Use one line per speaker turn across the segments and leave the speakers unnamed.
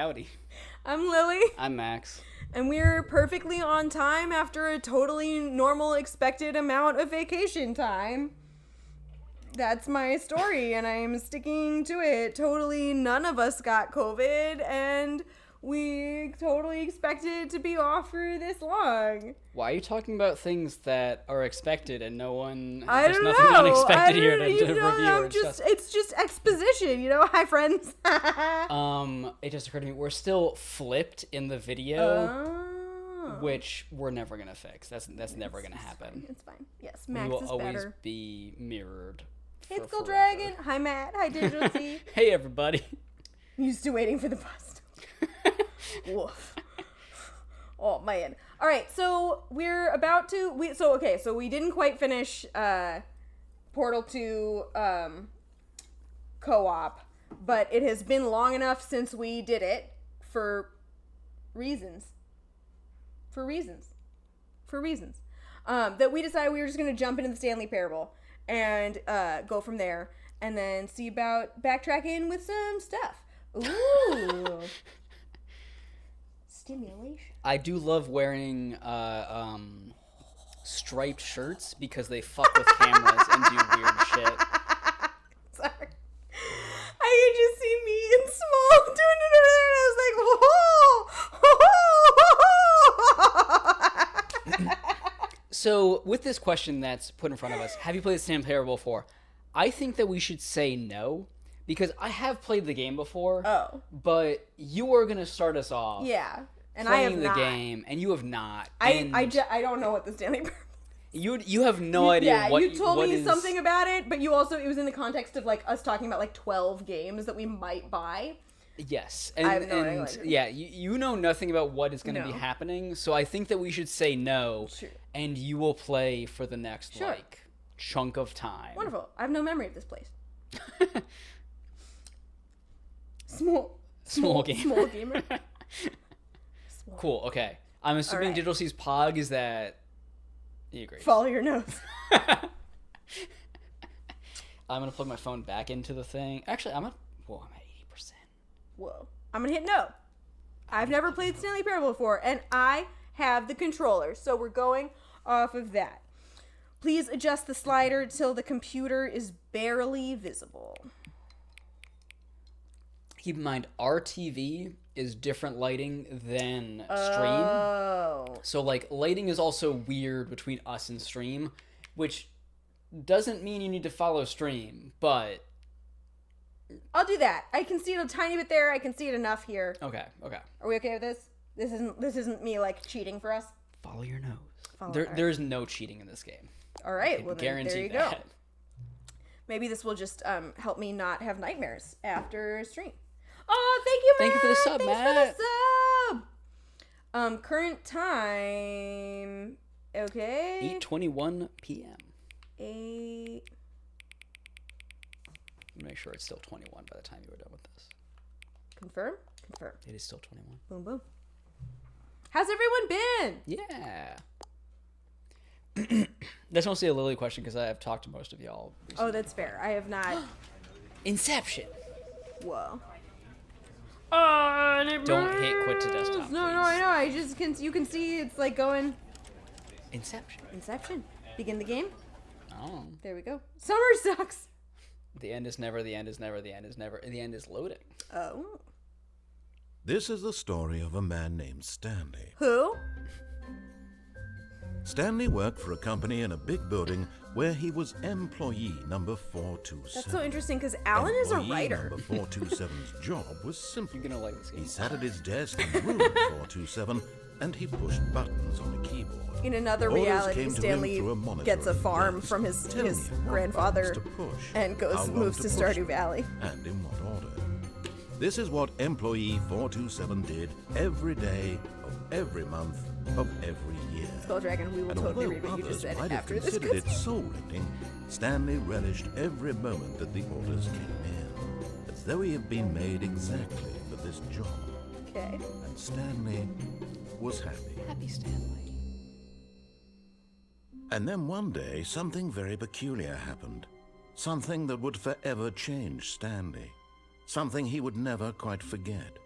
Howdy.
I'm Lily.
I'm Max.
And we're perfectly on time after a totally normal expected amount of vacation time. That's my story, and I'm sticking to it. Totally none of us got COVID, and we totally expected to be off for this long.
Why are you talking about things that are expected and no one...
I
There's
don't
nothing
know.
unexpected here to
You know,
review or discuss.
it's just exposition, you know? Hi, friends.
It just occurred to me, we're still flipped in the video, which we're never going to fix. That's never going to happen.
It's fine. Yes, Max
we will
is
always
better.
be mirrored.
Hey,
for
Skull
forever.
Dragon. Hi, Matt. Hi, Digital C.
Hey, everybody.
You still waiting for the bus. Woof. Oh, man. All right, so we're about to... So we didn't quite finish Portal 2 co-op, but it has been long enough since we did it for reasons. That we decided we were just going to jump into the Stanley Parable and go from there, and then see about backtracking with some stuff. Ooh. Stimulation.
I do love wearing striped shirts because they fuck with cameras and do weird shit.
Sorry. I could just see me in small doing it over there, and I was like, whoa.
So, with this question that's put in front of us, have you played Stanley Parable before? I think that we should say no, because I have played the game before.
Oh.
But you are going to start us off.
Yeah. And I have
playing the
not.
game, and you have not.
I don't know what the Stanley Parable is.
You have no idea what
you told
what
me
is...
something about it, but you also, it was in the context of, like, us talking about, like, 12 games that we might buy.
Yes.
I have no idea.
Yeah, you know nothing about what is going to be
No.
happening, so I think that we should say no,
Sure.
and you will play for the next,
Sure.
like, chunk of time.
Wonderful. I have no memory of this place. Small gamer. Small gamer.
Cool, okay. I'm assuming
Alright.
Digital C's Pog is that... He agrees.
Follow your nose.
I'm going to plug my phone back into the thing. Actually, I'm at 80%.
Whoa. I'm gonna hit no. I've never played Stanley Parable before, and I have the controller, so we're going off of that. Please adjust the slider till the computer is barely visible.
Keep in mind, our TV is different lighting than stream.
Oh.
So, like, lighting is also weird between us and stream, which doesn't mean you need to follow stream, but...
I'll do that. I can see it a tiny bit there. I can see it enough here.
Okay.
Are we okay with this? This isn't me, like, cheating for us?
Follow your nose.
Alright.
There's no cheating in this game.
All right. Well, then,
Guarantee
there you
that.
go. Maybe this will just help me not have nightmares after stream. Oh, thank you, Matt.
Thank you for the sub,
Thanks
Matt.
for the sub. Current time. Okay.
8:21 p.m.
8.
Make sure it's still 21 by the time you were done with this.
Confirm.
It is still 21.
Boom, boom. How's everyone been?
Yeah. That's mostly a Lily question because I have talked to most of y'all recently.
Oh, that's fair. I have not.
Inception.
Whoa.
Don't hit quit to desktop,
No,
please.
I know. I just can. You can see it's like going.
Inception.
Begin the game.
Oh.
There we go. Summer sucks.
The end is never, the end is never, the end is never, the end is loading.
Oh.
This is the story of a man named Stanley.
Who?
Stanley worked for a company in a big building where he was employee number 427.
That's so interesting because Alan is a
Employee
writer.
Number 427's job was simple.
You're gonna like this game.
He sat at his desk in room 427 and he pushed buttons on a keyboard.
In another
Orders
reality,
came to him
Stanley
through a monitor
gets a
at
farm
desk,
from his
telling him what
grandfather
buttons to push,
and
how long
moves to
push
Stardew
them,
Valley.
and in what order. This is what employee 427 did every day of every month of every year.
Skull Dragon, we will
And
totally
although
read what you just
others
said
might have
after this.
considered it soul-lending, Stanley relished every moment that the orders came in, as though he had been made exactly for this job.
Okay.
And Stanley was happy.
Happy Stanley.
And then one day, something very peculiar happened. Something that would forever change Stanley. Something he would never quite forget.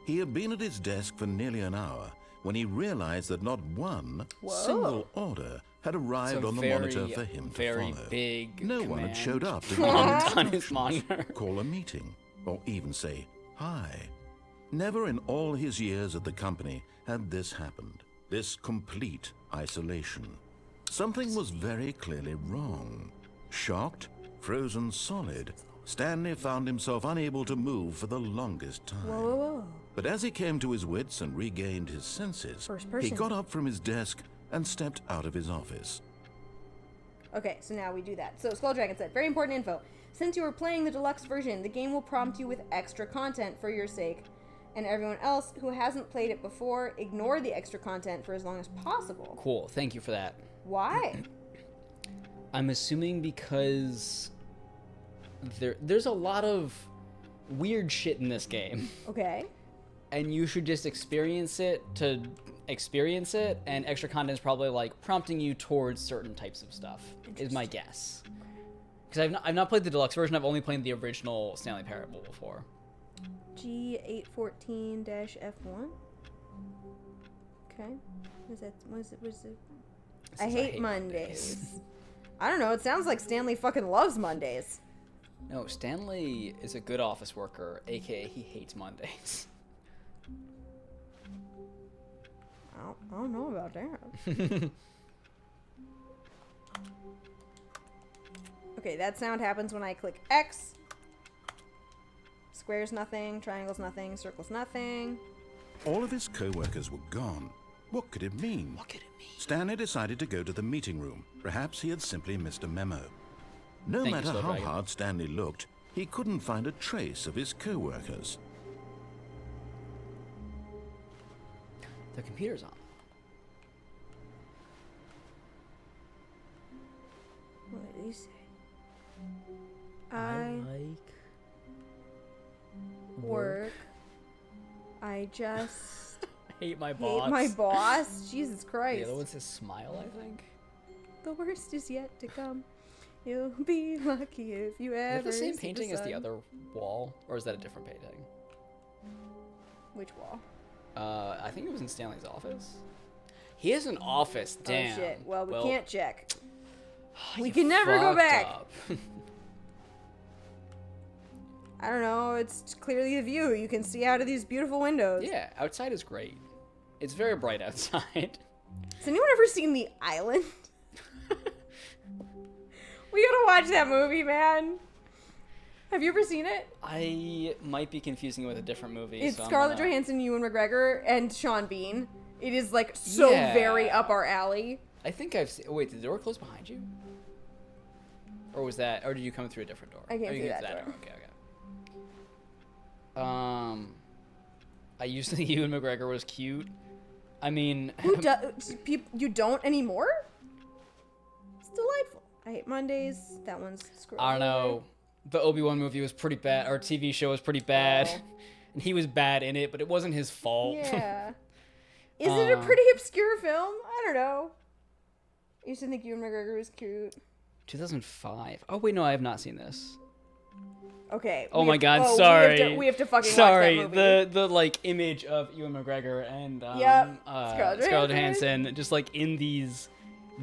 He had been at his desk for nearly an hour when he realized that not one single order had arrived on the monitor for him to follow.
Big
no one had showed up to
on his monitor.
call a meeting, or even say hi. Never in all his years at the company had this happened. This complete isolation. Something was very clearly wrong. Shocked, frozen solid, Stanley found himself unable to move for the longest time.
Whoa.
But as he came to his wits and regained his senses,
First person.
he got up from his desk and stepped out of his office.
Okay, so now we do that. So Skull Dragon said, very important info. Since you are playing the deluxe version, the game will prompt you with extra content for your sake. And everyone else who hasn't played it before, ignore the extra content for as long as possible.
Cool. Thank you for that.
Why?
I'm assuming because there's a lot of weird shit in this game.
Okay.
And you should just experience it to experience it, and extra content is probably like prompting you towards certain types of stuff, is my guess. Because I've not played the deluxe version, I've only played the original Stanley Parable before.
G814-F1? Okay. What is it? I hate Mondays. I don't know, it sounds like Stanley fucking loves Mondays.
No, Stanley is a good office worker, aka he hates Mondays.
I don't know about that. Okay, that sound happens when I click X. Squares nothing, triangles nothing, circles nothing.
All of his co-workers were gone. What could it mean?
What could it mean?
Stanley decided to go to the meeting room. Perhaps he had simply missed a memo. No
Thank you,
matter
Slow
how
Dragon.
hard Stanley looked, he couldn't find a trace of his co-workers.
The computer's on.
What did he say? I
like
work. I just
hate my boss.
hate my boss. Jesus
The
Christ.
other one says smile, I think.
The worst is yet to come. You'll be lucky if you
Is
ever
that the same
see
painting as the
sun.
other wall, or is that a different painting?
Which wall?
I think it was in Stanley's office. He has an office. Damn.
Oh shit. Well, we can't check. We
you
can never go
fucked
back.
up.
I don't know. It's clearly a view. You can see out of these beautiful windows.
Yeah, outside is great. It's very bright outside.
Has anyone ever seen The Island? We gotta watch that movie, man. Have you ever seen it?
I might be confusing it with a different movie.
It's
so I'm
Scarlett
gonna-
Johansson, Ewan McGregor, and Sean Bean. It is like so
Yeah.
very up our alley.
I think I've seen. Wait, did the door close behind you? Or was that? Or did you come through a different door?
I came
Oh, you
through
came
that door.
Okay. I used to think Ewan McGregor was cute. I mean,
Who does? You don't anymore? It's delightful. I hate Mondays. That one's scroll.
I don't know. The Obi-Wan movie was pretty bad. Our TV show was pretty bad.
Oh.
And he was bad in it, but it wasn't his fault.
Yeah. Is it a pretty obscure film? I don't know. I used to think Ewan McGregor was cute.
2005. Oh, wait, no, I have not seen this.
Okay.
Oh
we
my
have-
god,
oh,
sorry.
We have to fucking
sorry,
watch that movie.
the like image of Ewan McGregor and
Yep.
Scarlett
Scarlett
Johansson just like in these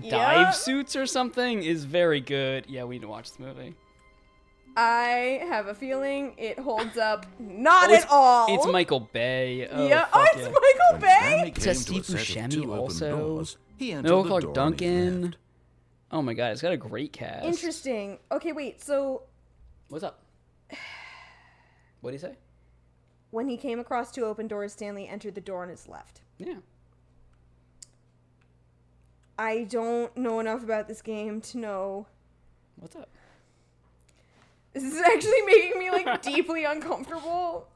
Yep.
dive suits or something is very good. Yeah, we need to watch this movie.
I have a feeling it holds up not
it's,
at all.
It's Michael Bay. Oh,
yeah. Oh,
fuck
it's
yeah.
Michael
When
Bay.
Stanley
It's
came
got
to
Steve
a set of
Buscemi
two open
also.
doors, he entered
Noah
the
Clark
door on his
Duncan.
left.
Oh my god, it's got a great cast.
Interesting. Okay, wait. So
What's up? What do you say?
when he came across two open doors, Stanley entered the door on his left.
Yeah.
I don't know enough about this game to know.
What's up?
This is actually making me like deeply uncomfortable.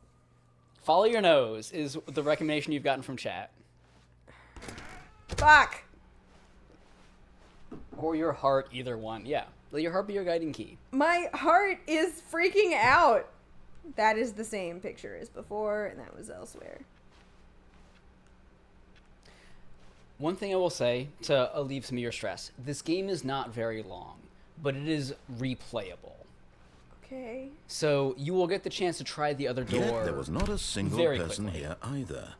Follow your nose is the recommendation you've gotten from chat.
Fuck.
Or your heart, either one. Yeah. Let your heart be your guiding key.
My heart is freaking out. That is the same picture as before, and that was elsewhere.
One thing I will say to alleviate some of your stress, this game is not very long, but it is replayable.
Okay.
So you will get the chance to try the other door.
Yet there was not a single
very
person
quickly.
here either.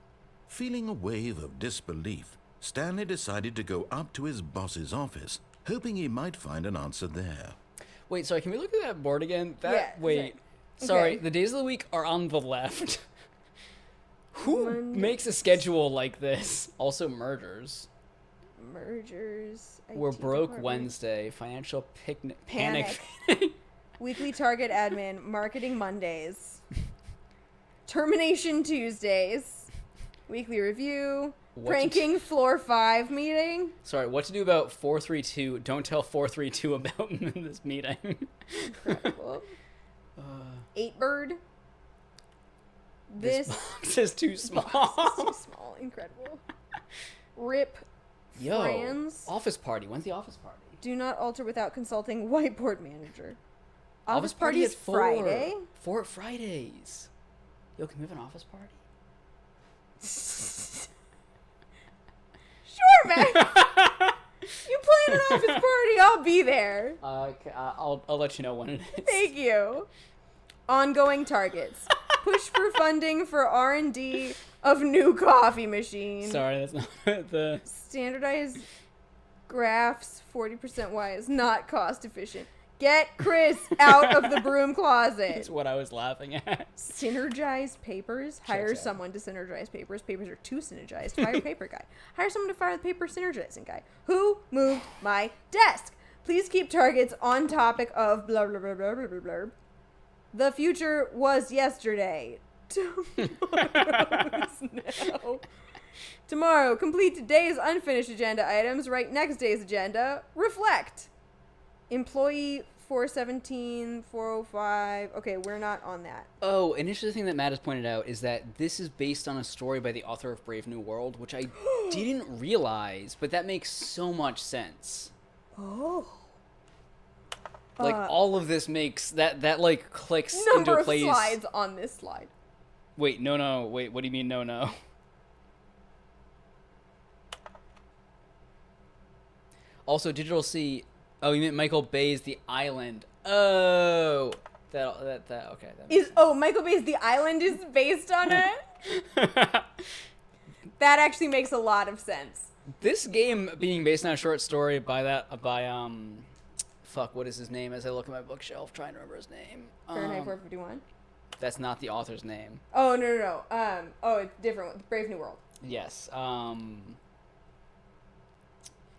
Feeling a wave of disbelief, Stanley decided to go up to his boss's office, hoping he might find an answer there.
Wait, sorry, can we look at that board again?
Yeah,
Wait.
okay.
Sorry,
Okay.
the days of the week are on the left. Who
Monday.
makes a schedule like this? Also mergers.
Mergers.
We're
IT
broke
department.
Wednesday. Financial
Panic. Weekly target admin. Marketing Mondays. Termination Tuesdays. Weekly review.
What to
Pranking Floor 5 meeting.
Sorry, what to do about 432? Don't tell 432 about this meeting.
Incredible. 8-bird. This
box is too small.
box is too small. Incredible. Rip.
Yo,
Friends.
office party. When's the office party?
Do not alter without consulting whiteboard manager. Office
party
party
at
is
4.
Friday.
4 Fridays. Yo, can we have an office party?
Sure, man. You plan an office party, I'll be there.
I'll let you know when it is.
Thank you. Ongoing targets. Push for funding for R&D of new coffee machine.
Sorry, that's not the...
Standardized graphs 40% wise, not cost efficient. Get Chris out of the broom closet.
That's what I was laughing at.
Synergize papers. Hire
Checks out.
someone to synergize papers. Papers are too synergized. Fire a paper guy. Hire someone to fire the paper synergizing guy. Who moved my desk? Please keep targets on topic of blah blah blah blah blah blah blah. The future was yesterday. Tomorrow is now. Tomorrow, complete today's unfinished agenda items. Write next day's agenda. Reflect. Employee 417, 405. Okay, we're not on that.
Oh, an interesting thing that Matt has pointed out is that this is based on a story by the author of Brave New World, which I didn't realize, but that makes so much sense.
Oh.
Like, all of this makes that like clicks
Number
into
of
place.
slides on this slide.
Wait, no. Wait, what do you mean no? Also, Digital C. Oh, you meant Michael Bay's The Island. Oh, that okay. That makes
Michael Bay's The Island is based on it? That actually makes a lot of sense.
This game being based on a short story by fuck, what is his name? As I look at my bookshelf, trying to remember his name.
Fahrenheit 451.
That's not the author's name.
Oh, no. It's different one. Brave New World.
Yes.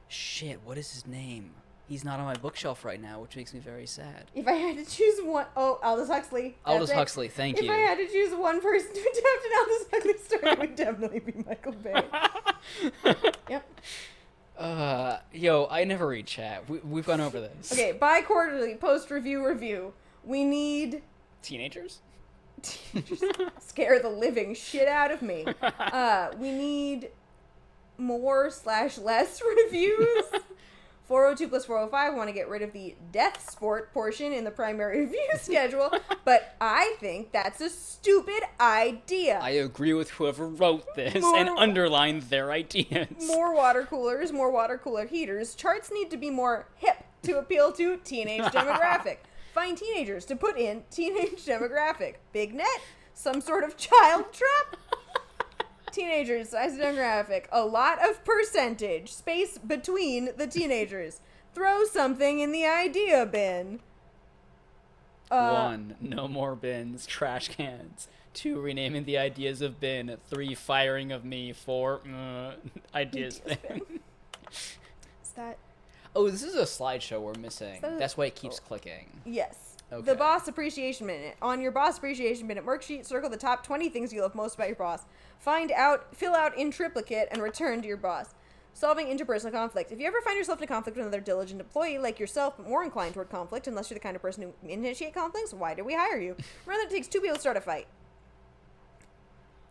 Shit, what is his name? He's not on my bookshelf right now, which makes me very sad.
If I had to choose one, Aldous Huxley.
Aldous
That's it.
Huxley, thank
If
you.
I had to choose one person to adapt an Aldous Huxley story, it would definitely be Michael Bay. Yep.
Yo, I never read chat. We've gone over this.
Okay, bi-quarterly post-review review. We need
Teenagers?
scare the living shit out of me. We need more/less reviews. 402 plus 405 want to get rid of the death sport portion in the primary review schedule, but I think that's a stupid idea.
I agree with whoever wrote this
More-
and underlined their ideas.
More water coolers, more water cooler heaters. Charts need to be more hip to appeal to teenage demographic. Find teenagers to put in teenage demographic. Big net? Some sort of child trap? Teenagers, size demographic. A lot of percentage. Space between the teenagers. Throw something in the idea bin.
1, no more bins, trash cans. 2, renaming the ideas of bin. 3, firing of me. 4, ideas thing.
Is that...
Oh, this is a slideshow we're missing.
that a-
That's why it keeps clicking.
Yes.
Okay.
The Boss Appreciation Minute. On your Boss Appreciation Minute worksheet, circle the top 20 things you love most about your boss. Fill out in triplicate, and return to your boss. Solving interpersonal conflict. If you ever find yourself in a conflict with another diligent employee like yourself, but more inclined toward conflict, unless you're the kind of person who initiate conflicts, why do we hire you? Remember that it takes 2 people to start a fight.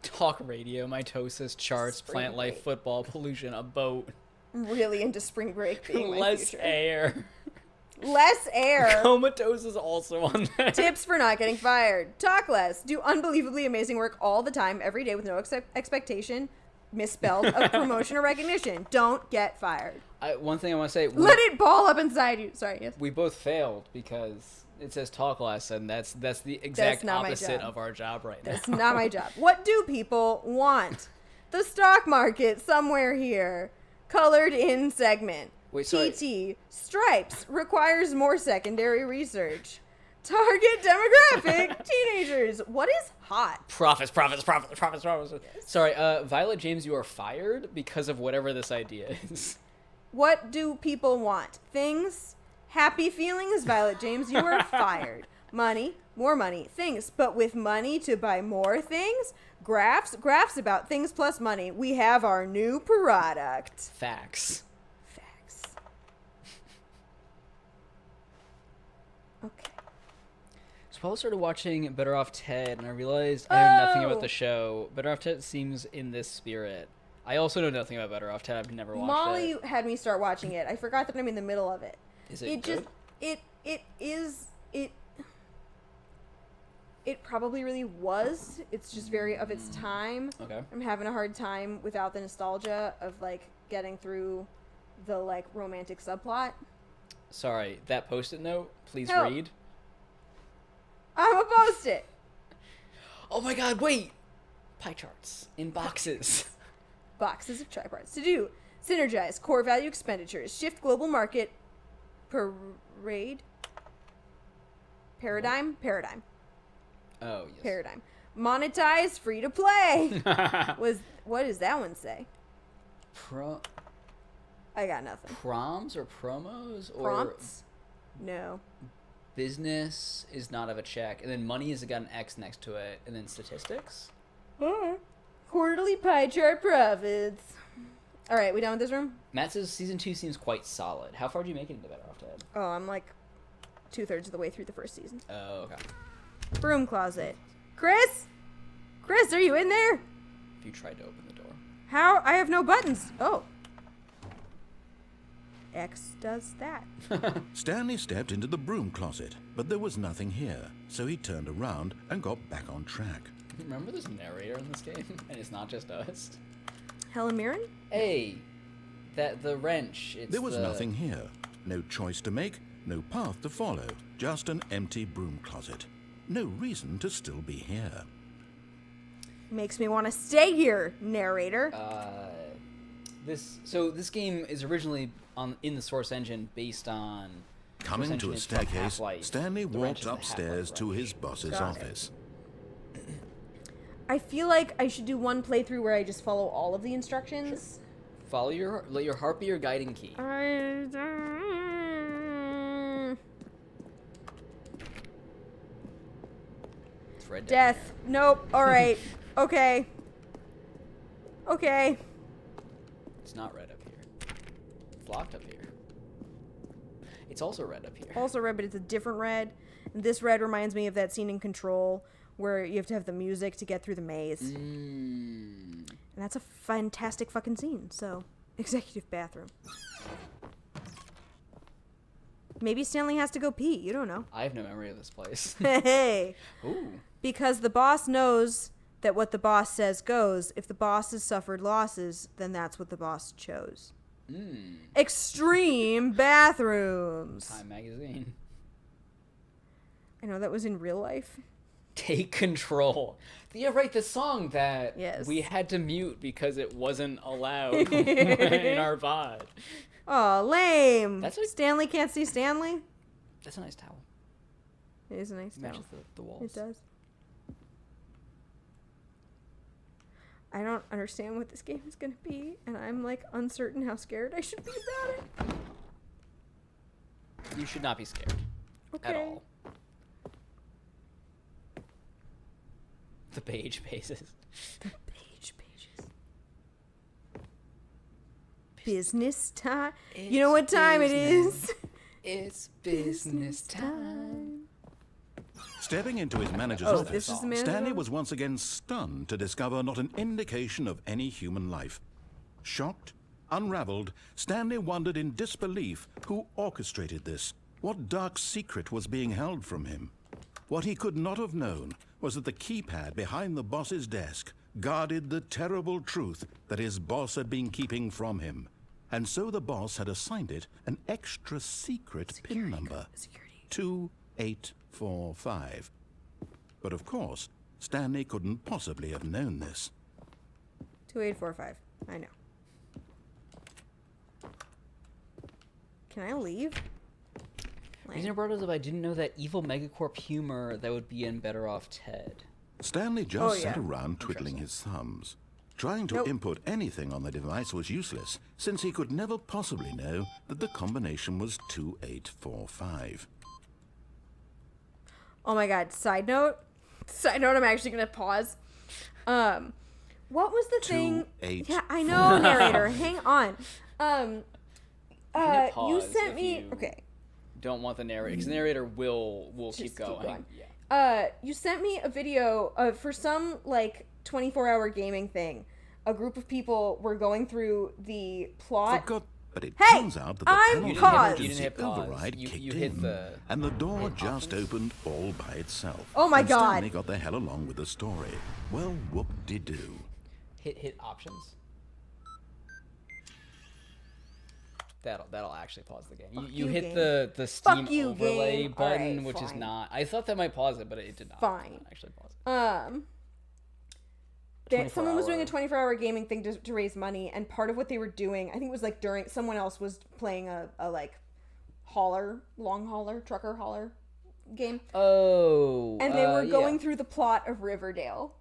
Talk radio, mitosis, charts,
Spring
plant life,
break.
football, pollution, a boat.
I'm really into spring break being my
Less
future.
air.
Less air.
Comatose is also on there.
Tips for not getting fired. Talk less. Do unbelievably amazing work all the time, every day with no expectation, misspelled, of promotion or recognition. Don't get fired.
One thing I want to say,
Let it ball up inside you. Sorry, yes.
we both failed because It says talk less, and that's the exact
not my
opposite
job.
of our job right now.
That's not my job. What do people want? The stock market somewhere here. Colored in segment.
Wait, sorry.
PT. Stripes. Requires more secondary research. Target demographic. Teenagers. What is hot?
Profits. Sorry, Violet James, you are fired because of whatever this idea is.
What do people want? Things. Happy feelings, Violet James. You are fired. Money. More money. Things. But with money to buy more things? Graphs. Graphs about things plus money. We have our new product.
Facts.
Facts. Okay.
So I started watching Better Off Ted, and I realized I know nothing about the show. Better Off Ted seems in this spirit. I also know nothing about Better Off Ted. I've never watched
Molly
it.
had me start watching it. I forgot that I'm in the middle of it.
Is it good?
It probably really was. It's just very of its time.
Okay.
I'm having a hard time without the nostalgia of like getting through the like romantic subplot.
Sorry, that post-it note, please
Help.
read.
I'm a post-it.
Oh my god, wait! Pie charts in boxes.
Boxes of triparts. To do. Synergize. Core value expenditures. Shift global market. Paradigm.
Oh, yes.
Paradigm. Monetize. Free to play. What does that one say? I got nothing.
Proms or promos? Or
Prompts? No.
business is not of a check, and then money has got an X next to it, and then statistics?
Quarterly pie chart profits. All right, we done with this room?
Matt says season 2 seems quite solid. How far did you make it into Better Off Ted?
Oh, I'm like 2/3 of the way through the first season.
Oh, okay.
Broom closet. Chris? Chris, are you in there?
If you tried to open the door.
How? I have no buttons. Oh. X does that.
Stanley stepped into the broom closet, but there was nothing here, so he turned around and got back on track.
Remember there's a narrator in this game? And it's not just us?
Helen Mirren?
Hey, the wrench. It's
There was nothing here. No choice to make, no path to follow, just an empty broom closet. No reason to still be here.
Makes me want to stay here, narrator.
This game is originally in the Source Engine based on...
Coming to a
Source Engine is from
staircase,
Half-Life.
Stanley
The wrench
walked
is the
upstairs
Half-Life
to
wrench.
his boss's
Got it.
office.
I feel like I should do one playthrough where I just follow all of the instructions.
Follow let your heart be your guiding key. It's red down
Death. Nope. All right. Okay. Okay.
here. It's not red up here. It's locked up here. It's also red up here.
Also red, but it's a different red. And this red reminds me of that scene in Control where you have to have the music to get through the maze. And that's a fantastic fucking scene. So, executive bathroom. Maybe Stanley has to go pee. You don't know.
I have no memory of this place.
Hey.
Ooh.
Because the boss knows that what the boss says goes. If the boss has suffered losses, then that's what the boss chose. Extreme bathrooms.
Time magazine.
I know that was in real life.
Take control. Yeah, right. The song that
Yes.
we had to mute because it wasn't allowed in our VOD.
Oh, lame.
That's like-
Stanley can't see Stanley?
That's a nice towel.
It is a nice towel.
Matches the walls.
It does. I don't understand what this game is going to be, and I'm like uncertain how scared I should be about it.
You should not be scared at
Okay.
all. The page pages.
Pages. Business time. You know what time it is?
It's business time.
Stepping into his manager's
Oh,
office,
this is the manager's
Stanley
office?
was once again stunned to discover not an indication of any human life. Shocked, unraveled, Stanley wondered in disbelief who orchestrated this. What dark secret was being held from him? What he could not have known was that the keypad behind the boss's desk guarded the terrible truth that his boss had been keeping from him. And so the boss had assigned it an extra secret PIN number.
Security.
2 2845. But of course, Stanley couldn't possibly have known this.
2845. I know. Can I leave?
Reason I brought it up, I didn't know that evil Megacorp humor that would be in Better Off Ted.
Stanley just sat around twiddling his thumbs. Trying to input anything on the device was useless, since he could never possibly know that the combination was 2845.
Oh my god, side note, I'm actually gonna pause. What was the thing?
28.
Yeah, I know, narrator. Hang on.
Hit
You
pause
sent
if
me.
you
Okay.
Don't want the narrator, because the narrator will keep
Just
going.
keep going.
Yeah.
You sent me a video for some like 24-hour gaming thing. A group of people were going through the plot.
But it
Hey,
turns out that the
I'm
penalty
paused.
You didn't hit pause.
override
You
kicked
hit
in,
the-
and the door just opened all by itself.
Oh my
and
God.
Stanley got the hell along with the story. Well, whoop-de-doo.
Hit options. That'll actually pause the game. You
you,
hit
game.
the Steam
Fuck you,
overlay
game.
button,
Alright,
which is
fine.
not. I thought that might pause it, but it did not.
Fine.
It did not actually pause it.
Someone was doing a
24-hour.
24-hour gaming thing to raise money, and part of what they were doing, I think it was like during someone else was playing a like long hauler, trucker hauler game,
Oh.
and they were going
yeah.
through the plot of Riverdale.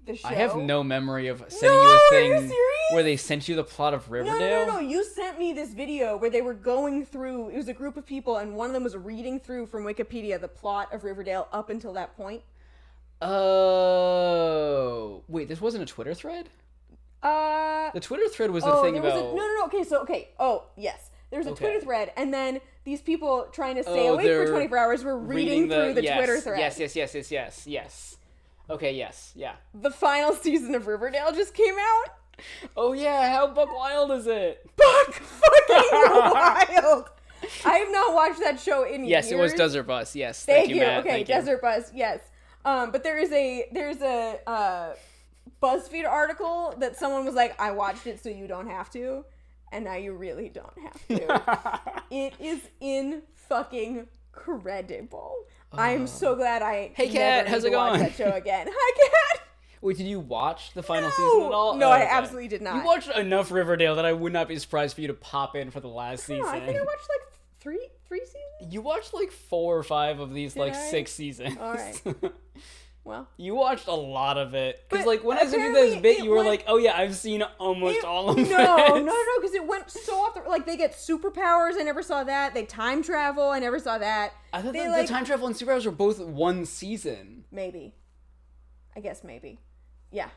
The show.
I have no memory of sending
No,
you a
are
thing
you serious?
where they sent you the plot of Riverdale.
No. You sent me this video where they were going through. It was a group of people, and one of them was reading through from Wikipedia the plot of Riverdale up until that point.
Oh. Wait, this wasn't a Twitter thread? The Twitter thread was the thing
there was
about.
no. Okay. Oh, yes. There was a
Okay.
Twitter thread, and then these people trying to stay
Oh,
awake for
they're
24 hours were reading through the
yes,
Twitter thread.
Yes. Okay, yes, yeah.
The final season of Riverdale just came out.
Oh yeah, how buck wild is it?
Fuck fucking wild. I have not watched that show in years.
Yes, it was Desert Bus. Yes,
Thank you.
Matt.
Okay,
Thank you.
Desert Bus. Yes. But there's a BuzzFeed article that someone was like, I watched it so you don't have to, and now you really don't have to. It is in fucking credible. I'm so glad I
Hey, Kat,
never
how's
need
it
to watch
going?
that show again. Hi, Kat.
Wait, did you watch the final
No.
season at all?
No,
Oh,
I
okay.
absolutely did not.
You watched enough Riverdale that I would not be surprised for you to pop in for the last
No,
season.
I think I watched like three seasons.
You watched like 4 or 5 of these like
I?
6 seasons.
All right. Well,
You watched a lot of it. Because,
But
like, when I sent you this
apparently
bit,
it
you were
went-
like, oh, yeah, I've seen almost all of it.
No, because it went so off the... Like, they get superpowers, I never saw that. They time travel, I never saw that.
I thought
They,
the
like-
time travel and superpowers were both one season.
Maybe. I guess maybe. Yeah.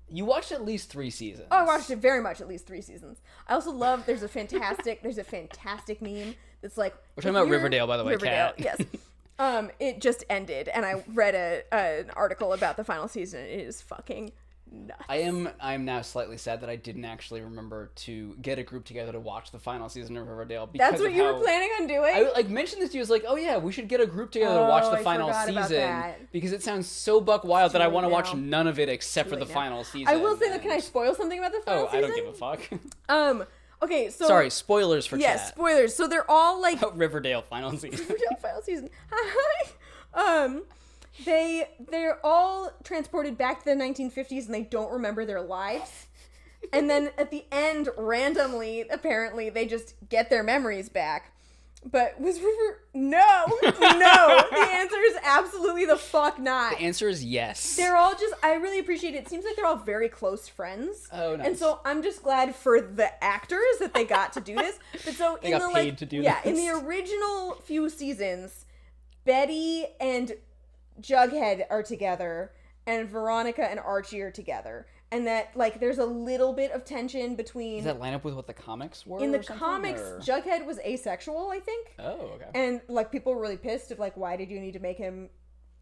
You watched at least 3 seasons.
Oh, I watched it very much, at least 3 seasons. I also love... There's a fantastic meme that's like...
We're talking about Riverdale, by the way,
Riverdale,
Kat.
yes. It just ended, and I read an article about the final season. It is fucking nuts.
I'm now slightly sad that I didn't actually remember to get a group together to watch the final season of Riverdale. Because
That's what
of
you were
how-
planning on doing?
I like mentioned this to you. I was like, oh yeah, we should get a group together to watch
Oh,
the
I
final
forgot about
season
that.
because it sounds so buck wild that I
late
want to watch
now.
none of it except for the
late now.
final season.
I will say that.
and-
Can I spoil something about the final
Oh,
season?
I don't give a fuck.
Okay, so...
Sorry, spoilers for
Yes,
chat.
spoilers. So they're all like...
Riverdale final season.
Riverdale final season. Hi. They're all transported back to the 1950s and they don't remember their lives. And then at the end, randomly, apparently, they just get their memories back. But was River... No! The answer is absolutely the fuck not.
The answer is yes.
They're all just... I really appreciate it. It seems like they're all very close friends.
Oh, nice.
And so I'm just glad for the actors that they got to do this. But so
They got paid to do
yeah, in
this.
the original few seasons, Betty and Jughead are together, and Veronica and Archie are together. And that, like, there's a little bit of tension between...
Does that line up with what the comics were?
In the
or something,
comics,
or-
Jughead was asexual, I think.
Oh, okay.
And, like, people were really pissed of, like, why did you need to make him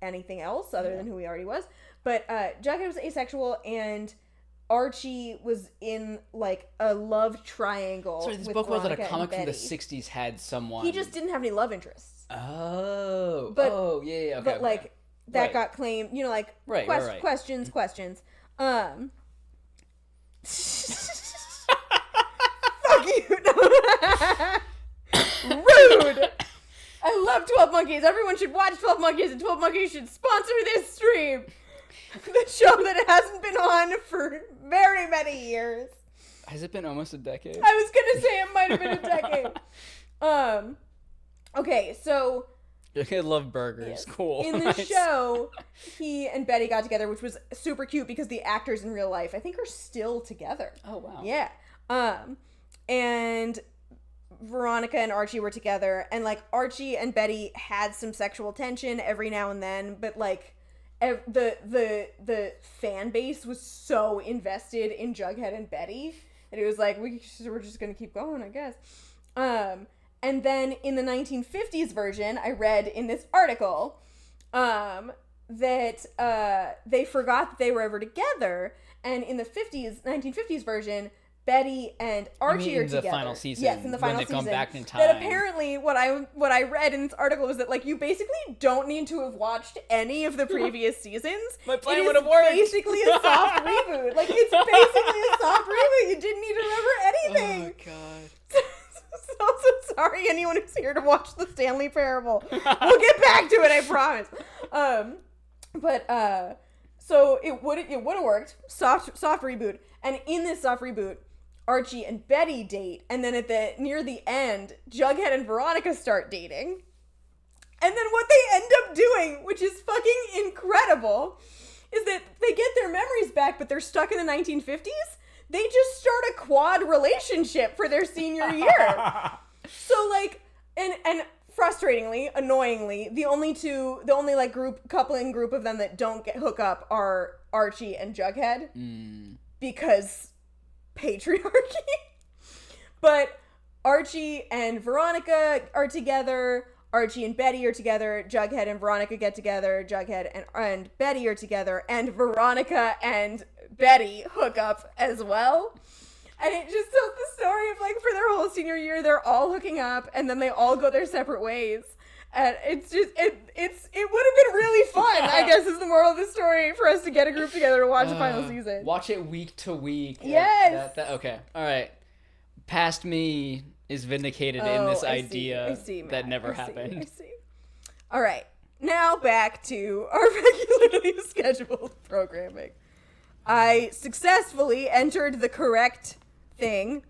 anything else other than who he already was? But Jughead was asexual, and Archie was in, like, a love triangle
Sorry, this
with
book was that a
Veronica
comic
and
from the
Betty.
60s had someone...
He just didn't have any love interests.
Oh.
But-
oh, yeah, okay.
But,
okay.
like, that
Right.
got claimed, you know, like,
Right.
questions. Fuck you. Rude. Reboot. I love 12 Monkeys. Everyone should watch 12 Monkeys, and 12 Monkeys should sponsor this stream. The show that hasn't been on for very many years.
Has it been almost a decade?
I was gonna say it might have been a decade. Okay, so
I love burgers.
yes,
Cool.
in the show, he and Betty got together, which was super cute because the actors in real life, I think, are still together.
Oh, wow.
Yeah. And Veronica and Archie were together, and like Archie and Betty had some sexual tension every now and then, but like the fan base was so invested in Jughead and Betty that it was like we're just gonna keep going, I guess. And then in the 1950s version, I read in this article that they forgot that they were ever together, and in the 1950s version, Betty and Archie are
in the
together.
final season?
Yes, in the final
when they've
season.
gone back in time.
That apparently, what I read in this article was that like you basically don't need to have watched any of the previous seasons.
My plan
It is
would have worked.
Basically a soft reboot. Like it's basically a soft reboot. You didn't need to remember anything.
Oh, God.
So sorry, anyone who's here to watch the Stanley Parable. We'll get back to it, I promise. So it would have worked. Soft reboot. And in this soft reboot, Archie and Betty date, and then near the end, Jughead and Veronica start dating. And then what they end up doing, which is fucking incredible, is that they get their memories back, but they're stuck in the 1950s. They just start a quad relationship for their senior year. So like, and frustratingly, annoyingly, the only like coupling group of them that don't hook up are Archie and Jughead because patriarchy. But Archie and Veronica are together. Archie and Betty are together. Jughead and Veronica get together. Jughead and Betty are together, and Veronica and Betty hook up as well. And it just tells the story of like for their whole senior year, they're all hooking up, and then they all go their separate ways. And it's just it would have been really fun, I guess, is the moral of the story, for us to get a group together to watch the final season.
Watch it week to week.
Yes.
Okay. All right. Past me is vindicated in this idea that never happened.
I see. All right. Now back to our regularly scheduled programming. I successfully entered the correct thing,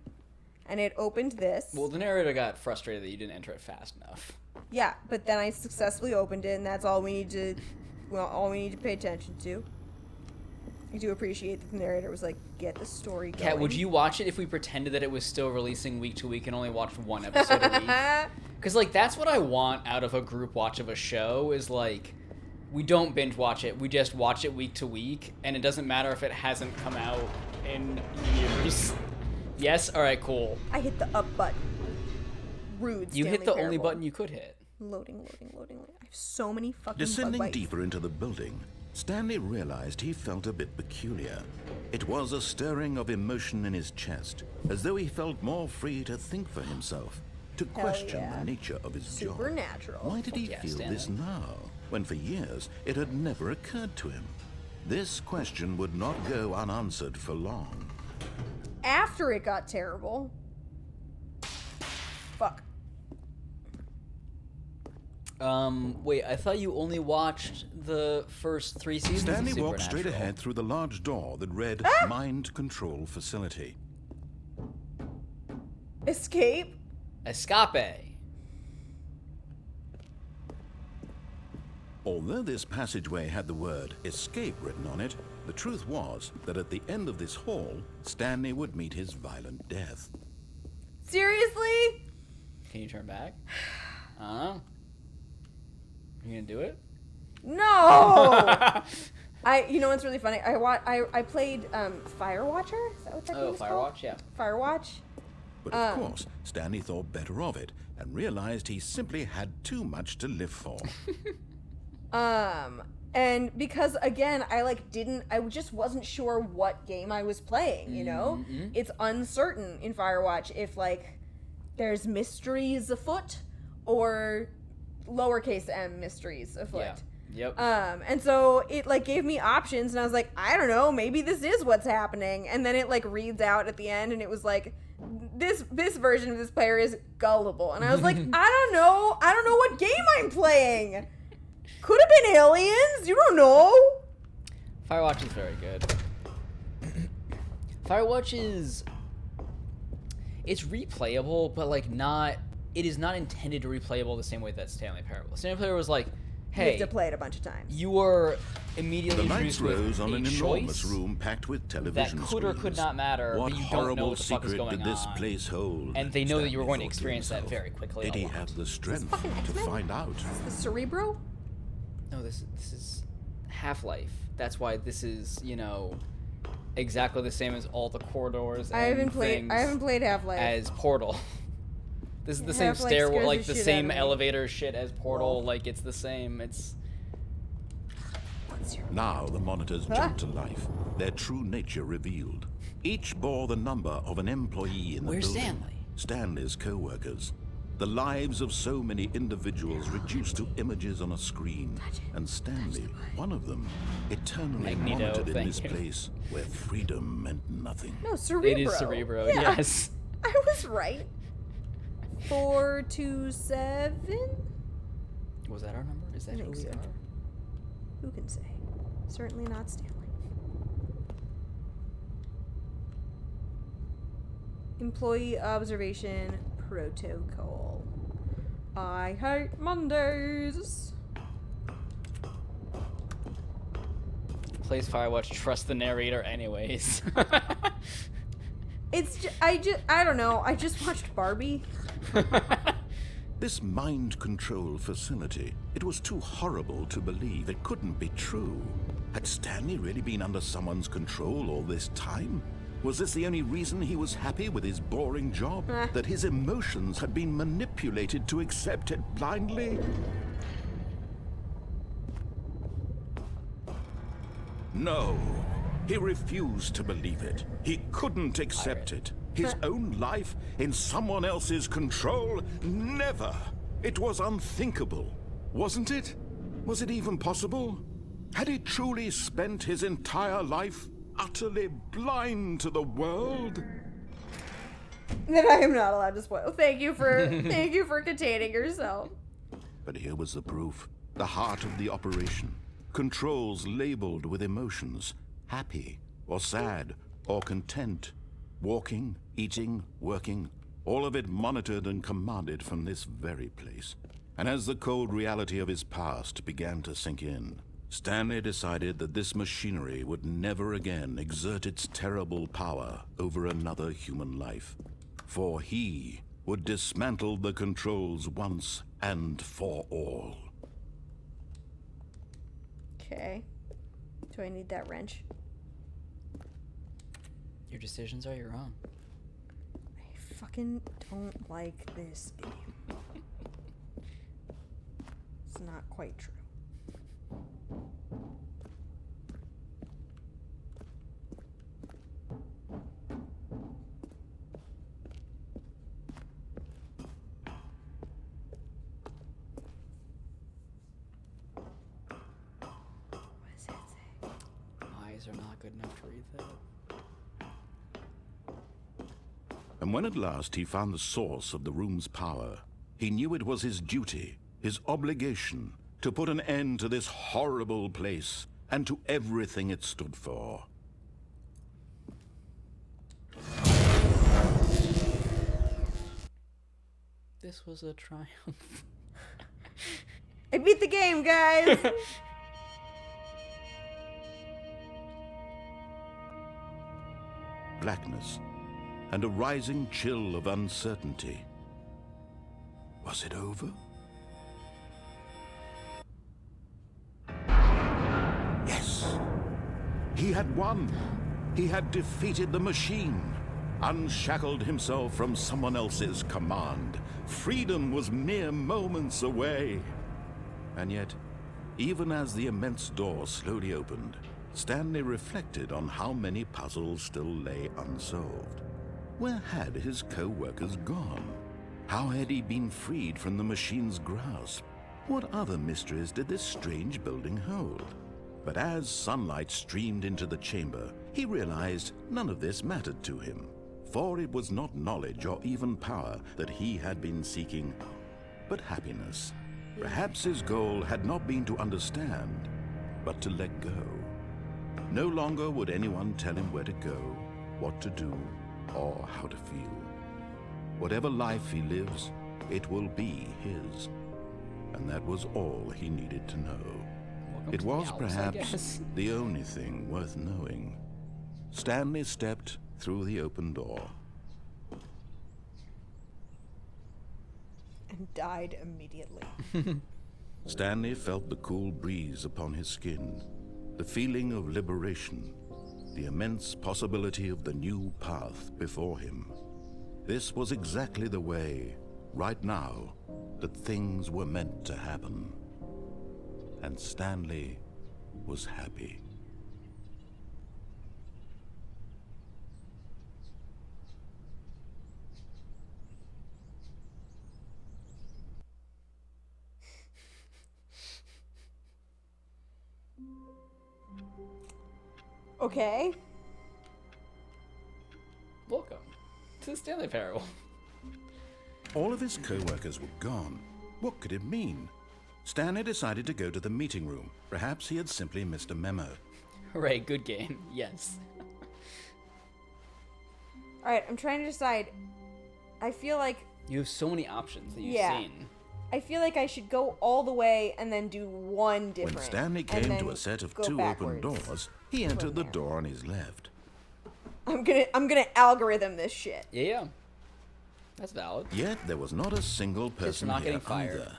and it opened this.
Well, the narrator got frustrated that you didn't enter it fast enough.
Yeah, but then I successfully opened it, and that's all we need to pay attention to. I do appreciate that the narrator was like, get the story going.
Kat, would you watch it if we pretended that it was still releasing week to week and only watched one episode a week? Because, like, that's what I want out of a group watch of a show, is, like, we don't binge watch it. We just watch it week to week, and it doesn't matter if it hasn't come out in years. Yes? All right, cool.
I hit the up button. Rude
You
Stanley
hit the
Parable.
only button you could hit.
Loading. I have so many fucking
Descending
bug bites.
deeper into the building, Stanley realized he felt a bit peculiar. It was a stirring of emotion in his chest, as though he felt more free to think for himself, to question
yeah.
the nature of his job.
Supernatural.
Why did he
Yeah,
feel
Stanley.
this now, when for years it had never occurred to him? This question would not go unanswered for long.
After it got terrible. Fuck.
Wait, I thought you only watched the first 3 seasons
Stanley
of
walked straight
Supernatural.
ahead through the large door that read Mind Control Facility.
Escape?
Escape.
Although this passageway had the word escape written on it, the truth was that at the end of this hall, Stanley would meet his violent death.
Seriously?
Can you turn back? I don't know. You gonna do it?
No! You know what's really funny? I played Firewatcher? Is that what that game is called?
Firewatch, yeah.
Firewatch?
But of course, Stanley thought better of it and realized he simply had too much to live for.
And because again, I just wasn't sure what game I was playing, you know?
Mm-hmm.
It's uncertain in Firewatch if like there's mysteries afoot or lowercase m mysteries afoot.
Yeah. Yep.
And so it like gave me options, and I was like, I don't know, maybe this is what's happening. And then it like reads out at the end, and it was like, this version of this player is gullible, and I was like, I don't know what game I'm playing. Could have been aliens. You don't know.
Firewatch is very good. Firewatch is, it's replayable, but like not. It is not intended to replayable the same way that Stanley Parable. Stanley Parable was like, hey,
You have to play it a bunch of times.
you were immediately
The lights
introduced
rose
with
on
a
an enormous
choice
room packed with
that
television
could or could
screens.
not matter,
What
but you don't know
horrible
what the fuck is
secret
going
did this
on.
place hold?
And they know that you were
Stanley
going to
thought
experience that
himself.
very quickly.
Did
a
he
lot.
have the strength
fucking
to
X-Men?
find out?
The Cerebro?
No, this is Half-Life. That's why this is, you know, exactly the same as all the corridors and
I haven't
things
played Half-Life.
as Portal. This is the same
Half-Life
stairwell,
scares
like
the
the
shit
same
out of me.
elevator shit as Portal.
Lol.
Like it's the same. It's
What's your
Now the monitors jumped to life, their true nature revealed. Each bore the number of an employee in the
Where's
building.
Stanley?
Stanley's co-workers. The lives of so many individuals reduced to images on a screen. And Stanley, one of them, eternally
Magneto,
monitored in
thank
this
you.
place where freedom meant nothing.
No, Cerebro.
It is Cerebro,
Yeah,
yes.
I was right. 427?
Was that our number? Is that
I
who
think
we
so.
are?
Who can say? Certainly not Stanley. Employee observation protocol. I hate Mondays.
Plays Firewatch, trust the narrator anyways.
I don't know. I just watched Barbie.
This mind control facility, it was too horrible to believe. It couldn't be true. Had Stanley really been under someone's control all this time? Was this the only reason he was happy with his boring job? That his emotions had been manipulated to accept it blindly? No. He refused to believe it. He couldn't accept it. His own life in someone else's control? Never. It was unthinkable. Wasn't it? Was it even possible? Had he truly spent his entire life utterly blind to the world?
That I am not allowed to spoil. Thank you for containing yourself.
But here was the proof. The heart of the operation. Controls labeled with emotions. Happy, or sad, or content. Walking, eating, working. All of it monitored and commanded from this very place. And as the cold reality of his past began to sink in, Stanley decided that this machinery would never again exert its terrible power over another human life. For he would dismantle the controls once and for all.
Okay. Do I need that wrench?
Your decisions are your own.
I fucking don't like this game. It's not quite true. What does that say?
Eyes are not good enough to read that.
And when at last he found the source of the room's power, he knew it was his duty, his obligation, to put an end to this horrible place and to everything it stood for.
This was a triumph.
I beat the game, guys!
Blackness and a rising chill of uncertainty. Was it over? Yes. He had won. He had defeated the machine, unshackled himself from someone else's command. Freedom was mere moments away. And yet, even as the immense door slowly opened, Stanley reflected on how many puzzles still lay unsolved. Where had his co-workers gone? How had he been freed from the machine's grasp? What other mysteries did this strange building hold? But as sunlight streamed into the chamber, he realized none of this mattered to him. For it was not knowledge or even power that he had been seeking, but happiness. Perhaps his goal had not been to understand, but to let go. No longer would anyone tell him where to go, what to do, or how to feel. Whatever life he lives, it will be his. And that was all he needed to know. It was perhaps the only thing worth knowing. Stanley stepped through the open door.
And died immediately.
Stanley felt the cool breeze upon his skin, the feeling of liberation, the immense possibility of the new path before him. This was exactly the way, right now, that things were meant to happen. And Stanley was happy.
Okay.
Welcome to the Stanley Parable.
All of his co-workers were gone. What could it mean? Stanley decided to go to the meeting room. Perhaps he had simply missed a memo.
Hooray, good game. Yes.
Alright, I'm trying to decide. I feel like...
You have so many options that you've
Yeah.
seen.
I feel like I should go all the way and then do one different.
When Stanley
and
came
then
to a set of
go
2
backwards.
open doors, he entered the
there.
door on his left.
I'm gonna algorithm this shit.
Yeah. That's valid.
Yet there was not a single person
not
here
getting fired.
either.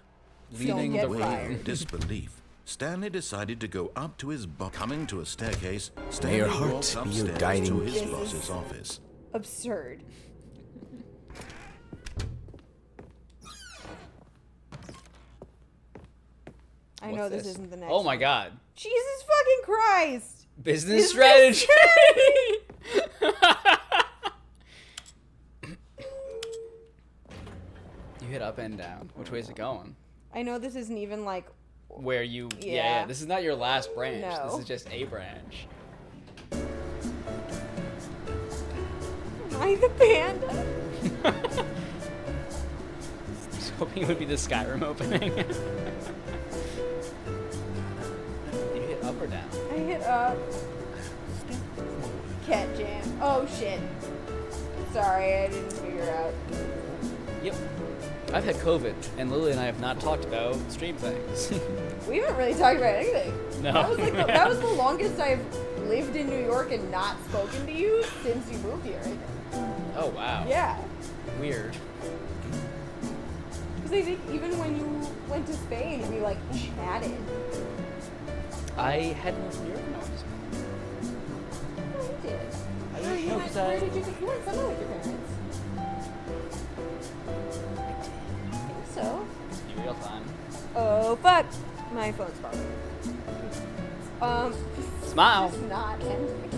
Leaving
get
the
Way
fired.
in disbelief, Stanley decided to go up to his boss. Coming to a staircase,
May
Stanley
your
walked
heart be your
upstairs
guiding
to his
This is-
boss's office.
Absurd. I know
What's
this isn't the next
Oh my
one.
god.
Jesus fucking Christ!
Business strategy. You hit up and down. Which way is it going?
I know this isn't even like...
Where you... Yeah,
Yeah.
This is not your last branch.
No.
This is just a branch.
Am I the panda?
I was hoping it would be the Skyrim opening. You hit up or down?
I hit up. Cat jam. Oh shit. Sorry, I didn't figure out.
Yep. I've had COVID, and Lily and I have not talked about stream things.
We haven't really talked about anything.
No.
That was like that was the longest I've lived in New York and not spoken to you since you moved here. I think.
Oh, wow.
Yeah.
Weird.
Because I think even when you went to Spain, we like chatted.
I hadn't lived in New York when I went to Spain.
Oh, you did.
I
Oh,
didn't
you
know,
went,
'cause
where
I-
did you go? You went somewhere with your parents. I think so.
In real time.
Oh fuck! My phone's falling.
Smile.
It's not ending.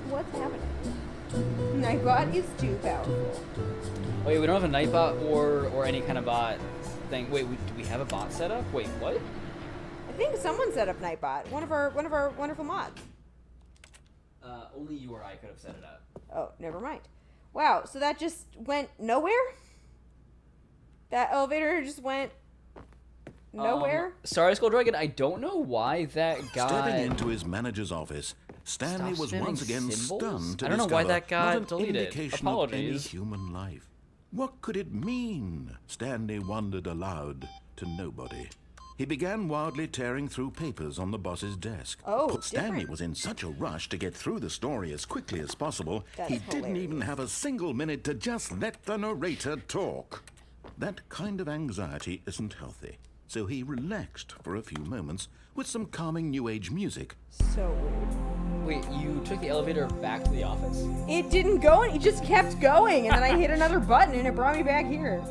What's happening? Nightbot is too powerful.
Wait, we don't have a Nightbot or any kind of bot thing. Wait, do we have a bot set up? Wait, what?
I think someone set up Nightbot. One of our wonderful mods.
Only you or I could have set it up.
Oh, never mind. Wow, so that just went nowhere? That elevator just went nowhere?
Sorry, Skull Dragon, I don't know why that got...
Stepping into his manager's office, Stanley
Stop
was
spamming
once again
symbols?
stunned to
I don't know why
discover
that got
not an
deleted.
indication of any
Apologies.
human life. What could it mean? Stanley wondered aloud to nobody. He began wildly tearing through papers on the boss's desk.
Oh,
But Stanley
different.
was in such a rush to get through the story as quickly as possible,
That's
he didn't even
hilarious.
have a single minute to just let the narrator talk. That kind of anxiety isn't healthy, so he relaxed for a few moments with some calming new age music.
So weird.
Wait, you took the elevator back to the office?
It didn't go, and it just kept going, and then I hit another button, and it brought me back here.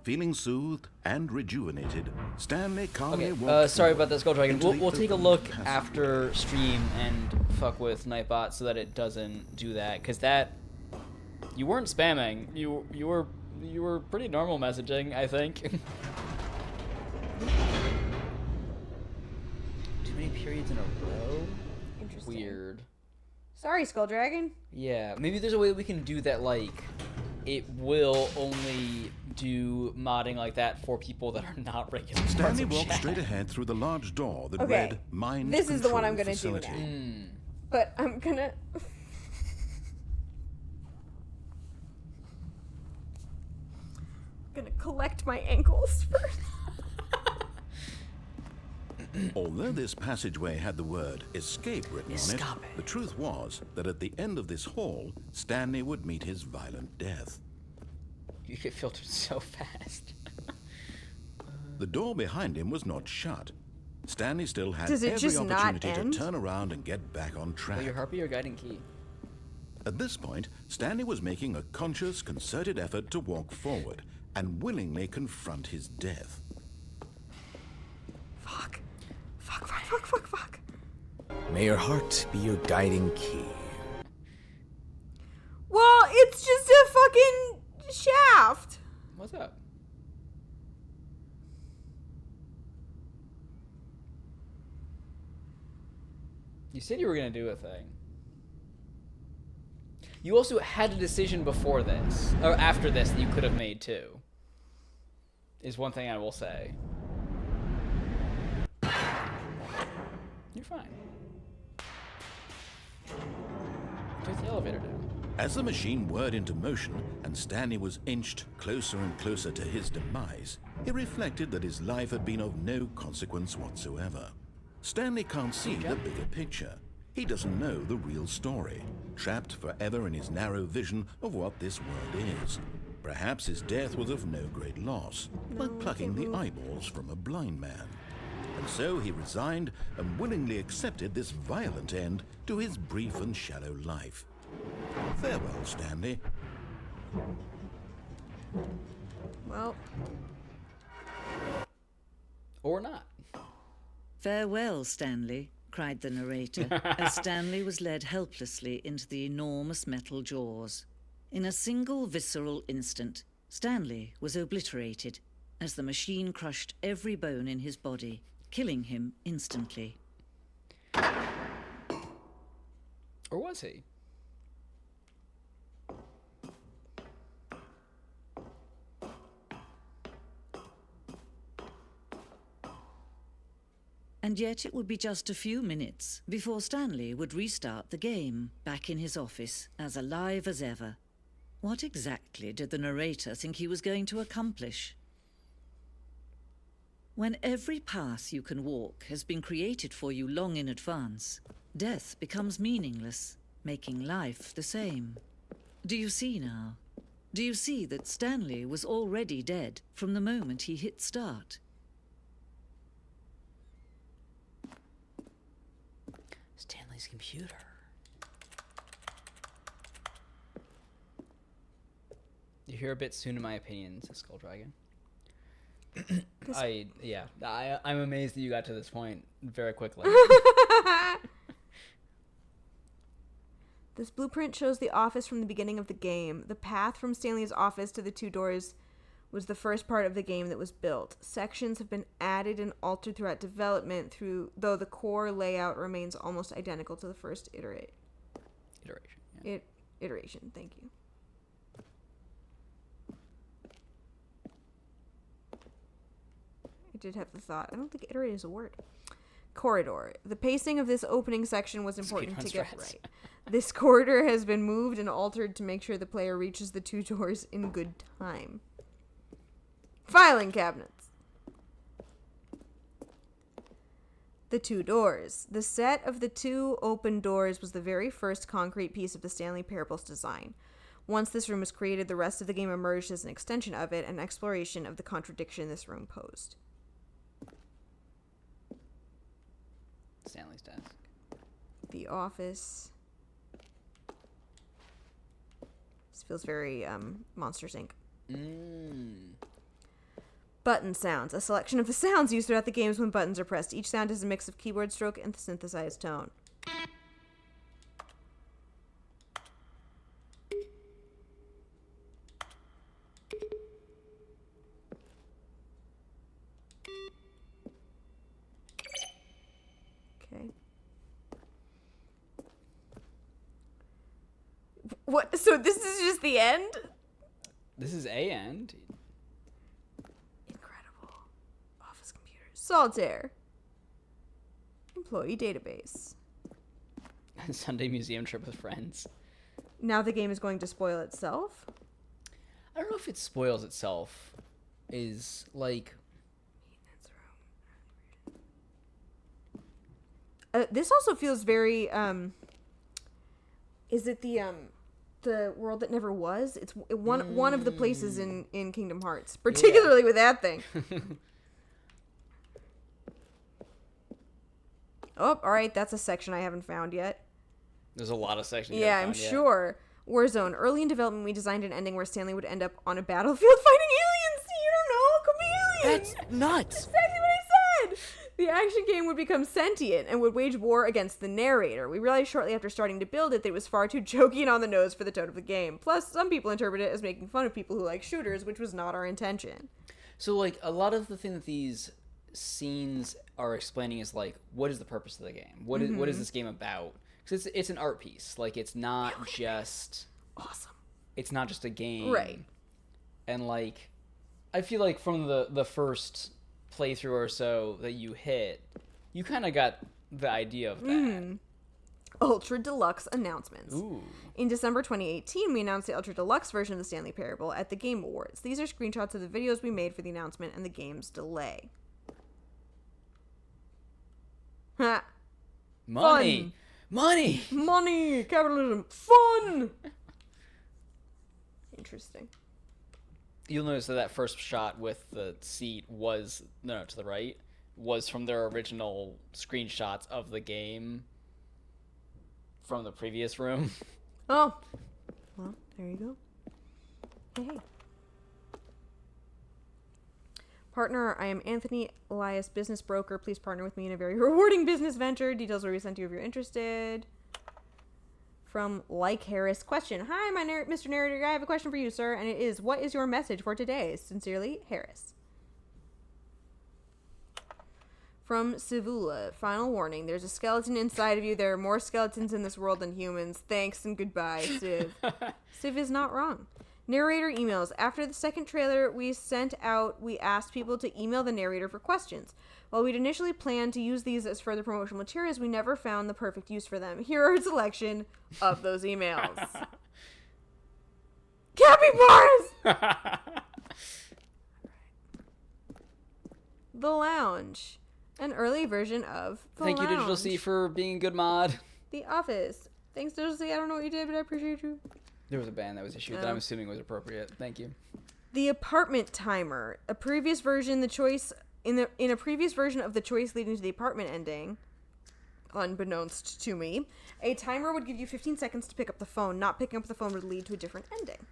Feeling soothed and rejuvenated, Stanley calmly
Okay,
walked
sorry
forward
about that, Skull Dragon.
into the
We'll take a
open
look
passage.
after stream and fuck with Nightbot so that it doesn't do that, because that... You weren't spamming. You were pretty normal messaging, I think. periods in a row?
Interesting.
Weird.
Sorry, Skull Dragon.
Yeah, maybe there's a way that we can do that, like, it will only do modding like that for people that are not regular parts
Stanley
of
walked
chat.
straight ahead through the large door that
Okay,
read Mind
this is the one
Control
I'm gonna do
Facility.
now. But I'm gonna... gonna collect my ankles first.
Although this passageway had the word escape written on it,
Escape.
the truth was that at the end of this hall, Stanley would meet his violent death.
You get filtered so fast.
The door behind him was not shut. Stanley still had
Does it
every
just not
opportunity
end?
to turn around and get back on track.
Well, your harpy or guiding key?
At this point, Stanley was making a conscious, concerted effort to walk forward and willingly confront his death.
Fuck. Fuck, fuck, fuck, fuck, fuck.
May your heart be your guiding key.
Well, it's just a fucking shaft.
What's up? You said you were gonna do a thing. You also had a decision before this, or after this, that you could have made too. Is one thing I will say. You're fine. What does the elevator do?
As the machine whirred into motion and Stanley was inched closer and closer to his demise, he reflected that his life had been of no consequence whatsoever. Stanley can't see the bigger picture. He doesn't know the real story, trapped forever in his narrow vision of what this world is. Perhaps his death was of no great loss, like plucking the eyeballs from a blind man. And so he resigned and willingly accepted this violent end to his brief and shallow life. Farewell, Stanley.
Well,
Or not.
"Farewell, Stanley," cried the narrator, as Stanley was led helplessly into the enormous metal jaws. In a single visceral instant, Stanley was obliterated as the machine crushed every bone in his body, killing him instantly.
Or was he?
And yet it would be just a few minutes before Stanley would restart the game, back in his office, as alive as ever. What exactly did the narrator think he was going to accomplish? When every path you can walk has been created for you long in advance, death becomes meaningless, making life the same. Do you see now? Do you see that Stanley was already dead from the moment he hit start?
Stanley's computer. You're here a bit soon, in my opinion, says Skull Dragon. I'm amazed that you got to this point very quickly.
this blueprint shows the office from the beginning of the game. The path from Stanley's office to the two doors was the first part of the game that was built. Sections have been added and altered throughout development, though the core layout remains almost identical to the first iteration.
Yeah.
Iteration, thank you. I did have the thought. I don't think iterate is a word. Corridor. The pacing of this opening section was important to get right. This corridor has been moved and altered to make sure the player reaches the two doors in good time. Filing cabinets. The two doors. The set of the two open doors was the very first concrete piece of the Stanley Parable's design. Once this room was created, the rest of the game emerged as an extension of it, an exploration of the contradiction this room posed.
Stanley's desk.
The office. This feels very Monsters, Inc. Button sounds. A selection of the sounds used throughout the games when buttons are pressed. Each sound is a mix of keyboard stroke and synthesized tone. What? So this is just the end?
This is a end.
Incredible. Office computers. Solitaire. Employee database.
Sunday museum trip with friends.
Now the game is going to spoil itself?
I don't know if it spoils itself. Is like...
This also feels very, is it the world that never was? It's one of the places in Kingdom Hearts, particularly with that thing. Oh, all right, that's a section I haven't found yet.
There's a lot of sections.
Yeah, I'm sure. Warzone. Early in development, we designed an ending where Stanley would end up on a battlefield fighting aliens. You don't know. It could be aliens.
That's nuts.
That's exactly what I said. The action game would become sentient and would wage war against the narrator. We realized shortly after starting to build it that it was far too jokey and on the nose for the tone of the game. Plus, some people interpret it as making fun of people who like shooters, which was not our intention.
So, like, a lot of the thing that these scenes are explaining is, like, what is the purpose of the game? What is this game about? Because it's an art piece. Like, it's not just...
Awesome.
It's not just a game.
Right.
And, like, I feel like from the first playthrough or so that you hit, you kind of got the idea of that.
Ultra Deluxe announcements.
Ooh.
In December 2018, we announced the Ultra Deluxe version of the Stanley Parable at the Game Awards. These are screenshots of the videos we made for the announcement and the game's delay. Ha.
Money.
Fun.
Money.
Money. Capitalism. Fun. Interesting.
You'll notice that first shot with the seat was, no, to the right, was from their original screenshots of the game from the previous room.
Oh. Well, there you go. Hey. Partner, I am Anthony Elias, business broker. Please partner with me in a very rewarding business venture. Details will be sent to you if you're interested. From Like Harris. Question. Hi, Mr. Narrator Guy. I have a question for you, sir. And it is, what is your message for today? Sincerely, Harris. From Sivula. Final warning. There's a skeleton inside of you. There are more skeletons in this world than humans. Thanks and goodbye, Siv. Siv is not wrong. Narrator emails. After the second trailer we sent out, we asked people to email the narrator for questions. While we'd initially planned to use these as further promotional materials, we never found the perfect use for them. Here are a selection of those emails. Capybaras! The Lounge. An early version of The
Thank
Lounge.
you, Digital C, for being a good mod.
The Office. Thanks, Digital C. I don't know what you did, but I appreciate you.
There was a band that was issued that I'm assuming was appropriate. Thank you.
The Apartment Timer. A previous version, in a previous version of the choice leading to the apartment ending, unbeknownst to me, a timer would give you 15 seconds to pick up the phone. Not picking up the phone would lead to a different ending.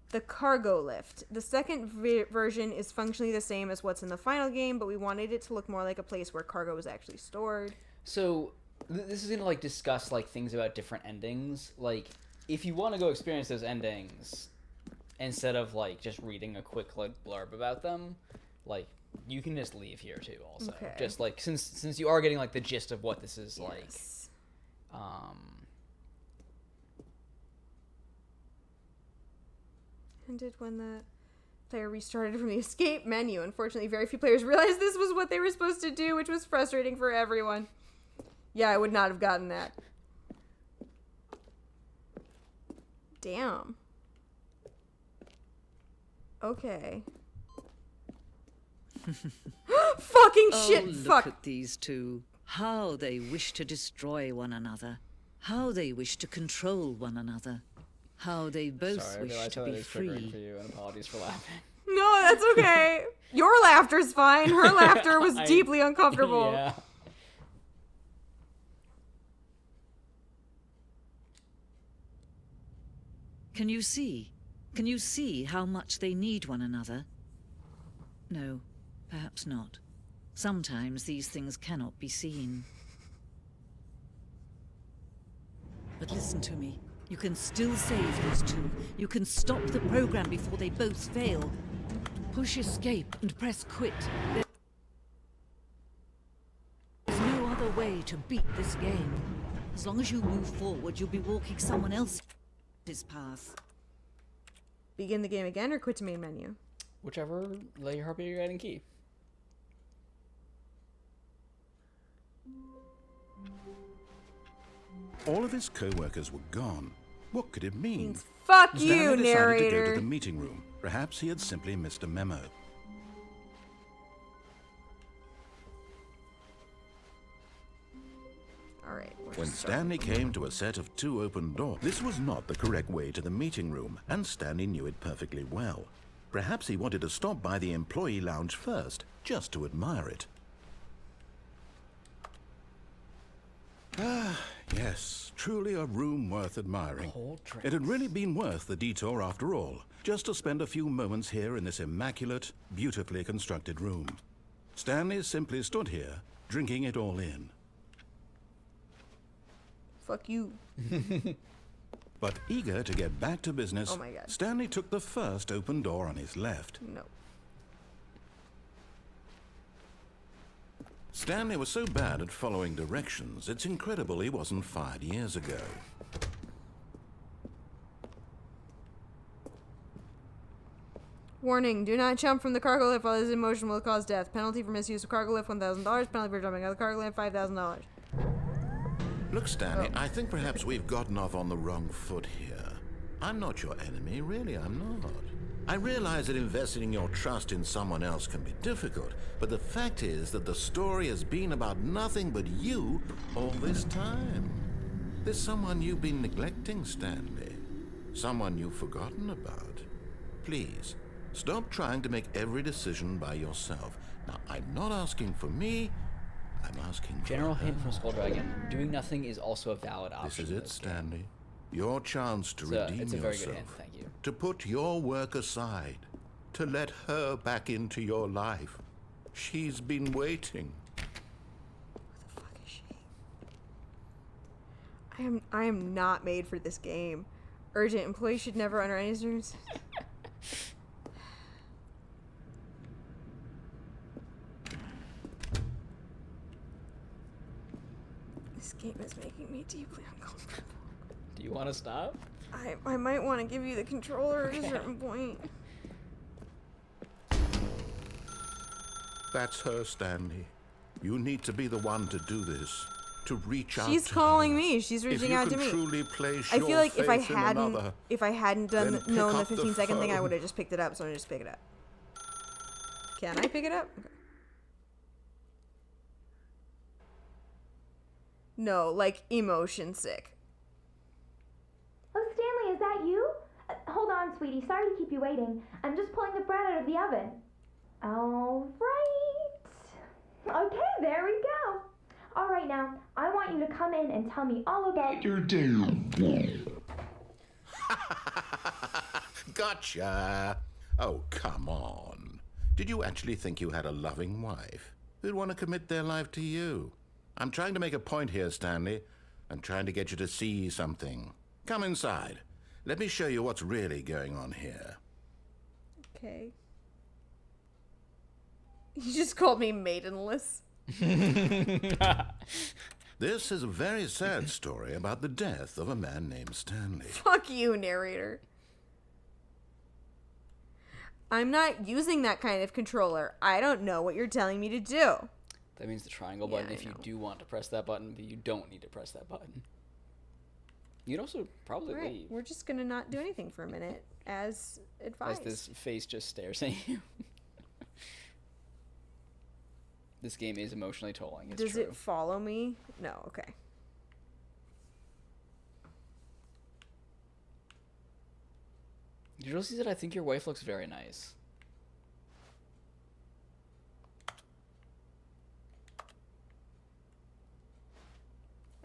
The Cargo Lift. The second version is functionally the same as what's in the final game, but we wanted it to look more like a place where cargo was actually stored.
So, this is going to, like, discuss, like, things about different endings. Like, if you want to go experience those endings, instead of, like, just reading a quick, like, blurb about them, like, you can just leave here, too, also.
Okay.
Just, like, since you are getting, like, the gist of what this is like.
Ended when the player restarted from the escape menu. Unfortunately, very few players realized this was what they were supposed to do, which was frustrating for everyone. Yeah, I would not have gotten that. Damn. Okay. Fucking shit,
Look
fuck.
at these two. How they wish to destroy one another. How they wish to control one another. How they both
Sorry, I
wish
realized
to
how
be
that is triggering
free.
for you, and apologies for laughing.
No, that's okay. Your laughter's fine. Her laughter was deeply uncomfortable.
Yeah.
Can you see? Can you see how much they need one another? No, perhaps not. Sometimes these things cannot be seen. But listen to me. You can still save those two. You can stop the program before they both fail. Push escape and press quit. There's no other way to beat this game. As long as you move forward, you'll be walking someone else's path.
Begin the game again or quit to main menu?
Whichever, let your heart be your guiding key.
All of his co-workers were gone. What could it mean?
Fuck
Stanley
you,
decided to go to
narrator.
the meeting room. Perhaps he had simply missed a memo.
Alright.
When Stanley came to a set of 2 open doors, this was not the correct way to the meeting room, and Stanley knew it perfectly well. Perhaps he wanted to stop by the employee lounge first, just to admire it. Ah, yes, truly a room worth admiring. It had really been worth the detour after all, just to spend a few moments here in this immaculate, beautifully constructed room. Stanley simply stood here, drinking it all in.
Fuck you.
But eager to get back to business,
Oh my God.
Stanley took the first open door on his left.
No.
Stanley was so bad at following directions, it's incredible he wasn't fired years ago.
Warning, do not jump from the cargo lift while it is in motion will cause death. Penalty for misuse of cargo lift, $1,000. Penalty for jumping out of the cargo lift, $5,000.
Look, Stanley, I think perhaps we've gotten off on the wrong foot here. I'm not your enemy, really, I'm not. I realize that investing your trust in someone else can be difficult, but the fact is that the story has been about nothing but you all this time. There's someone you've been neglecting, Stanley. Someone you've forgotten about. Please, stop trying to make every decision by yourself. Now, I'm not asking for me, I'm asking
General
for her.
hint from Skull Dragon. Doing nothing is also a valid option.
This is
in
it,
this
Stanley.
game.
Your chance to redeem
It's a very
yourself.
good hint, thank you.
To put your work aside. To let her back into your life. She's been waiting.
What the fuck is she? I am not made for this game. Urgent. Employees should never under any circumstances. This game is making me deeply uncomfortable.
Do you want to stop?
I might want to give you the controller at a certain point.
That's her, Stanley. You need to be the one to do this. To reach out
She's
to
calling
her.
me. She's reaching out to
If you
me.
can truly place
I
your
feel like
faith in another,
if I hadn't done
then
known
pick
the
up the
15-second thing, I
phone.
would have just picked it up. So I'm gonna just pick it up. Can I pick it up? Okay. No, like emotion sick.
Oh, Stanley, is that you? Hold on, sweetie. Sorry to keep you waiting. I'm just pulling the bread out of the oven. All right. Okay, there we go. All right, now, I want you to come in and tell me all about your day.
Gotcha. Oh, come on. Did you actually think you had a loving wife who'd want to commit their life to you? I'm trying to make a point here, Stanley. I'm trying to get you to see something. Come inside. Let me show you what's really going on here.
Okay. You just called me maidenless.
This is a very sad story about the death of a man named Stanley.
Fuck you, narrator. I'm not using that kind of controller. I don't know what you're telling me to do.
That means the triangle
Yeah,
button
I
if you
know.
do want to press that button, but you don't need to press that button. You'd also probably
Right,
leave.
we're just gonna not do anything for a minute, as
As
advised.
this face just stares at you. This game is emotionally tolling, it's
Does
true.
it follow me? No, okay.
Did you see that I think your wife looks very nice?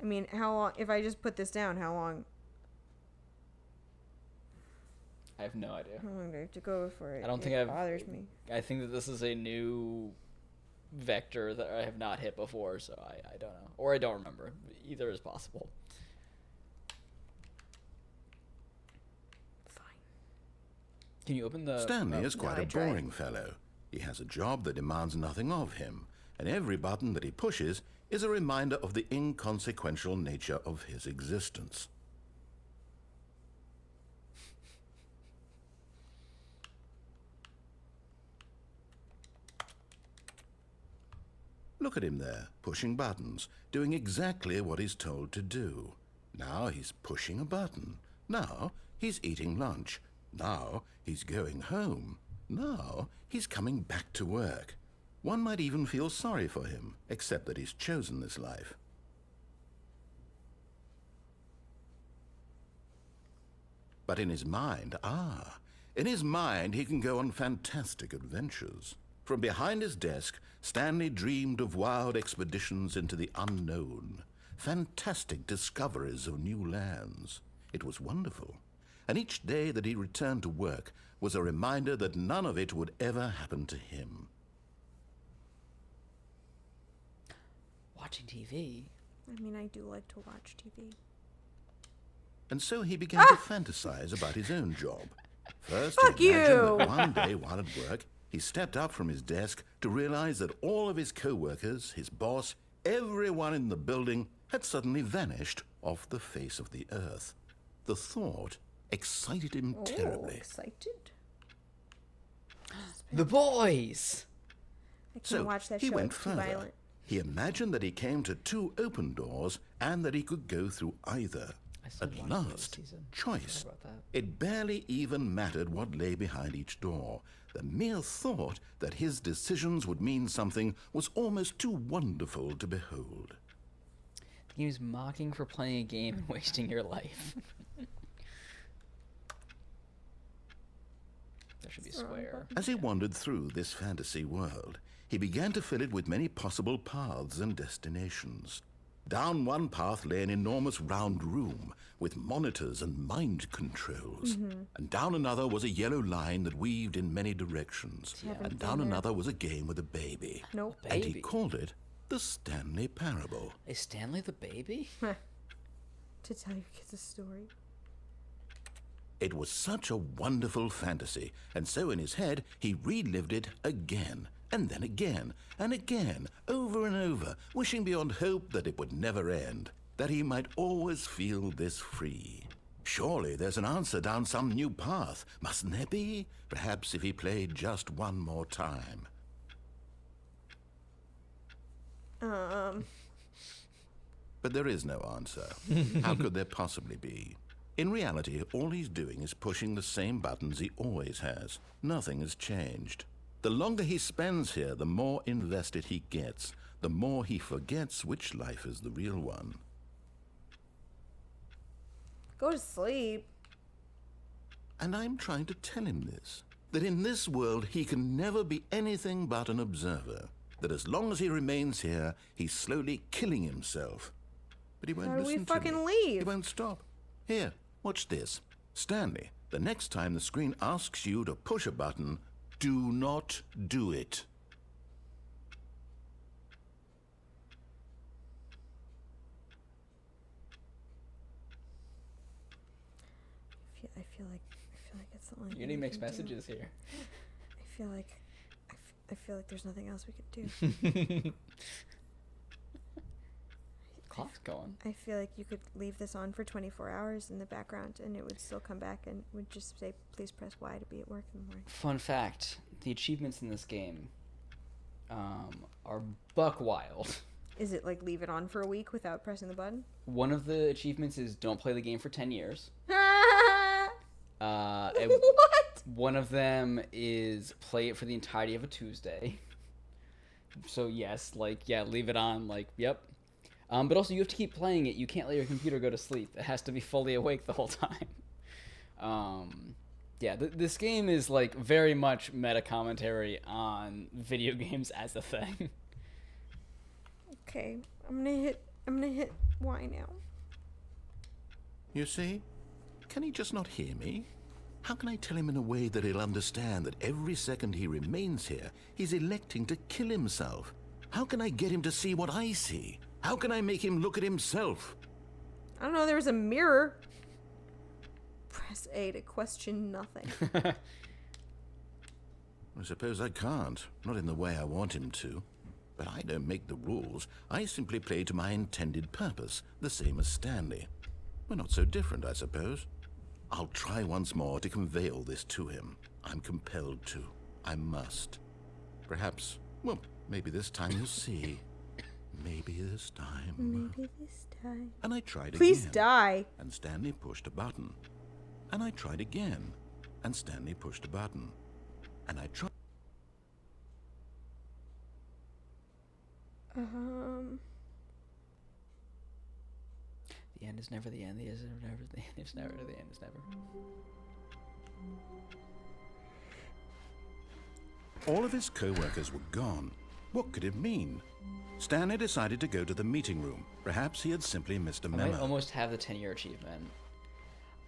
I mean, how long, if I just put this down, how long
I have no idea.
do I have to go before it,
I don't think
it
I've-
bothers me?
I think that this is a new vector that I have not hit before, so I don't know. Or I don't remember. Either is possible.
Fine.
Can you open the...
Stanley is quite
No, I
a
tried.
boring fellow. He has a job that demands nothing of him, and every button that he pushes is a reminder of the inconsequential nature of his existence. Look at him there, pushing buttons, doing exactly what he's told to do. Now he's pushing a button. Now he's eating lunch. Now he's going home. Now he's coming back to work. One might even feel sorry for him, except that he's chosen this life. But in his mind, in his mind he can go on fantastic adventures. From behind his desk, Stanley dreamed of wild expeditions into the unknown, fantastic discoveries of new lands. It was wonderful, and each day that he returned to work was a reminder that none of it would ever happen to him.
Watching TV.
I mean, I do like to watch TV.
And so he began to fantasize about his own job. First,
Fuck
he imagined
you!
that one day while at work, he stepped up from his desk to realize that all of his co-workers, his boss, everyone in the building had suddenly vanished off the face of the earth. The thought excited him
Oh,
terribly.
excited.
The boys!
I can't
So
watch that
he
show.
went
It's too
further.
violent.
He imagined that he came to 2 open doors and that he could go through either.
I still
At
watched the
last,
season.
choice.
Sorry about that.
It barely even mattered what lay behind each door. The mere thought that his decisions would mean something was almost too wonderful to behold.
He was mocking for playing a game and wasting your life. There should be a square.
As he wandered through this fantasy world, he began to fill it with many possible paths and destinations. Down one path lay an enormous round room with monitors and mind controls. And down another was a yellow line that weaved in many directions. And down another was a game with a baby.
Nope.
And he
Baby.
called it the Stanley Parable.
Is Stanley the baby?
To tell your kids a story.
It was such a wonderful fantasy, and so in his head he relived it again, and then again, and again, over and over, wishing beyond hope that it would never end, that he might always feel this free. Surely there's an answer down some new path, mustn't there be? Perhaps if he played just one more time. But there is no answer. How could there possibly be? In reality, all he's doing is pushing the same buttons he always has. Nothing has changed. The longer he spends here, the more invested he gets, the more he forgets which life is the real one.
Go to sleep.
And I'm trying to tell him this, that in this world he can never be anything but an observer, that as long as he remains here, he's slowly killing himself. But he won't
Why do
listen
we
to
fucking
me.
leave?
He won't stop. Here, watch this. Stanley, the next time the screen asks you to push a button, do not do it.
I feel like it's the only.
You're
thing
getting
we
mixed
can do.
messages here.
I feel like there's nothing else we could do.
Clock's going.
I feel like you could leave this on for 24 hours in the background and it would still come back and would just say, please press Y to be at work in the morning.
Fun fact, the achievements in this game are buck wild.
Is it like leave it on for a week without pressing the button?
One of the achievements is don't play the game for 10 years.
What?
One of them is play it for the entirety of a Tuesday. So yes, leave it on, yep. But also you have to keep playing it. You can't let your computer go to sleep. It has to be fully awake the whole time. This game is very much meta commentary on video games as a thing.
Okay, I'm gonna hit Y now.
You see? Can he just not hear me? How can I tell him in a way that he'll understand that every second he remains here, he's electing to kill himself? How can I get him to see what I see? How can I make him look at himself?
I don't know, there's a mirror. Press A to question nothing.
I suppose I can't. Not in the way I want him to. But I don't make the rules. I simply play to my intended purpose, the same as Stanley. We're not so different, I suppose. I'll try once more to convey all this to him. I'm compelled to. I must. Perhaps, well, maybe this time you'll see. Maybe this time.
Maybe this time.
And I tried
Please
again.
die.
And Stanley pushed a button. And I tried again. And Stanley pushed a button. And I tried.
The end is never the end. The end is never the end. It's never the end. It's never.
All of his co-workers were gone. What could it mean? Stanley decided to go to the meeting room. Perhaps he had simply missed a
I might
memo.
almost have the 10-year achievement.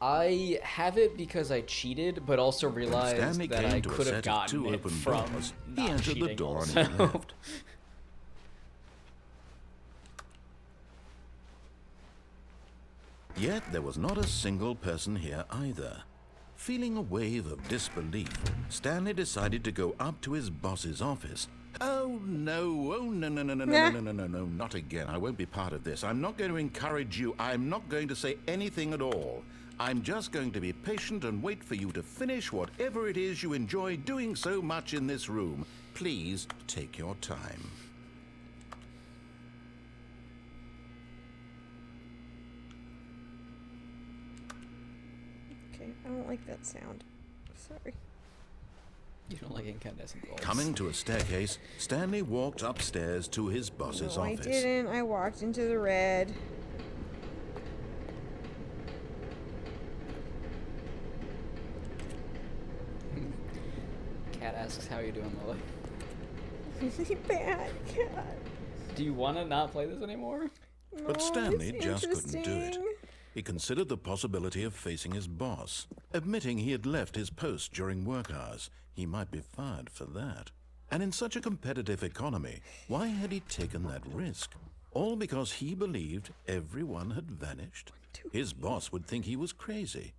I have it because I cheated, but also realized
Stanley
that I
came to a
could have
set of
gotten
two
it
open
from
doors.
not
He entered the
cheating
door on
also.
his left. Yet there was not a single person here either. Feeling a wave of disbelief, Stanley decided to go up to his boss's office. Oh no, no, not again. I won't be part of this. I'm not going to encourage you. I'm not going to say anything at all. I'm just going to be patient and wait for you to finish whatever it is you enjoy doing so much in this room. Please take your time.
Okay, I don't like that sound. Sorry.
You don't like incandescent bulbs.
Coming to a staircase, Stanley walked upstairs to his boss's
No, I
office.
didn't. I walked into the red.
Cat asks, how are you doing, Lily?
Really bad cat.
Do you want to not play this anymore?
But
No,
Stanley
it's
just couldn't do it.
interesting.
He considered the possibility of facing his boss. Admitting he had left his post during work hours, he might be fired for that. And in such a competitive economy, why had he taken that risk? All because he believed everyone had vanished? His boss would think he was crazy.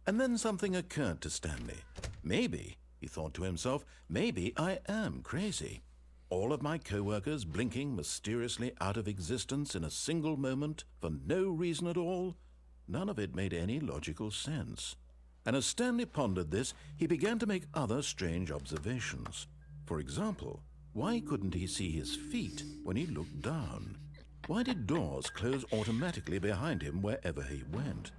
And then something occurred to Stanley. Maybe, he thought to himself, maybe I am crazy. All of my co-workers blinking mysteriously out of existence in a single moment for no reason at all? None of it made any logical sense. And as Stanley pondered this, he began to make other strange observations. For example, why couldn't he see his feet when he looked down? Why did doors close automatically behind him wherever he went?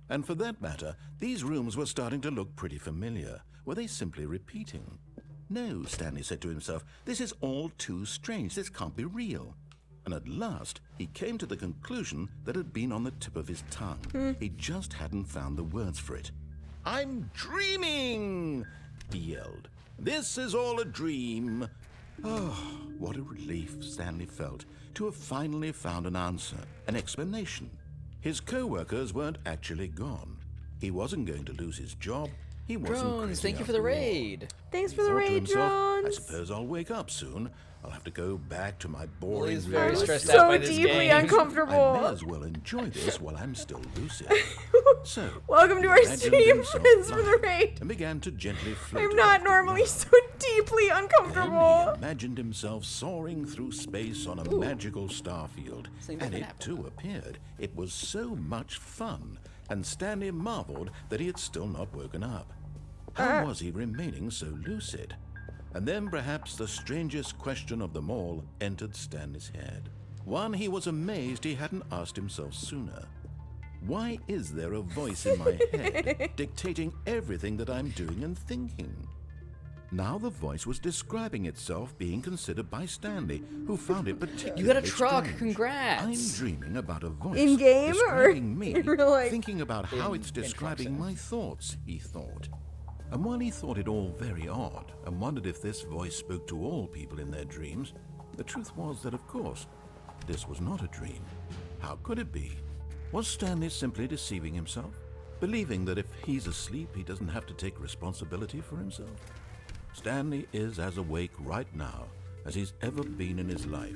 And for that matter, these rooms were starting to look pretty familiar. Were they simply repeating? No, Stanley said to himself, this is all too strange. This can't be real. And at last, he came to the conclusion that had been on the tip of his tongue. He just hadn't found the words for it. I'm dreaming, he yelled. This is all a dream. Oh, what a relief Stanley felt to have finally found an answer, an explanation. His co-workers weren't actually gone. He wasn't going to lose his job. He wasn't
Drones,
crazy
thank you for the
after all.
raid.
Thanks
He
for the
thought to
raid,
himself, I
Jones.
suppose I'll wake up soon. I'll have to go back to my boring
Lily's very
real life
stressed
life.
out by
So
this
deeply
game.
I may
uncomfortable.
as well enjoy this while I'm still lucid. So,
Welcome to
he
our
imagined
stream,
himself
friends, for the
flying
raid.
and began to gently float
I'm
above
not
the
normally
ground.
so deeply
Then
uncomfortable.
he imagined himself soaring through space on a magical starfield,
Seems
and
like an
it
apple.
too appeared. It was so much fun, and Stanley marveled that he had still not woken up. How was he remaining so lucid? And then perhaps the strangest question of them all entered Stanley's head. One he was amazed he hadn't asked himself sooner. Why is there a voice in my head dictating everything that I'm doing and thinking? Now the voice was describing itself being considered by Stanley, who found it particularly
You got a truck,
strange.
congrats.
I'm dreaming about a voice
In-game or
describing me,
in real life?
thinking about how it's
in
describing
truck
my thoughts, he thought. And while he thought it all very odd and wondered if this voice spoke to all people in their dreams, the truth was that, of course, this was not a dream. How could it be? Was Stanley simply deceiving himself, believing that if he's asleep, he doesn't have to take responsibility for himself? Stanley is as awake right now as he's ever been in his life.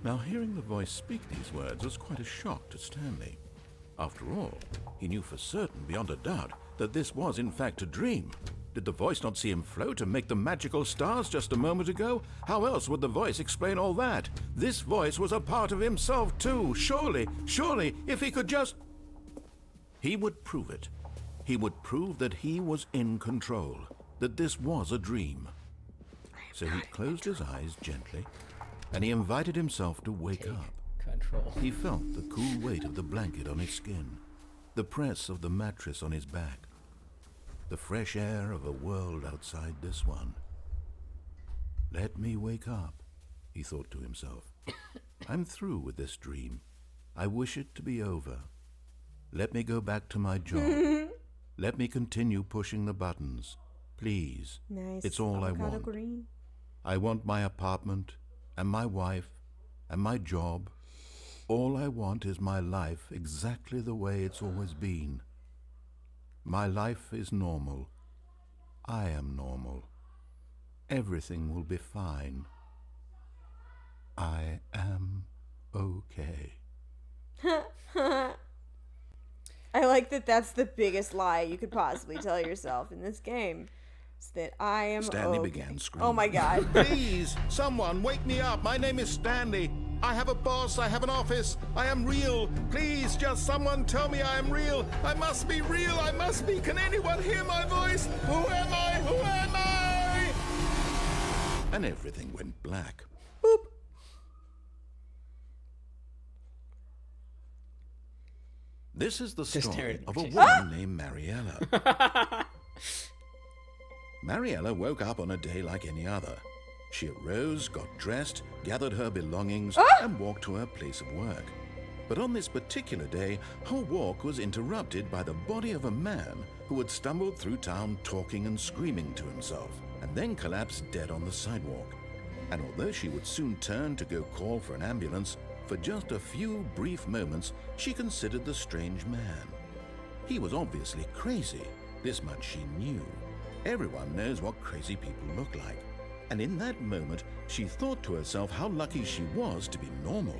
Now, hearing the voice speak these words was quite a shock to Stanley. After all, he knew for certain, beyond a doubt, that this was in fact a dream. Did the voice not see him float and make the magical stars just a moment ago? How else would the voice explain all that? This voice was a part of himself too. Surely, if he could just... He would prove it. He would prove that he was in control, that this was a dream. So he closed his eyes gently, and he invited himself to wake up.
Control.
He felt the cool weight of the blanket on his skin, the press of the mattress on his back, the fresh air of a world outside this one. Let me wake up, he thought to himself. I'm through with this dream. I wish it to be over. Let me go back to my job. Let me continue pushing the buttons. Please.
Nice.
It's all I
avocado
want.
green.
I want my apartment and my wife and my job. All I want is my life exactly the way it's always been. My life is normal. I am normal. Everything will be fine. I am okay.
I like that that's the biggest lie you could possibly tell yourself in this game. Is that I am
Stanley
okay.
began screaming.
Oh my god.
Please, someone, wake me up. My name is Stanley. I have a boss. I have an office. I am real. Please, just someone tell me I am real. I must be real. I must be. Can anyone hear my voice? Who am I? Who am I? And everything went black.
Boop.
This is the story
staring
of a
at
woman named Mariella. Mariella woke up on a day like any other. She arose, got dressed, gathered her belongings, and walked to her place of work. But on this particular day, her walk was interrupted by the body of a man who had stumbled through town talking and screaming to himself, and then collapsed dead on the sidewalk. And although she would soon turn to go call for an ambulance, for just a few brief moments, she considered the strange man. He was obviously crazy. This much she knew. Everyone knows what crazy people look like. And in that moment, she thought to herself how lucky she was to be normal.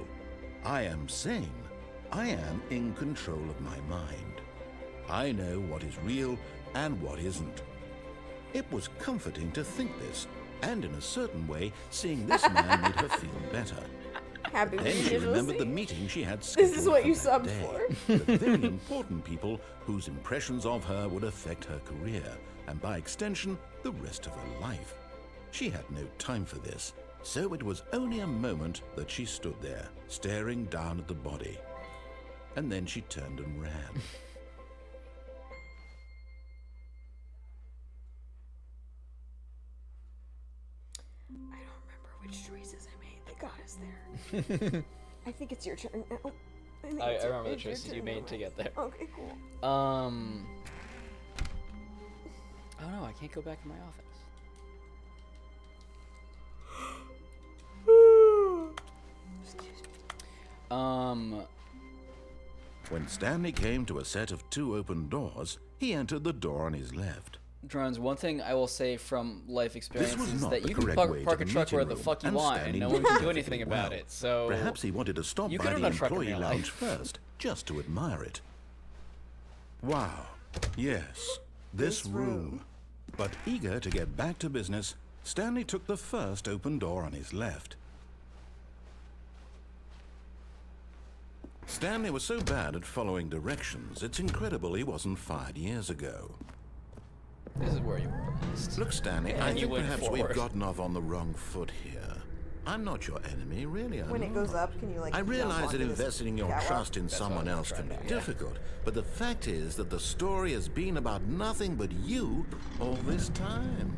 I am sane. I am in control of my mind. I know what is real and what isn't. It was comforting to think this, and in a certain way, seeing this man made her feel better.
Happy
Then she
for you.
remembered the meeting she had scheduled
This is what you
that
subbed
day.
for.
The very important people whose impressions of her would affect her career, and by extension, the rest of her life. She had no time for this, so it was only a moment that she stood there, staring down at the body. And then she turned and ran.
I don't remember which choices I made that got us there. I think it's your turn now.
I remember the choices you made to get there.
Okay, cool.
Oh no, I can't go back in my office.
When Stanley came to a set of 2 open doors, he entered the door on his left.
Drones, one thing I will say from life experience
was
is
not
that
the
you can
correct way
park
to
a
the
truck
meeting
where the
room,
fuck you
and
want,
Stanley
and no
knew
one can do
perfectly
anything about
well.
it. So
Perhaps he wanted to stop
you
by
could own
the
a truck in
employee
real
lounge
life.
first, just to admire it. Wow. Yes, this room. But eager to get back to business, Stanley took the first open door on his left. Stanley was so bad at following directions, it's incredible he wasn't fired years ago.
this is where you were last.
Look, Stanley, I
you
think
went
perhaps
forward.
we've gotten off on the wrong foot here. I'm not your enemy, really.
When it goes up, can you like?
I
jump
realize that
onto this
investing your
catwalk?
trust in someone else can be difficult, but the fact is that the story has been about nothing but you all this time.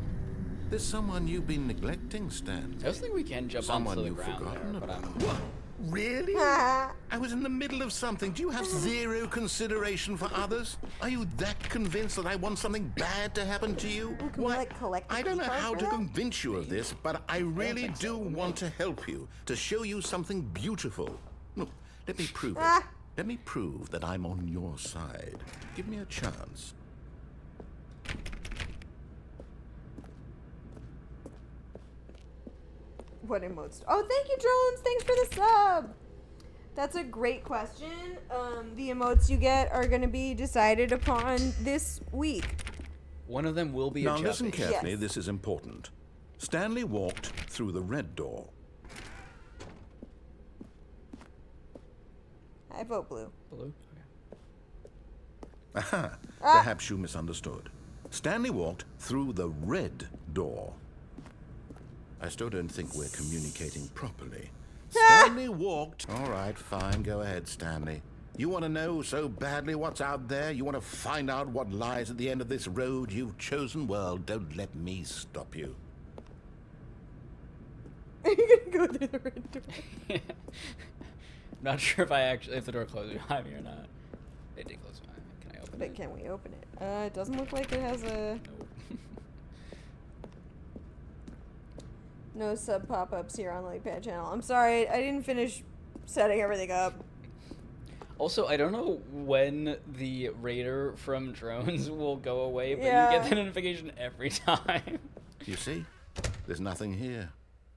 There's someone you've been neglecting, Stan.
I also think we can jump
Someone
onto the
you've
ground
forgotten
there, but
about.
I'm...
What? Really? I was in the middle of something. Do you have zero consideration for others? Are you that convinced that I want something bad to happen to you?
Can we, like, collect the
I don't know
key card
how
for
to
that?
convince you of this, but I really do want to help you, to show you something beautiful. Look, let me prove it. Let me prove that I'm on your side. Give me a chance.
What emotes? Oh, thank you, Drones. Thanks for the sub. That's a great question. The emotes you get are going to be decided upon this week.
One of them will be
Now
a
listen
Juppie.
carefully,
Yes.
this is important. Stanley walked through the red door.
I vote blue.
Blue? Okay.
Aha, perhaps you misunderstood. Stanley walked through the red door. I still don't think we're communicating properly. Stanley walked... All right, fine, go ahead, Stanley. You want to know so badly what's out there? You want to find out what lies at the end of this road you've chosen? Well, don't let me stop you.
Are you gonna go through the red door?
Not sure if the door closed behind me or not. It did close behind me. Can I open
But
it?
can we open it? It doesn't look like it has a...
Nope.
No sub pop-ups here on the Pad channel. I'm sorry, I didn't finish setting everything up.
Also, I don't know when the raider from drones will go away, but you
Yeah.
get the notification every time.
You see? There's nothing here.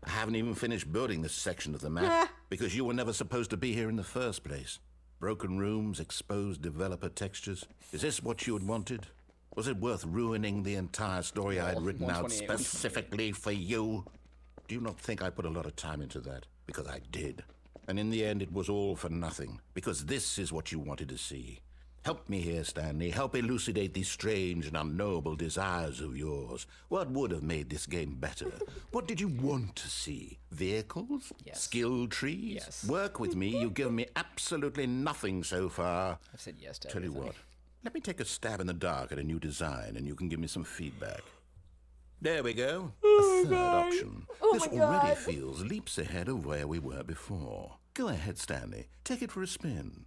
I haven't even finished building this section of the map because you were never supposed to be here in the first place. Broken rooms, exposed developer textures. Is this what you had wanted? Was it worth ruining the entire story I had written out
128,
specifically for you? Do you not think I put a lot of time into that? Because I did. And in the end, it was all for nothing. Because this is what you wanted to see. Help me here, Stanley. Help elucidate these strange and unknowable desires of yours. What would have made this game better? What did you want to see? Vehicles?
Yes.
Skill trees?
Yes.
Work with me. You've given me absolutely nothing so far.
I've said yes to
Tell you
everything.
what. Let me take a stab in the dark at a new design, and you can give me some feedback. There we go. A third option.
Oh
This
my
already
God.
feels leaps ahead of where we were before. Go ahead, Stanley. Take it for a spin.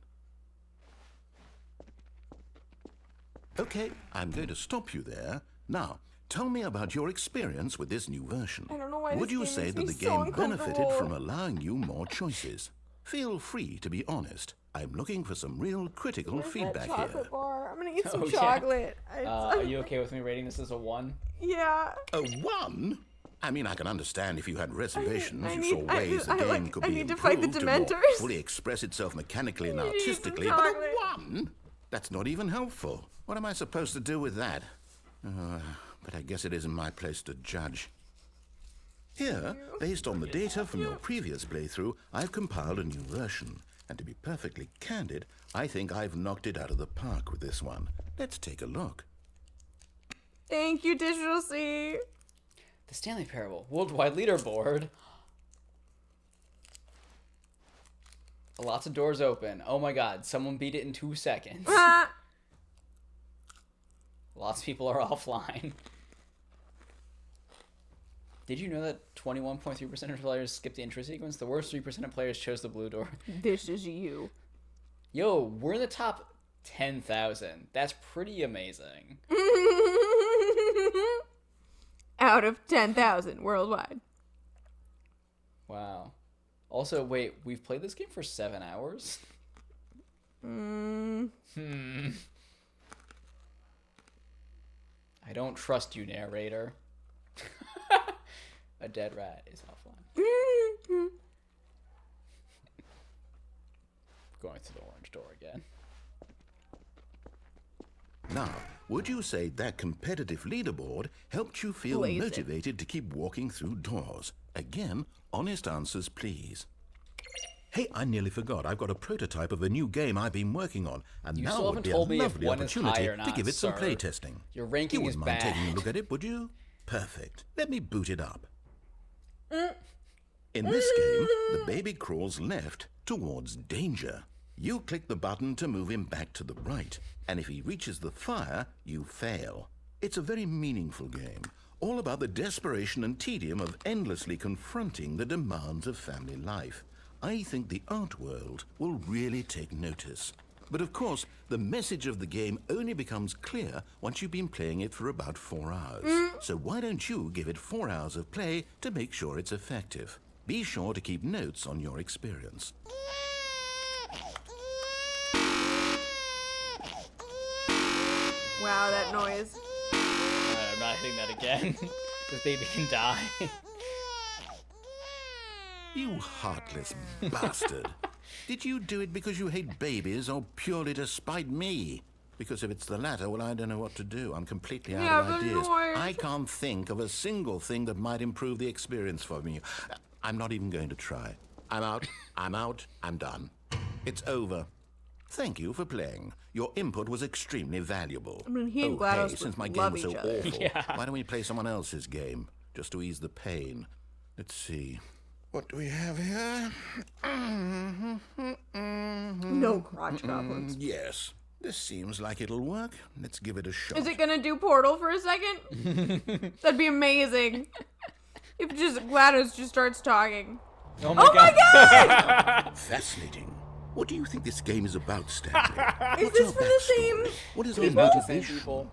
Okay, I'm going to stop you there. Now, tell me about your experience with this new version.
I don't know why
Would
this
you
game
say
makes
that
me
the
so
game benefited
uncomfortable.
from allowing you more choices? Feel free to be honest. I'm looking for some real critical
Where's that
feedback
chocolate
here.
bar? I'm gonna eat some
Oh, yeah.
chocolate.
Are you okay with me rating this as a 1?
Yeah.
A 1? I mean, I can understand if you had reservations.
I
You
need-
saw ways the
I
game
like-
could
I
be
need to fight the
improved to more
Dementors.
fully express itself mechanically and
I need some
artistically. But a
chocolate.
1? That's not even helpful. What am I supposed to do with that? But I guess it isn't my place to judge. Here, based on the data from your previous playthrough, I've compiled a new version. And to be perfectly candid, I think I've knocked it out of the park with this one. Let's take a look.
Thank you, Digital C.
The Stanley Parable Worldwide Leaderboard. Lots of doors open. Oh my god, someone beat it in 2 seconds.
Ah.
Lots of people are offline. Did you know that 21.3% of players skipped the intro sequence? The worst 3% of players chose the blue door.
This is you.
Yo, we're in the top 10,000. That's pretty amazing.
Out of 10,000 worldwide.
Wow. Also, wait, we've played this game for 7 hours? I don't trust you, narrator. A dead rat is offline. Going through the orange door again.
Now, would you say that competitive leaderboard helped you feel
Blazing.
motivated to keep walking through doors? Again, honest answers, please. Hey, I nearly forgot. I've got a prototype of a new game I've been working on, and
You
now
still
would
haven't
be a
told me if
lovely
one is
opportunity
high or
to
not,
give it some
sir.
playtesting.
Your ranking
You
is
wouldn't mind taking a
bad.
look at it, would you? Perfect. Let me boot it up. In this game, the baby crawls left towards danger. You click the button to move him back to the right, and if he reaches the fire, you fail. It's a very meaningful game, all about the desperation and tedium of endlessly confronting the demands of family life. I think the art world will really take notice. But of course, the message of the game only becomes clear once you've been playing it for about 4 hours. So why don't you give it 4 hours of play to make sure it's effective? Be sure to keep notes on your experience.
Wow, that noise.
I'm not hitting that again. This baby can die.
You heartless bastard. Did you do it because you hate babies or purely to spite me? Because if it's the latter, well, I don't know what to do. I'm completely out
Yeah,
of
but
ideas.
George.
I can't think of a single thing that might improve the experience for me. I'm not even going to try. I'm out. I'm out. I'm done. It's over. Thank you for playing. Your input was extremely valuable.
I mean, he and
oh,
GLaDOS
hey, since my
love
game was so
each other.
awful, why don't we play someone else's game, just to ease the pain? Let's see. What do we have here?
No crotch goblins.
Yes. This seems like it'll work. Let's give it a shot.
Is it gonna do Portal for a second? That'd be amazing. If just GLaDOS just starts talking.
Oh my god!
Fascinating. What do you think this game is about, Stanley?
Is this from the same?
What is
It's
our
not the same
motivation?
people.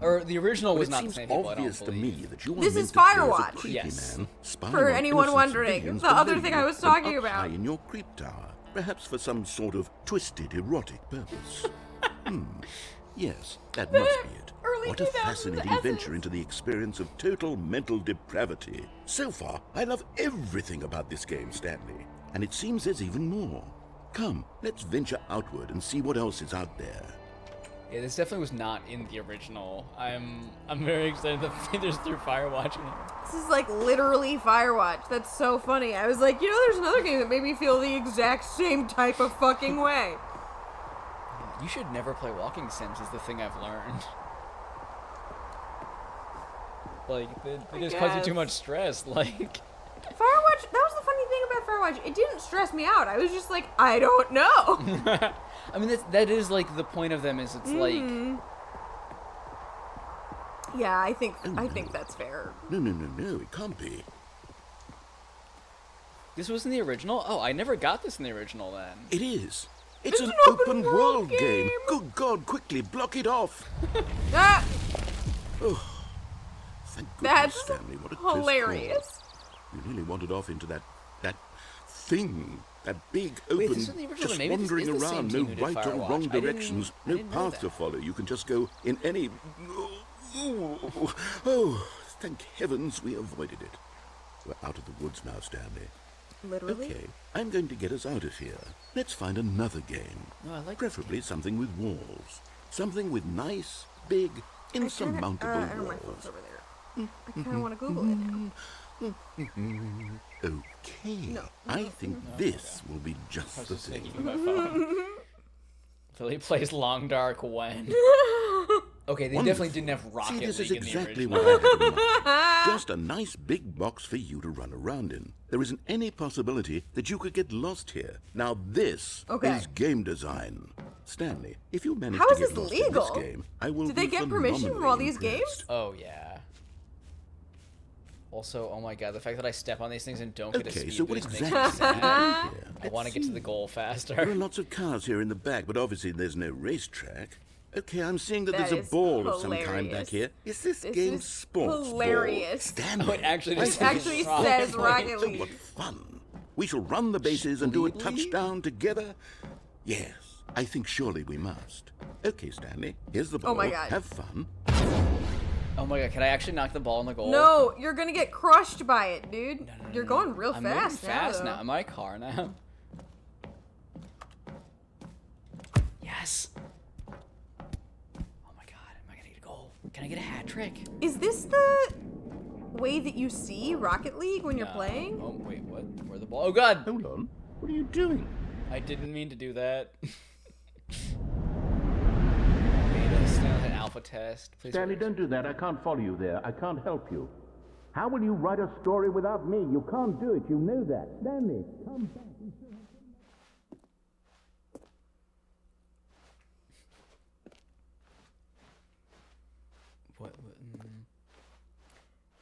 Or the original was
It
not the
seems
same people, I don't
obvious to
believe.
me that you are
This
meant
is
to play as a
Firewatch.
creepy
Yes.
man, spying
For
on
anyone
innocent
wondering,
civilians
the other
below
thing
you
I was
from
talking
up high
about.
in your creep tower, perhaps for some sort of twisted erotic purpose. Yes, that must be it.
Early
What a
2000s
fascinating
essence.
venture into the experience of total mental depravity. So far, I love everything about this game, Stanley. And it seems there's even more. Come, let's venture outward and see what else is out there.
Yeah, this definitely was not in the original. I'm very excited to play this through Firewatch.
This is like literally Firewatch. That's so funny. I was like, there's another game that made me feel the exact same type of fucking way.
You should never play walking sims is the thing I've learned. Like, they just cause you too
guess.
much stress, like...
Firewatch, that was the funny thing about Firewatch. It didn't stress me out. I was just like, I don't know.
I mean, that is, like, the point of them is it's like...
Yeah, I think that's fair.
No, it can't be.
This was in the original? Oh, I never got this in the original then.
It is. It's an
an
open
open
world
world
game.
game.
Good God, quickly block it off.
Ah,
Thank goodness,
that's
Stanley. What a close
hilarious.
call. You nearly wandered off into that thing. That big,
Wait,
open,
this is in the original,
just
maybe this
wandering
is the same
around,
team
no
who did
right or
Firewatch.
wrong
I didn't-
directions,
I
no
didn't know
path
that.
to follow. You can just go in any... Oh, thank heavens we avoided it. We're out of the woods now, Stanley.
Literally?
Okay, I'm going to get us out of here. Let's find another game.
No, I like this
Preferably something with walls. Something with nice, big, insurmountable
I don't know my phone's
walls.
over there. I kind of want to Google it now.
Okay,
No.
I think this will be just the
Just
thing.
thinking of my phone. Philly plays Long Dark when? Okay, they definitely didn't have Rocket
See, this is
League in the
exactly
original.
what I had in mind. Just a nice big box for you to run around in. There isn't any possibility that you could get lost here. Now this
Okay.
is game design. Stanley, if you manage
How
to
is
get
this
lost
legal?
in this game, I will
Did they
be
get permission from all
phenomenally
these games?
impressed.
Oh, yeah. Also, oh my god, the fact that I step on these things and don't get a
Okay,
speed
so what
boost makes
exactly
me
is
sad.
happening here?
I want to get to the goal
There are
faster.
lots of cars here in the back, but obviously there's no racetrack. Okay, I'm seeing that
That
there's a
is
ball of some kind
hilarious.
back here. Is this
This
game
is
sports
hilarious.
ball? Stanley,
Oh, it actually
I
just
think
actually
it's
says
fun.
Rocket
So
League.
what fun. We shall run the bases and do a
League?
touchdown together. Yes, I think surely we must. Okay, Stanley, here's the ball.
Oh my God.
Have fun.
Oh my god, can I actually knock the ball in the goal?
No, you're gonna get crushed by it, dude. You're going real
I'm moving
fast
fast
now.
now. Am I a car now? Yes. Oh my god, am I gonna get a goal? Can I get a hat trick?
Is this the way that you see Rocket League when you're
No.
playing?
Oh wait, what? Where the ball? Oh god!
Hold on. What are you doing?
I didn't mean to do that. Beta, stand an alpha test. Please.
Stanley, don't do that. I can't follow you there. I can't help you. How will you write a story without me? You can't do it. You know that. Stanley, come back.
What?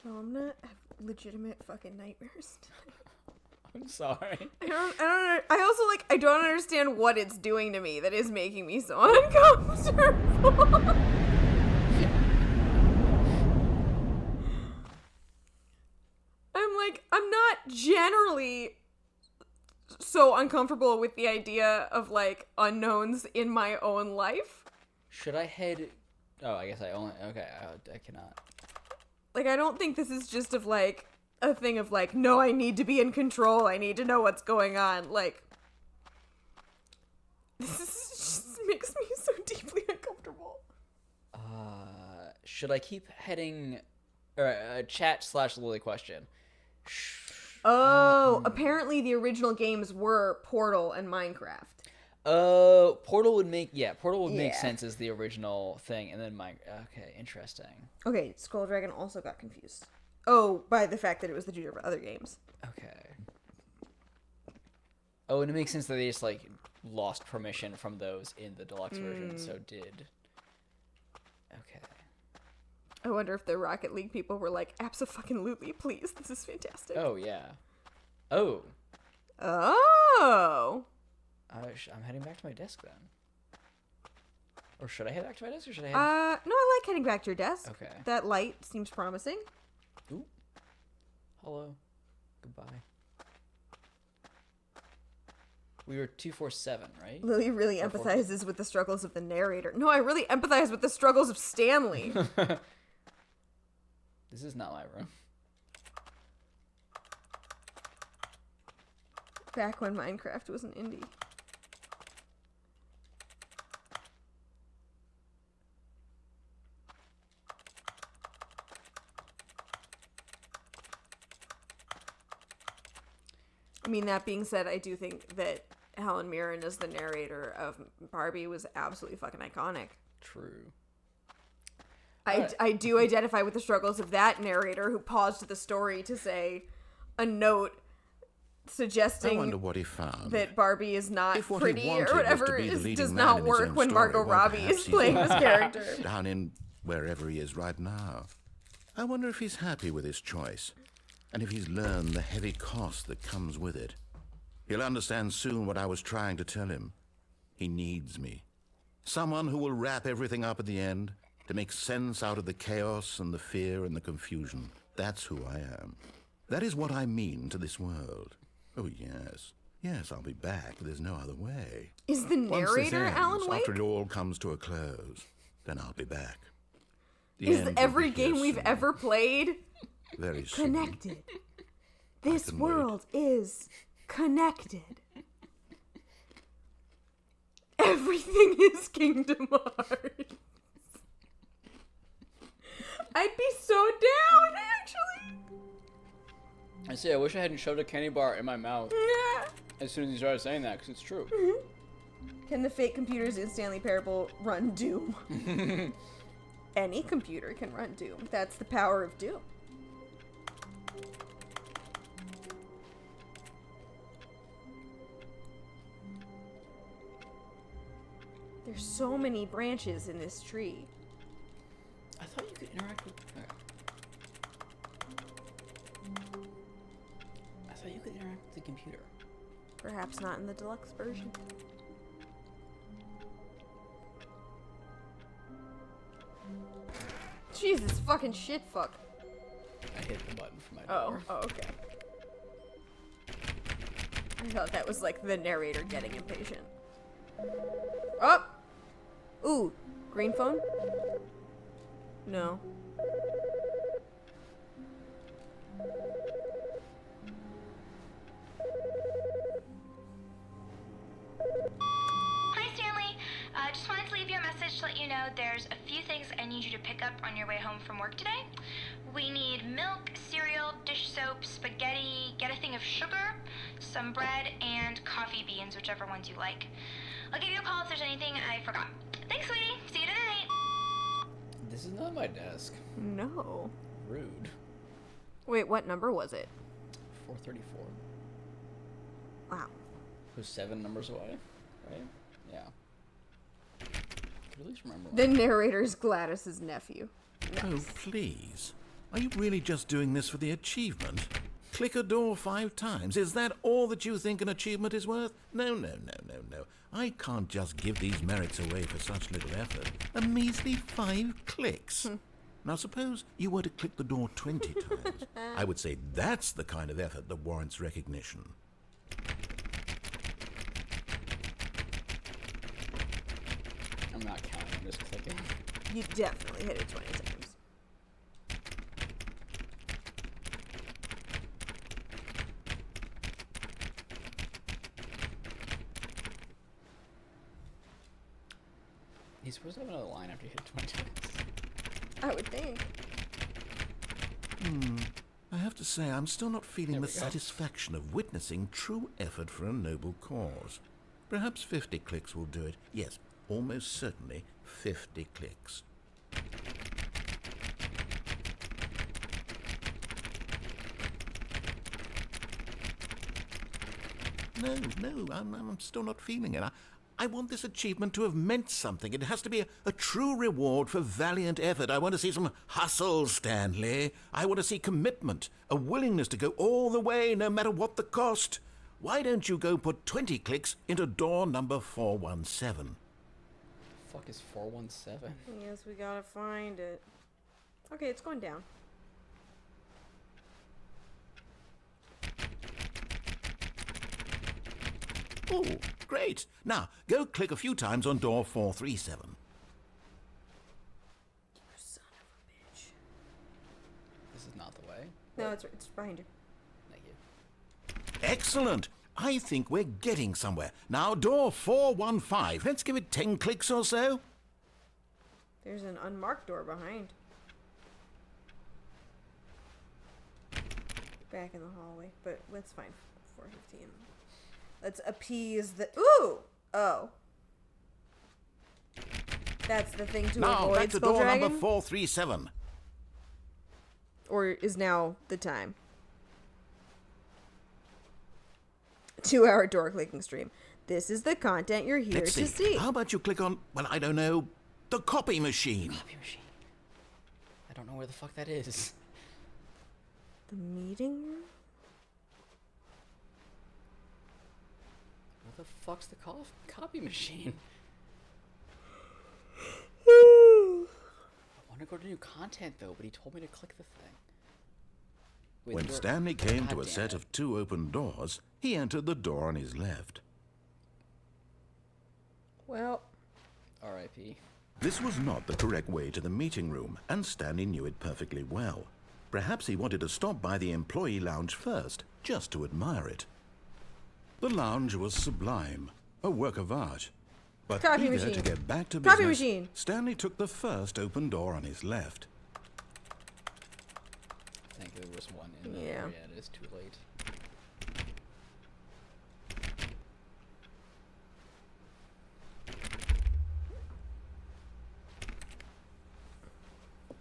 No, I'm gonna have legitimate fucking nightmares.
I'm sorry.
I don't understand what it's doing to me that is making me so uncomfortable. I'm not generally so uncomfortable with the idea of like unknowns in my own life.
Should I head? Oh, I guess I only. Okay, I cannot.
Like, I don't think this is just of like a thing of like, no, I need to be in control. I need to know what's going on. Like, this just makes me so deeply uncomfortable.
should I keep heading? Chat/Lily question.
Oh, apparently the original games were Portal and Minecraft.
Portal would make
Yeah.
sense as the original thing, and then okay, interesting.
Okay, Skull Dragon also got confused. Oh, by the fact that it was the two other games.
Okay. Oh, and it makes sense that they just like lost permission from those in the deluxe version, so did. Okay.
I wonder if the Rocket League people were like, abso-fucking-lutely, please, this is fantastic.
Oh yeah. Oh.
Oh.
I'm heading back to my desk then. Or should I head back to my desk, or should I head?
No, I like heading back to your desk.
Okay.
That light seems promising.
Ooh. Hello. Goodbye. We were 247, right?
Lily really empathizes with the struggles of the narrator. No, I really empathize with the struggles of Stanley.
This is not my room.
Back when Minecraft was an indie. I mean, that being said, I do think that Helen Mirren as the narrator of Barbie was absolutely fucking iconic.
True.
I do identify with the struggles of that narrator who paused the story to say a note
I
suggesting
wonder what he found.
that Barbie is not
If what he
pretty
wanted
or
was to
whatever
be the leading
does
man
not
in his
work
own
when
story,
Margot
well,
Robbie
perhaps
is
he's
playing this character.
down in wherever he is right now. I wonder if he's happy with his choice, and if he's learned the heavy cost that comes with it. He'll understand soon what I was trying to tell him. He needs me. Someone who will wrap everything up at the end, to make sense out of the chaos and the fear and the confusion. That's who I am. That is what I mean to this world. Oh, yes. Yes, I'll be back. There's no other way.
Is the
Once this
narrator
ends,
Alan Wake?
after it all comes to a close, then I'll be back. The
Is
end will
every
be here
game we've
soon.
ever played
Very soon.
connected? This
can wait.
world is connected. Everything is Kingdom Hearts. I'd be so down, actually.
I say, I wish I hadn't shoved a candy bar in my mouth as soon as you started saying that, because it's true.
Can the fake computers in Stanley Parable run Doom? Any computer can run Doom. That's the power of Doom. There's so many branches in this tree.
I thought you could interact with. Okay. I thought you could interact with the computer.
Perhaps not in the deluxe version. Jesus fucking shit fuck.
I hit the button for my
Oh,
door.
okay. I thought that was like the narrator getting impatient. Oh! Ooh, green phone? No.
Hi, Stanley. Just wanted to leave you a message to let you know there's a few things I need you to pick up on your way home from work today. We need milk, cereal, dish soap, spaghetti, get a thing of sugar, some bread, and coffee beans, whichever ones you like. I'll give you a call if there's anything I forgot. Thanks, sweetie. See you tonight.
This is not my desk.
No.
Rude.
Wait, what number was it?
434.
Wow.
Who's 7 numbers away, right? Yeah. Could at least remember.
The narrator's Gladys's nephew.
Oh, please. Are you really just doing this for the achievement? Click a door 5 times. Is that all that you think an achievement is worth? No, no, no, no, no. I can't just give these merits away for such little effort. A measly 5 clicks. Now, suppose you were to click the door 20 times. I would say that's the kind of effort that warrants recognition.
I'm not counting, I'm just clicking.
You definitely hit it 20 times.
He's supposed to have another line after you hit 20 times.
I would think.
I have to say, I'm still not feeling
There
the
we go.
satisfaction of witnessing true effort for a noble cause. Perhaps 50 clicks will do it. Yes, almost certainly 50 clicks. No, I'm still not feeling it. I want this achievement to have meant something. It has to be a true reward for valiant effort. I want to see some hustle, Stanley. I want to see commitment, a willingness to go all the way, no matter what the cost. Why don't you go put 20 clicks into door number 417?
Fuck is 417?
Yes, we gotta find it. Okay, it's going down.
Oh, great. Now, go click a few times on door 437.
You son of a bitch.
This is not the way.
No, it's behind you.
Thank you.
Excellent. I think we're getting somewhere. Now, door 415. Let's give it 10 clicks or so.
There's an unmarked door behind. Back in the hallway, but that's fine. 415. Let's appease the. Ooh! Oh. That's the thing to
Now,
avoid,
back to
Skull
door
Dragon?
number 437.
Or is now the time? 2-hour door clicking stream. This is the content you're here
Let's
to see.
How about you click on, well, I don't know, the copy machine?
Copy machine. I don't know where the fuck that is.
The meeting room?
Where the fuck's the copy machine? I want to go to new content though, but he told me to click the thing. Wait,
When
the door-
Stanley came
God
to a
damn
set
it.
of 2 open doors, he entered the door on his left.
Well,
R.I.P.
This was not the correct way to the meeting room, and Stanley knew it perfectly well. Perhaps he wanted to stop by the employee lounge first, just to admire it. The lounge was sublime, a work of art. But
Copy
eager
machine.
to get back to
Copy
business,
machine.
Stanley took the first open door on his left.
I think there was one in the
Yeah.
area. It is too late.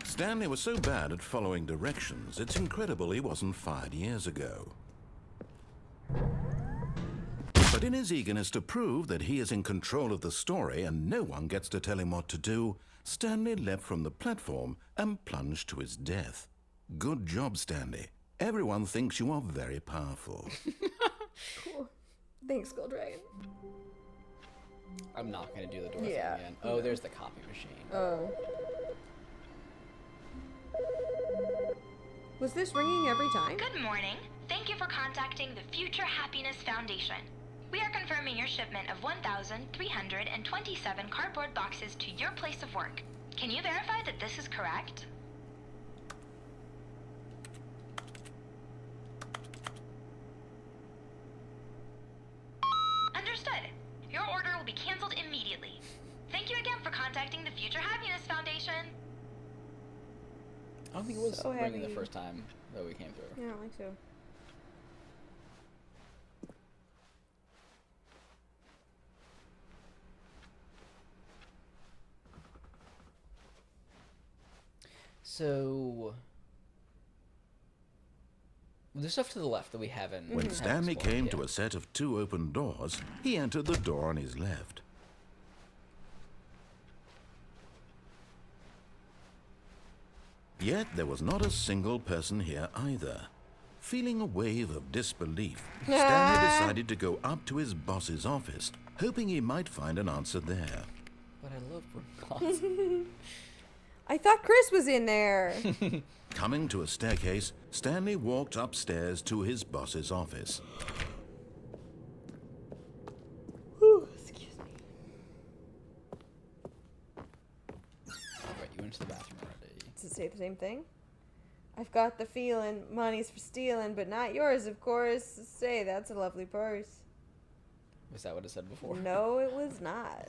Stanley was so bad at following directions, it's incredible he wasn't fired years ago. But in his eagerness to prove that he is in control of the story and no one gets to tell him what to do, Stanley leapt from the platform and plunged to his death. Good job, Stanley. Everyone thinks you are very powerful.
cool. Thanks, Skull Dragon.
I'm not gonna do the door
Yeah.
thing again. Oh, there's the copy machine.
Oh. Was this ringing every time?
Good morning. Thank you for contacting the Future Happiness Foundation. We are confirming your shipment of 1,327 cardboard boxes to your place of work. Can you verify that this is correct? Understood. Your order will be canceled immediately. Thank you again for contacting the Future Happiness Foundation.
I don't think it was
So
ringing the
heavy.
first time that we came through.
Yeah, I don't think so.
So there's stuff to the left that we haven't.
When Stanley came to a set of 2 open doors, he entered the door on his left. Yet there was not a single person here either. Feeling a wave of disbelief, Stanley decided to go up to his boss's office, hoping he might find an answer there.
But I love robots.
I thought Chris was in there.
Coming to a staircase, Stanley walked upstairs to his boss's office.
Excuse me.
Right, you went to the bathroom already.
Does it say the same thing? I've got the feeling money's for stealing, but not yours, of course. Say, that's a lovely purse.
Was that what it said before?
No, it was not.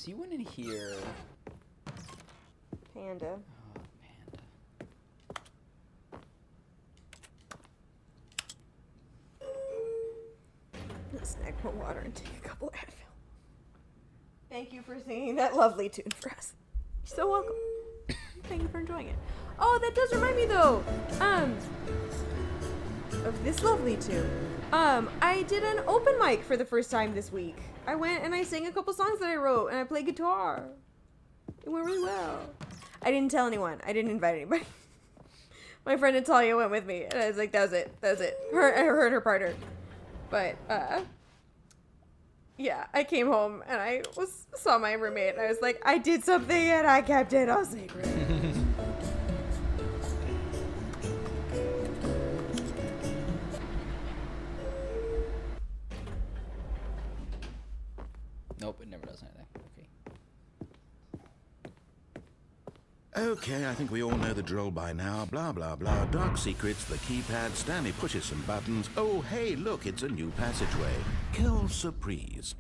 you went in here.
Panda.
Oh, Panda.
Let's snag more water and take a couple Advil. Thank you for singing that lovely tune for us. You're so welcome. Thank you for enjoying it. Oh, that does remind me though, of this lovely tune. I did an open mic for the first time this week. I went and I sang a couple songs that I wrote and I played guitar. It went really well. I didn't tell anyone. I didn't invite anybody. My friend Natalia went with me and I was like, that was it. Her and her partner. But, yeah, I came home and I saw my roommate and I was like, I did something and I kept it all secret.
Nope, it never does anything. Okay.
Okay, I think we all know the drill by now. Blah, blah, blah. Dark secrets, the keypad. Stanley pushes some buttons. Oh, hey, look, it's a new passageway. Kill surprise.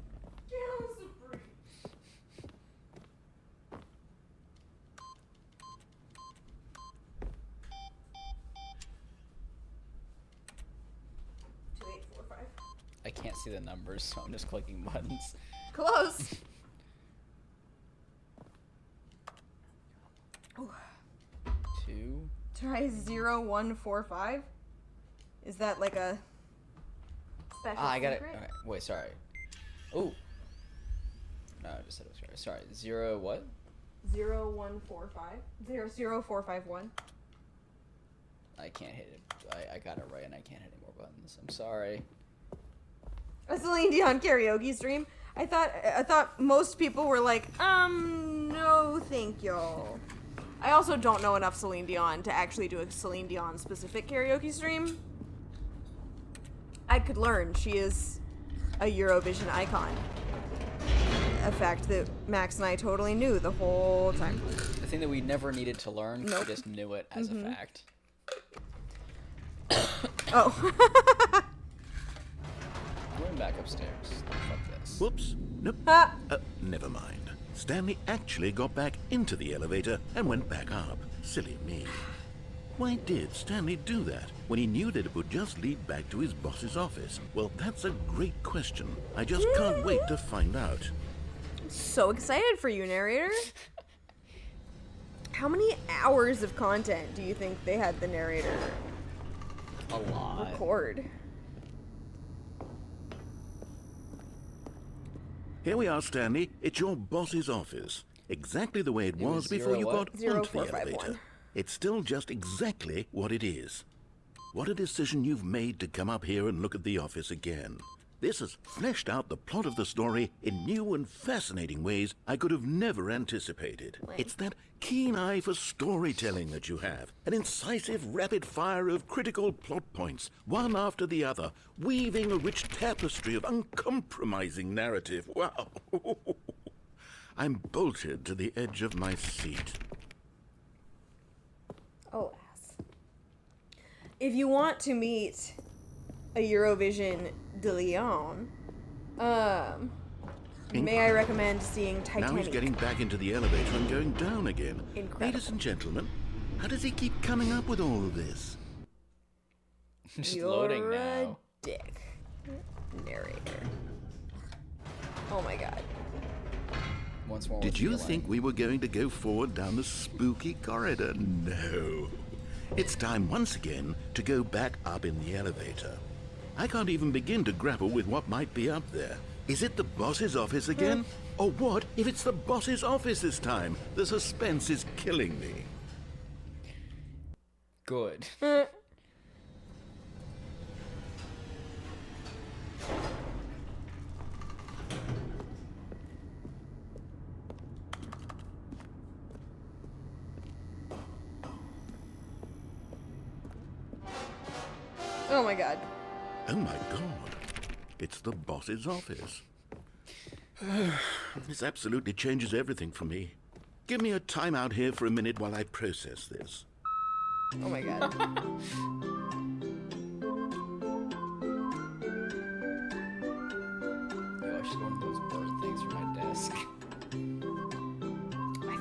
I can't see the numbers, so I'm just clicking buttons.
Close. Ooh.
2.
Try 0145. Is that like a special
I got it.
secret?
Okay, wait, sorry. Oh. No, I just said it was right. Sorry. 0 what?
0145. 00451.
I can't hit it. I got it right, and I can't hit any more buttons. I'm sorry.
A Celine Dion karaoke stream. I thought most people were like, no, thank y'all. I also don't know enough Celine Dion to actually do a Celine Dion specific karaoke stream. I could learn. She is a Eurovision icon. A fact that Max and I totally knew the whole time.
The thing that we never needed to learn,
Nope.
we just knew it as a fact.
Oh.
I'm going back upstairs. Fuck this.
Whoops. Nope.
Ah.
Never mind. Stanley actually got back into the elevator and went back up. Silly me. Why did Stanley do that when he knew that it would just lead back to his boss's office? Well, that's a great question. I just can't wait to find out.
So excited for you, narrator. How many hours of content do you think they had the narrator
A lot.
record?
Here we are, Stanley. It's your boss's office. Exactly the way it was before you got onto the
0451.
elevator. It's still just exactly what it is. What a decision you've made to come up here and look at the office again. This has fleshed out the plot of the story in new and fascinating ways I could have never anticipated. It's that keen eye for storytelling that you have. An incisive rapid fire of critical plot points, one after the other, weaving a rich tapestry of uncompromising narrative. Wow. I'm bolted to the edge of my seat.
Oh, ass. If you want to meet a Eurovision de Leon, may I recommend seeing Titanic?
Now he's getting back into the elevator and going down again.
Incredible.
Ladies and gentlemen, how does he keep coming up with all of this?
Just
You're
loading
a
now.
dick. Narrator. Oh my god.
Once more.
Did
with
you
feeling.
think we were going to go forward down the spooky corridor? No. It's time once again to go back up in the elevator. I can't even begin to grapple with what might be up there. Is it the boss's office again? Or what if it's the boss's office this time? The suspense is killing me.
Good.
Oh my god.
Oh my god. It's the boss's office. This absolutely changes everything for me. Give me a time out here for a minute while I process this.
Oh my god.
Yo, I should get one of those bird things for my desk.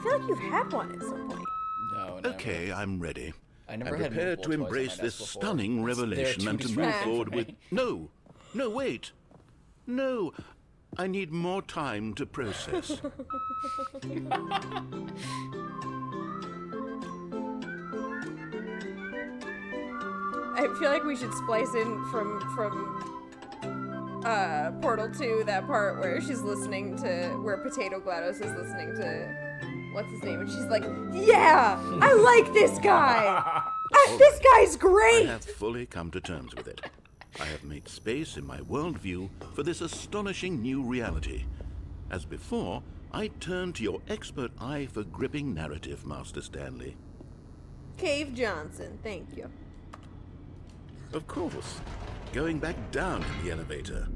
feel like you've had one at some point.
No, never.
Okay, I'm ready.
I never
I'm
had
prepared to
multiple toys on
embrace
my
this
desk before.
stunning
They're
revelation
too
and to move
distracting
forward
for
with...
me.
No, wait. No, I need more time to process.
I feel like we should splice in from Portal 2 that part where she's listening to where Potato GLaDOS is listening to what's his name, and she's like, "Yeah, I like this guy. This guy's
I
great."
have fully come to terms with it. I have made space in my worldview for this astonishing new reality. As before, I turn to your expert eye for gripping narrative, Master Stanley.
Cave Johnson, thank you.
Of course. Going back down in the elevator.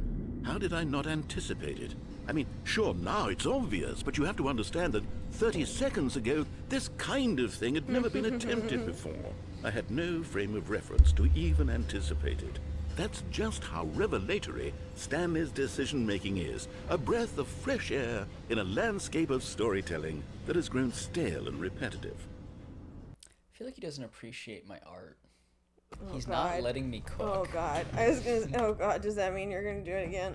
How did I not anticipate it? I mean, sure, now it's obvious, but you have to understand that 30 seconds ago, this kind of thing had never been attempted before. I had no frame of reference to even anticipate it. That's just how revelatory Stanley's decision-making is. A breath of fresh air in a landscape of storytelling that has grown stale and repetitive.
I feel like he doesn't appreciate my art.
Oh,
He's
God.
not letting me cook.
Oh god. Oh god, does that mean you're gonna do it again?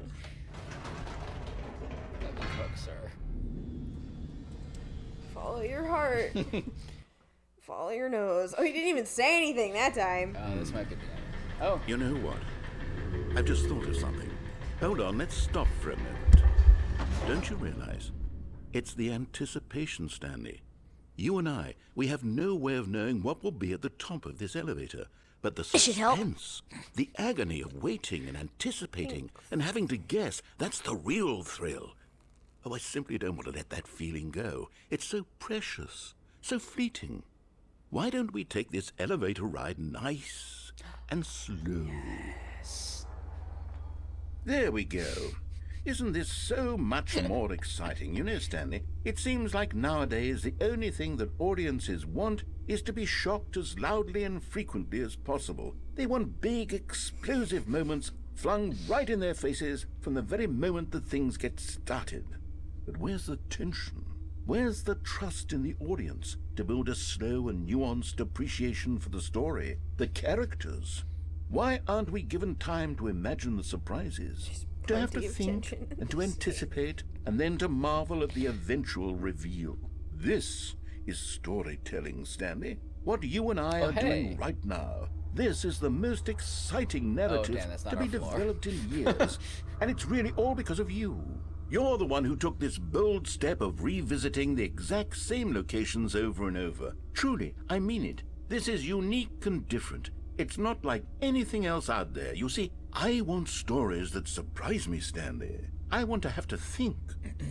Let me cook, sir.
Follow your heart. Follow your nose. Oh, he didn't even say anything that time.
This might be the end. Oh,
You know what? I've just thought of something. Hold on, let's stop for a moment. Don't you realize? It's the anticipation, Stanley. You and I, we have no way of knowing what will be at the top of this elevator. But the suspense, the agony of waiting and anticipating and having to guess, that's the real thrill. Oh, I simply don't want to let that feeling go. It's so precious, so fleeting. Why don't we take this elevator ride nice and slow?
yes.
There we go. Isn't this so much more exciting? You know, Stanley, it seems like nowadays the only thing that audiences want is to be shocked as loudly and frequently as possible. They want big, explosive moments flung right in their faces from the very moment that things get started. But where's the tension? Where's the trust in the audience to build a slow and nuanced appreciation for the story, the characters? Why aren't we given time to imagine the surprises? To have to
plenty of
think
tension.
and to anticipate and then to marvel at the eventual reveal. This is storytelling, Stanley. What you and I
Oh,
are
hey.
doing right now. This is the most exciting narrative
damn, that's not
to be
our floor.
developed in years. And it's really all because of you. You're the one who took this bold step of revisiting the exact same locations over and over. Truly, I mean it. This is unique and different. It's not like anything else out there. You see, I want stories that surprise me, Stanley. I want to have to think.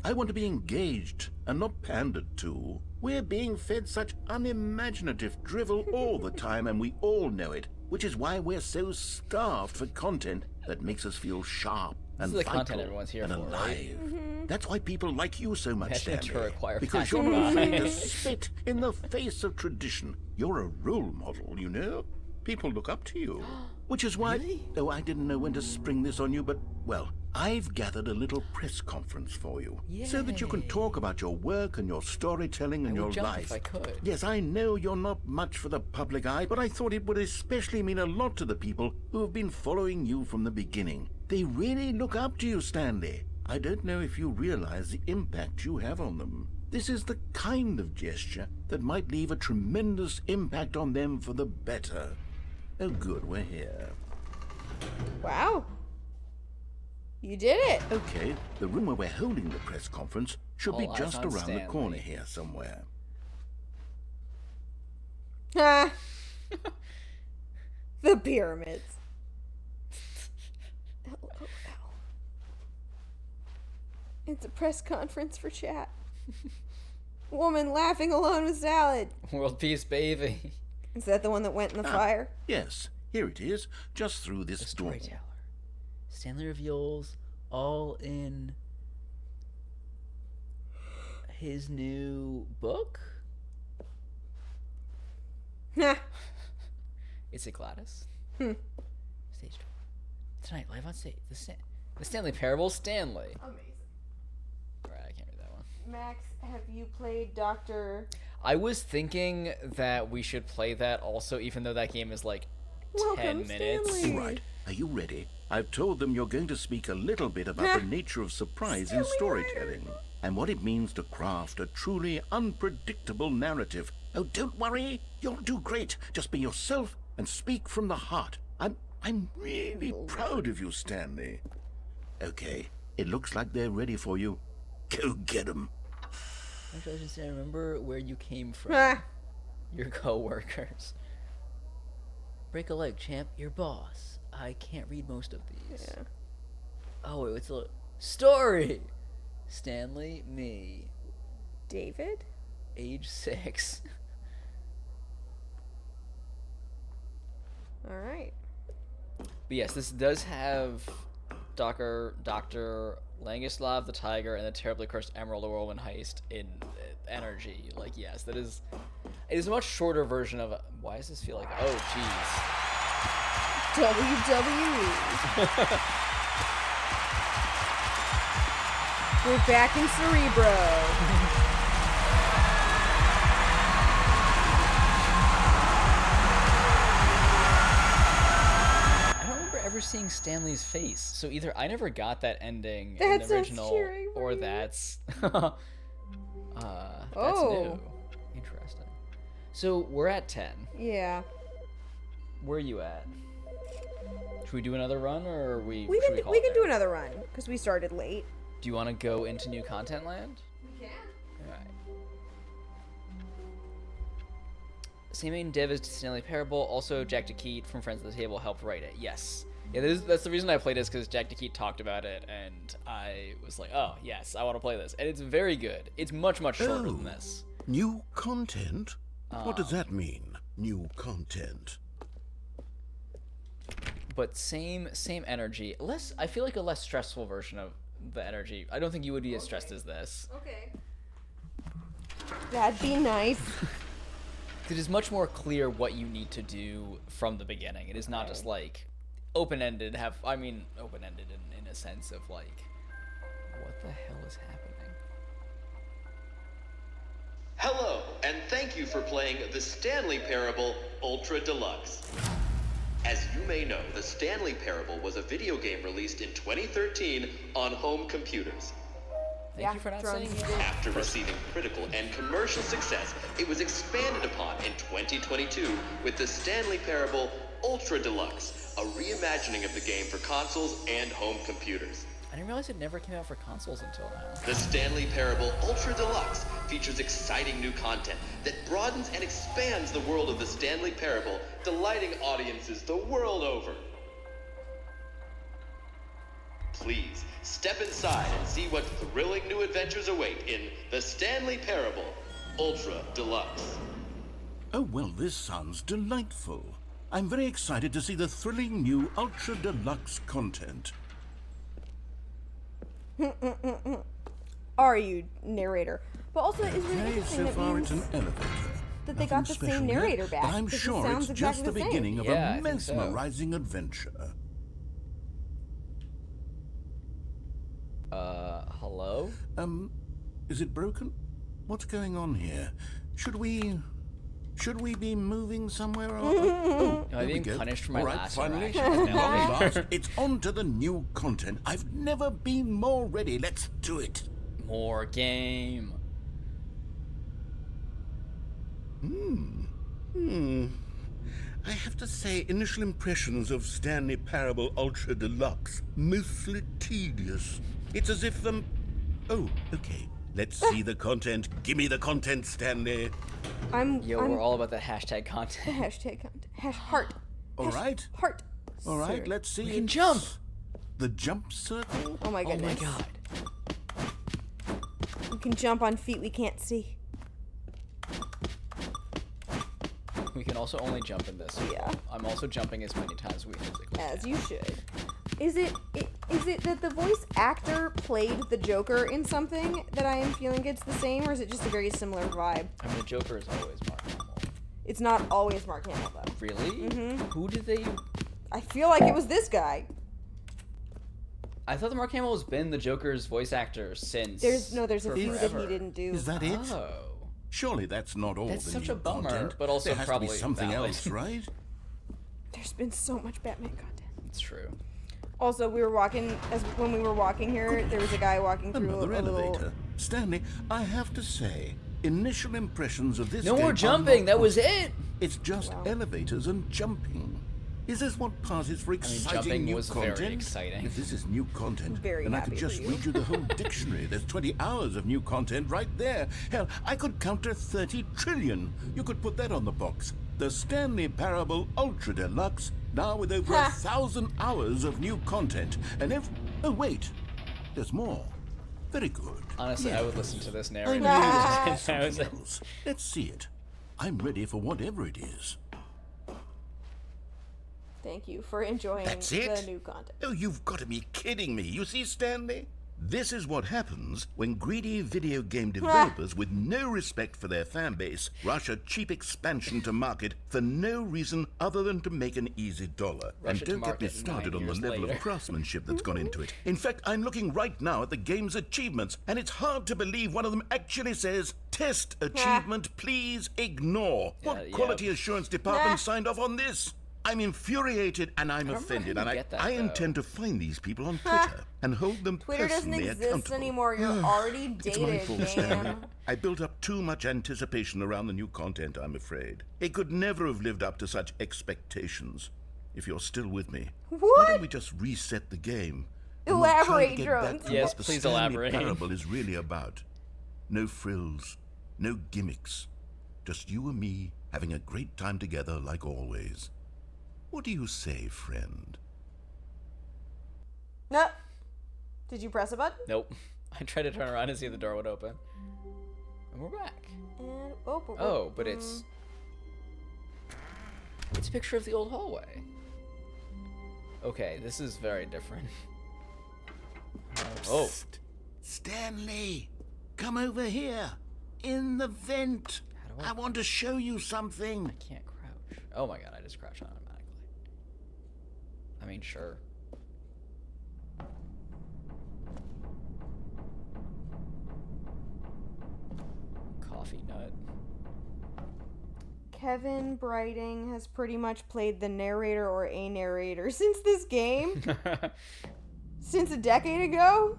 I want to be engaged and not pandered to. We're being fed such unimaginative drivel all the time, and we all know it, which is why we're so starved for content that makes us feel sharp and
This is the
vital
content everyone's here
and
for,
alive.
right?
That's why people like you so much,
Imagine a
Stanley.
tour acquire
Because
content.
you're not afraid to spit in the face of tradition. You're a role model, you know? People look up to you. Which is why... Oh, I didn't know when to spring this on you, but, well, I've gathered a little press conference for you. So that you can talk about your work and your storytelling and
I
your
would jump
life.
if I could.
Yes, I know you're not much for the public eye, but I thought it would especially mean a lot to the people who have been following you from the beginning. They really look up to you, Stanley. I don't know if you realize the impact you have on them. This is the kind of gesture that might leave a tremendous impact on them for the better. Oh, good, we're here.
Wow. You did it.
Okay, the room where we're holding the press conference should be
All eyes
just
on
around the
Stanley.
corner here somewhere.
Ah. The pyramids. LOL. It's a press conference for chat. Woman laughing alone with salad.
World peace, baby.
Is that the one that went in the fire?
Yes, here it is, just through this
The
door.
storyteller. Stanley reveals all in his new book.
Nah.
Is it Gladys? Stage door. Tonight, live on stage. The Stanley Parable, Stanley.
Amazing.
Alright, I can't read that one.
Max, have you played Dr.
I was thinking that we should play that also, even though that game is like 10 minutes.
Stanley.
Right. Are you ready? I've told them you're going to speak a little bit about the nature of surprise in storytelling and what it means to craft a truly unpredictable narrative. Oh, don't worry. You'll do great. Just be yourself and speak from the heart. I'm really proud of you, Stanley. Okay, it looks like they're ready for you. Go get 'em.
Actually, I remember where you came from.
Ah.
Your co-workers. Break a leg, champ. Your boss. I can't read most of these.
Yeah.
Oh, wait, what's the story? Stanley, me,
David?
age 6.
All right.
But yes, this does have Dr. Langislav the Tiger and the Terribly Cursed Emerald the Whirlwind Heist in energy. Like, yes, that is... It is a much shorter version of... Why does this feel like... Oh, jeez.
WWE. We're back in Cerebro.
Ever seeing Stanley's face, so either I never got that ending
That's
in the original,
scary,
or
right?
that's
Oh.
new. Interesting. So we're at 10.
Yeah.
Where are you at? Should we do another run, or are we?
We
should
can
call
we
it
can
there?
do another run because we started late.
Do you want to go into new content land?
We can.
All right. Same main dev as Stanley Parable. Also, Jack DeKeat from Friends at the Table helped write it. Yes. Yeah, that's the reason I played this, because Jack DeKeat talked about it, and I was like, oh, yes, I want to play this. And it's very good. It's much, much shorter than this.
New content? What does that mean, new content?
But same energy. I feel like a less stressful version of the energy. I don't think you would be as stressed as this.
Okay. That'd be nice.
It is much more clear what you need to do from the beginning. It is not just like open-ended. Open-ended in a sense of like, what the hell is happening?
Hello, and thank you for playing The Stanley Parable Ultra Deluxe. As you may know, The Stanley Parable was a video game released in 2013 on home computers.
Thank you for not saying it.
After receiving critical and commercial success, it was expanded upon in 2022 with The Stanley Parable Ultra Deluxe, a reimagining of the game for consoles and home computers.
I didn't realize it never came out for consoles until now.
The Stanley Parable Ultra Deluxe features exciting new content that broadens and expands the world of the Stanley Parable, delighting audiences the world over. Please, step inside and see what thrilling new adventures await in The Stanley Parable Ultra Deluxe.
Oh, well, this sounds delightful. I'm very excited to see the thrilling new Ultra Deluxe content.
Are you, narrator? But also, it's really
Okay,
interesting
so
that
far
means
it's an elevator.
that they
Nothing
got the
special
same
yet,
narrator back.
But I'm
because it
sure
sounds
it's just
exactly
the
same.
beginning of
Yeah, I
a
think so.
mesmerizing adventure.
Hello?
Is it broken? What's going on here? Should we be moving somewhere?
Am I
here we
being
go.
punished for my
All right,
last
finally.
interaction?
Long last, it's on to the new content. I've never been more ready. Let's do it.
More game.
I have to say, initial impressions of Stanley Parable Ultra Deluxe, mostly tedious. It's as if, oh, okay. Let's see the content. Give me the content, Stanley.
Yo, we're all about that hashtag content.
Hashtag content. Heart.
All right.
Heart.
All right,
Sir.
let's see.
We can
It's
jump.
The jump circle?
Oh my
Oh my
goodness.
god.
We can jump on feet we can't see.
We can also only jump in this.
Yeah.
I'm also jumping as many times as we physically
As
can.
you should. Is it that the voice actor played the Joker in something that I am feeling it's the same, or is it just a very similar vibe?
I mean, the Joker is always Mark Hamill.
It's not always Mark Hamill, though.
Really?
Mm-hmm.
Who did they...
I feel like it was this guy.
I thought that Mark Hamill has been the Joker's voice actor since.
There's a few that
forever.
he didn't do.
Is that it?
Oh.
Surely that's not all
That's
the
such
new
a bummer,
content.
but also
there has
probably
to be something
valid.
else, right?
There's been so much Batman content.
It's true.
Also, when we were walking here, there was a guy walking through
Another
a little...
elevator. Stanley, I have to say, initial impressions of this
No
game
more
are
jumping.
not
That was
positive.
it.
It's just
Wow.
elevators and jumping. Is this what passes for exciting
jumping
new
was
content?
very exciting.
If this is new content,
Very
then I
happy
could
for
just
you.
read you the whole dictionary. There's 20 hours of new content right there. Hell, I could counter 30 trillion. You could put that on the box. The Stanley Parable Ultra Deluxe, now with over 1,000 hours of new content. And if... Oh, wait. There's more. Very good.
Honestly, I would
Yes.
listen to this
I
narrator.
knew there
That
was something
was-
else. Let's see it. I'm ready for whatever it is.
Thank you for enjoying
That's
the
it?
new content.
Oh, you've got to be kidding me. You see, Stanley? This is what happens when greedy video game developers with no respect for their fan base rush a cheap expansion to market for no reason other than to make an easy dollar.
Rush
And
it to
don't get me
market
started
9
on the
years
level
later.
of craftsmanship that's gone into it. In fact, I'm looking right now at the game's achievements, and it's hard to believe one of them actually says, "Test achievement, please ignore." What
yeah.
quality assurance department signed off on this? I'm infuriated and I'm
don't know
offended,
how
and
you get that,
I
though.
intend to find these people on Twitter and hold them
Twitter doesn't
personally
exist
accountable.
anymore. You're already
It's my
dated,
fault, Stanley.
man.
I built up too much anticipation around the new content, I'm afraid. It could never have lived up to such expectations. If you're still with me, why
What?
don't we just reset the game? and we'll try to
Elaborate,
get back
Drones.
to
Yes,
what the
please
Stanley
elaborate.
Parable is really about. No frills, no gimmicks. Just you and me having a great time together like always. What do you say, friend?
No. Did you press a button?
Nope. I tried to turn around and see if the door would open. And we're back.
And,
Oh, but it's a picture of the old hallway. Okay, this is very different. Oh.
Psst. Stanley, come over here. In the vent.
How do I-
I want to show you something.
Can't crouch. Oh my god, I just crouched automatically. I mean, sure. Coffee nut.
Kevin Brighting has pretty much played the narrator or a narrator since this game. Since a decade ago?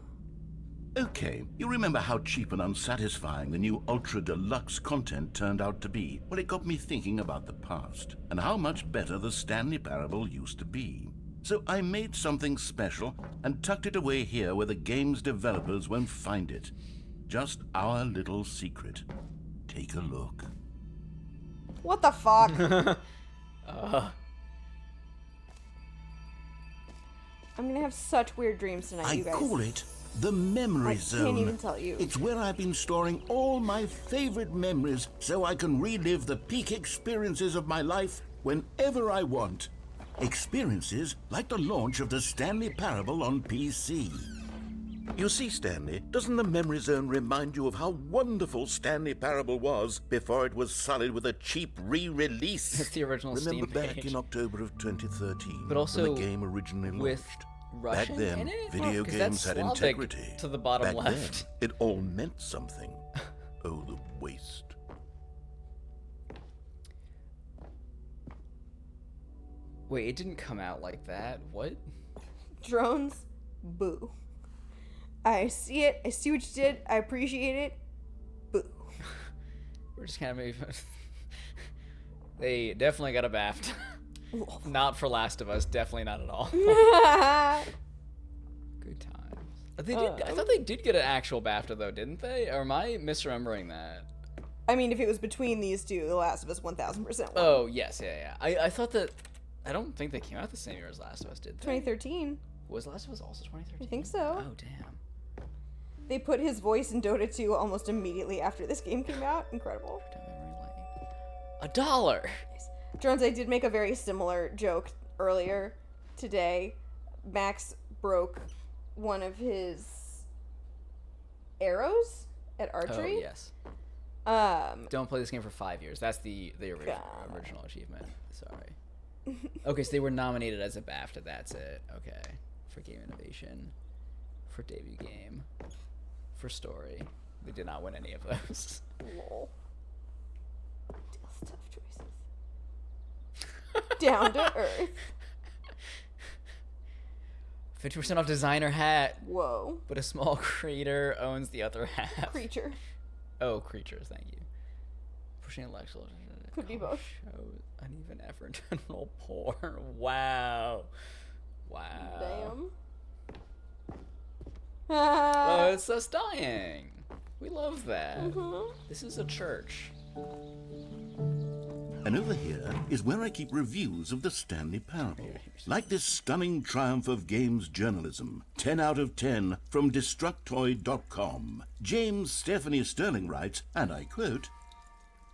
Okay, you remember how cheap and unsatisfying the new Ultra Deluxe content turned out to be? Well, it got me thinking about the past and how much better the Stanley Parable used to be. So I made something special and tucked it away here where the game's developers won't find it. Just our little secret. Take a look.
What the fuck? I'm gonna have such weird dreams tonight,
I
you guys.
call it the Memory
I
Zone.
can't even tell you.
It's where I've been storing all my favorite memories so I can relive the peak experiences of my life whenever I want. Experiences like the launch of the Stanley Parable on PC. You see, Stanley, doesn't the Memory Zone remind you of how wonderful Stanley Parable was before it was sullied with a cheap re-release?
It's the original
Remember
Steam
back
page.
in October of 2013,
But also
when the game originally
with
launched.
Russian
Back then,
in it?
video
'Cause
games
that's
had
Slavic
integrity.
to the bottom
Back
left.
then, it all meant something. Oh, the waste.
Wait, it didn't come out like that. What?
Drones? Boo. I see it. I see what you did. I appreciate it. Boo.
We're just kind of moving. They definitely got a BAFTA. Not for Last of Us. Definitely not at all. Good times. They did. I thought they did get an actual BAFTA though, didn't they? Or am I misremembering that?
I mean, if it was between these two, The Last of Us 1000% won.
Oh yes, yeah. I thought that. I don't think they came out the same year as Last of Us, did they?
2013.
Was Last of Us also 2013?
I think so.
Oh damn.
They put his voice in Dota 2 almost immediately after this game came out. Incredible.
$1.
Drones, I did make a very similar joke earlier today. Max broke one of his arrows at archery.
Oh yes. Don't play this game for 5 years. That's the original achievement. Sorry. Okay, so they were nominated as a BAFTA. That's it. Okay, for game innovation. for debut game. For story. They did not win any of those.
Lol. Tough choices. Down to earth.
50% off designer hat,
Whoa.
but a small creator owns the other half.
Creature.
Oh, creatures, thank you. Pushing intellectual.
Could be both.
Shows uneven effort to enroll poor. Wow. Wow.
Damn.
Oh, it's us dying. We love that.
Mhm.
This is a church.
And over here is where I keep reviews of the Stanley Parable. Like this stunning triumph of games journalism. 10 out of 10 from Destructoid.com. James Stephanie Sterling writes, and I quote,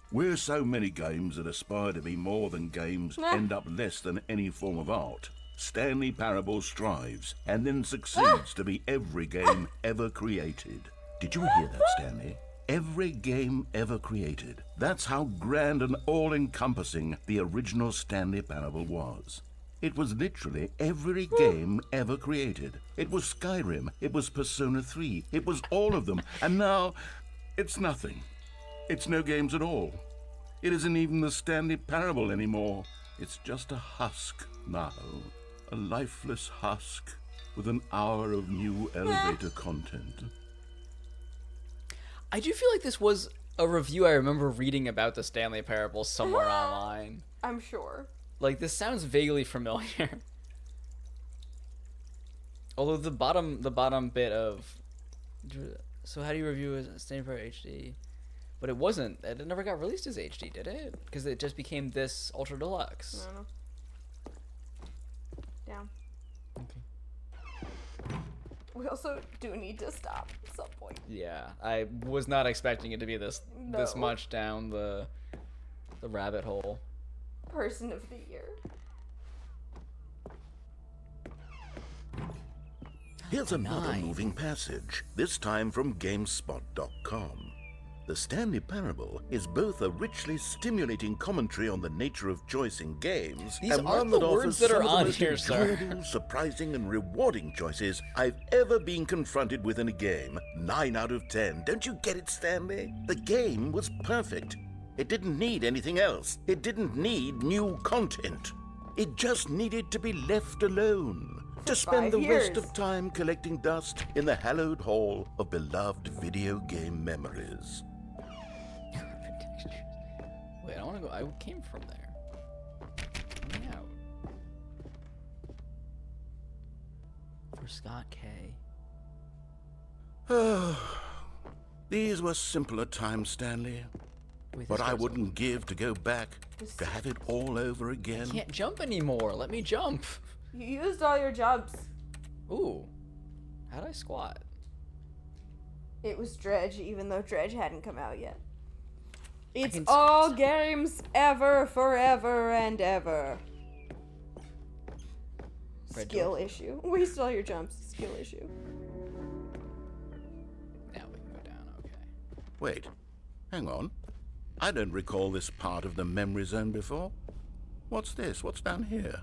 "Where so many games that aspire to be more than games end up less than any form of art, Stanley Parable strives and then succeeds to be every game ever created." Did you hear that, Stanley? Every game ever created. That's how grand and all-encompassing the original Stanley Parable was. It was literally every game ever created. It was Skyrim, it was Persona 3, it was all of them, and now it's nothing. It's no games at all. It isn't even the Stanley Parable anymore. It's just a husk now. A lifeless husk with an hour of new elevator content.
I do feel like this was a review I remember reading about the Stanley Parable somewhere online.
I'm sure.
Like, this sounds vaguely familiar. Although the bottom bit of... So how do you review a Stanley Parable HD? But it wasn't. It never got released as HD, did it? Because it just became this Ultra Deluxe.
No. Down.
Okay.
We also do need to stop at some point.
Yeah, I was not expecting it to be this
No.
much down the rabbit hole.
Person of the year.
Here's another moving passage, this time from GameSpot.com. The Stanley Parable is both a richly stimulating commentary on the nature of choice in games
These
and one
aren't
that
the
offers
words that
some
are
of the
on
most
here, sir.
enjoyable, surprising, and rewarding choices I've ever been confronted with in a game. 9 out of 10. Don't you get it, Stanley? The game was perfect. It didn't need anything else. It didn't need new content. It just needed to be left alone. To spend
5
the
years.
rest of time collecting dust in the hallowed hall of beloved video game memories.
Wait, I want to go. I came from there. Let me out. For Scott K.
These were simpler times, Stanley.
Wait,
But
this
I
goes
wouldn't give to go back, to have it all over again.
I can't jump anymore. Let me jump.
You used all your jumps.
Ooh. How'd I squat?
It was Dredge, even though Dredge hadn't come out yet. It's
can
all games ever, forever, and ever.
Red
Skill issue. Waste all your jumps. Skill issue.
Now we can go down. Okay.
Wait, hang on. I don't recall this part of the memory zone before. What's this? What's down here?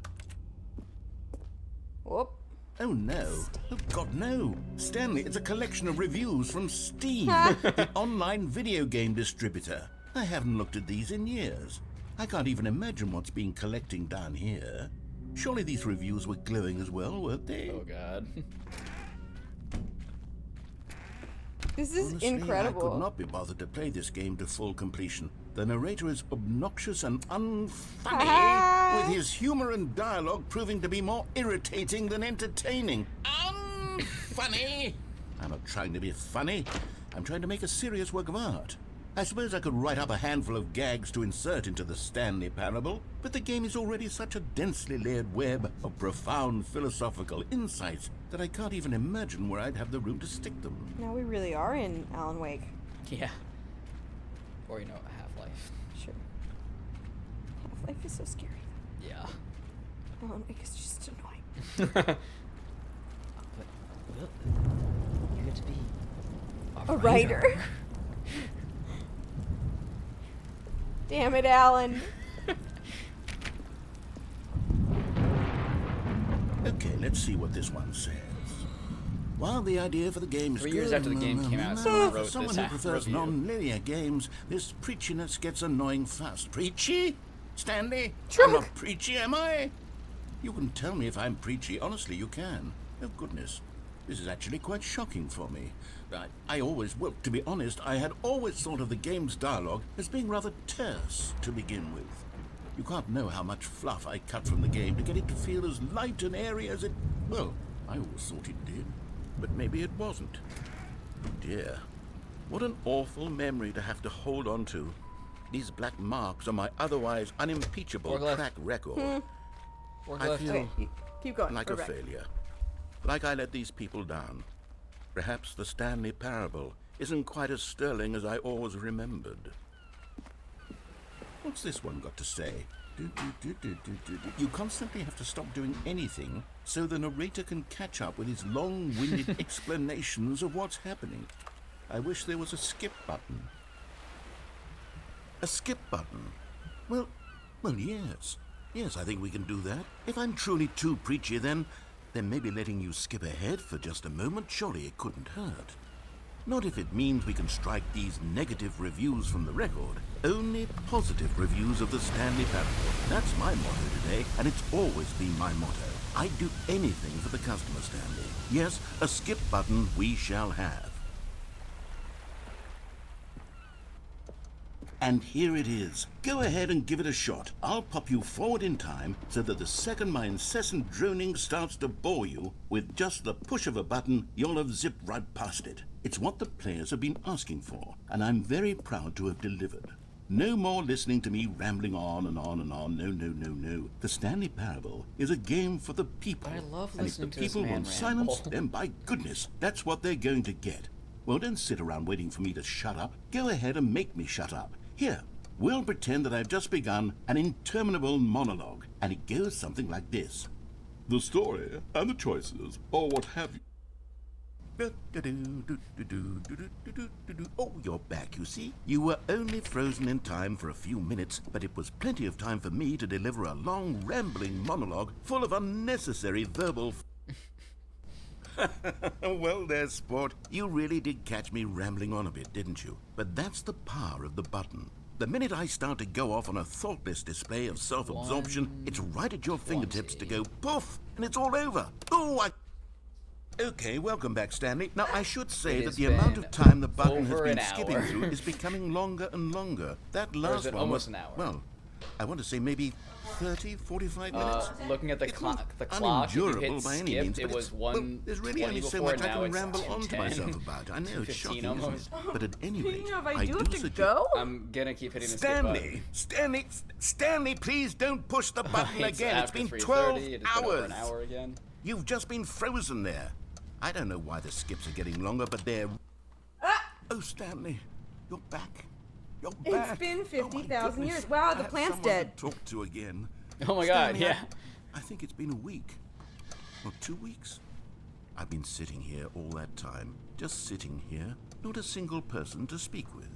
Whoop.
Oh no. Oh God, no. Stanley, it's a collection of reviews from Steam, the online video game distributor. I haven't looked at these in years. I can't even imagine what's been collecting down here. Surely these reviews were glowing as well, weren't they?
Oh God.
This is
Honestly,
incredible.
I could not be bothered to play this game to full completion. The narrator is obnoxious and unfunny, with his humor and dialogue proving to be more irritating than entertaining. Unfunny! I'm not trying to be funny. I'm trying to make a serious work of art. I suppose I could write up a handful of gags to insert into the Stanley Parable, but the game is already such a densely layered web of profound philosophical insights that I can't even imagine where I'd have the room to stick them.
Now we really are in Alan Wake.
Yeah. Or you know, Half-Life.
Sure. Half-Life is so scary.
Yeah.
Alan Wake is just annoying.
But you get to be
A writer. Damn it, Alan.
Okay, let's see what this one says. While the idea for the game's
3 years
good,
after the game came out, someone
for
wrote
someone
this
who prefers
review.
non-linear games, this preachiness gets annoying fast. Preachy? Stanley?
Sure.
I'm not preachy, am I? You can tell me if I'm preachy. Honestly, you can. Oh, goodness. This is actually quite shocking for me. I always, well, to be honest, I had always thought of the game's dialogue as being rather terse to begin with. You can't know how much fluff I cut from the game to get it to feel as light and airy as it... Well, I always thought it did. But maybe it wasn't. Dear, what an awful memory to have to hold on to. These black marks on my otherwise unimpeachable track record. I feel
Okay, keep going.
like
Go
a
back.
failure. Like I let these people down. Perhaps the Stanley Parable isn't quite as sterling as I always remembered. What's this one got to say? You constantly have to stop doing anything so the narrator can catch up with his long-winded explanations of what's happening. I wish there was a skip button. A skip button? Well, yes. Yes, I think we can do that. If I'm truly too preachy, then maybe letting you skip ahead for just a moment, surely it couldn't hurt. Not if it means we can strike these negative reviews from the record. Only positive reviews of the Stanley Parable. That's my motto today, and it's always been my motto. I'd do anything for the customer, Stanley. Yes, a skip button we shall have. And here it is. Go ahead and give it a shot. I'll pop you forward in time so that the second my incessant droning starts to bore you, with just the push of a button, you'll have zipped right past it. It's what the players have been asking for, and I'm very proud to have delivered. No more listening to me rambling on and on and on. No. The Stanley Parable is a game for the people.
I love
and if the
listening to this
people
man
want
ramble.
silence, then by goodness, that's what they're going to get. Well, don't sit around waiting for me to shut up. Go ahead and make me shut up. Here, we'll pretend that I've just begun an interminable monologue, and it goes something like this. The story and the choices, or what have you. Oh, you're back, you see. You were only frozen in time for a few minutes, but it was plenty of time for me to deliver a long, rambling monologue full of unnecessary verbal... Well, there's sport. You really did catch me rambling on a bit, didn't you? But that's the power of the button. The minute I start to go off on a thoughtless display of self-absorption, it's right at your fingertips to go poof, and it's all over. Okay, welcome back, Stanley. Now, I should say
It
that
has
the amount
been
of time the button has
over
been
an
skipping
hour.
through is becoming longer and longer. That last
it
one
almost
was,
an hour?
well, I want to say maybe 30, 45 minutes.
Looking at the
It's
clock,
not
if you
unendurable
hit
by any
skip,
means,
it
but
was
it's- well,
1:20
there's really only so
before,
much I
now
can
it's
ramble on to
10:10,
myself about. I know it's
15
shocking, isn't
almost.
it? But at any rate,
Speaking of, I
I
do
do
have to
suggest...
go.
I'm gonna keep hitting the skip button.
Stanley, please don't push the button
It's
again. It's
after
been
3:30,
12
it has been over
hours.
an hour again.
You've just been frozen there. I don't know why the skips are getting longer, but they're... Oh, Stanley, you're back. You're back.
It's been
Oh, my
50,000
goodness.
years. Wow,
I
the
have
plant's
someone
dead.
to talk to again.
Oh my god,
Stanley,
yeah.
I think it's been a week. Or 2 weeks. I've been sitting here all that time. Just sitting here. Not a single person to speak with.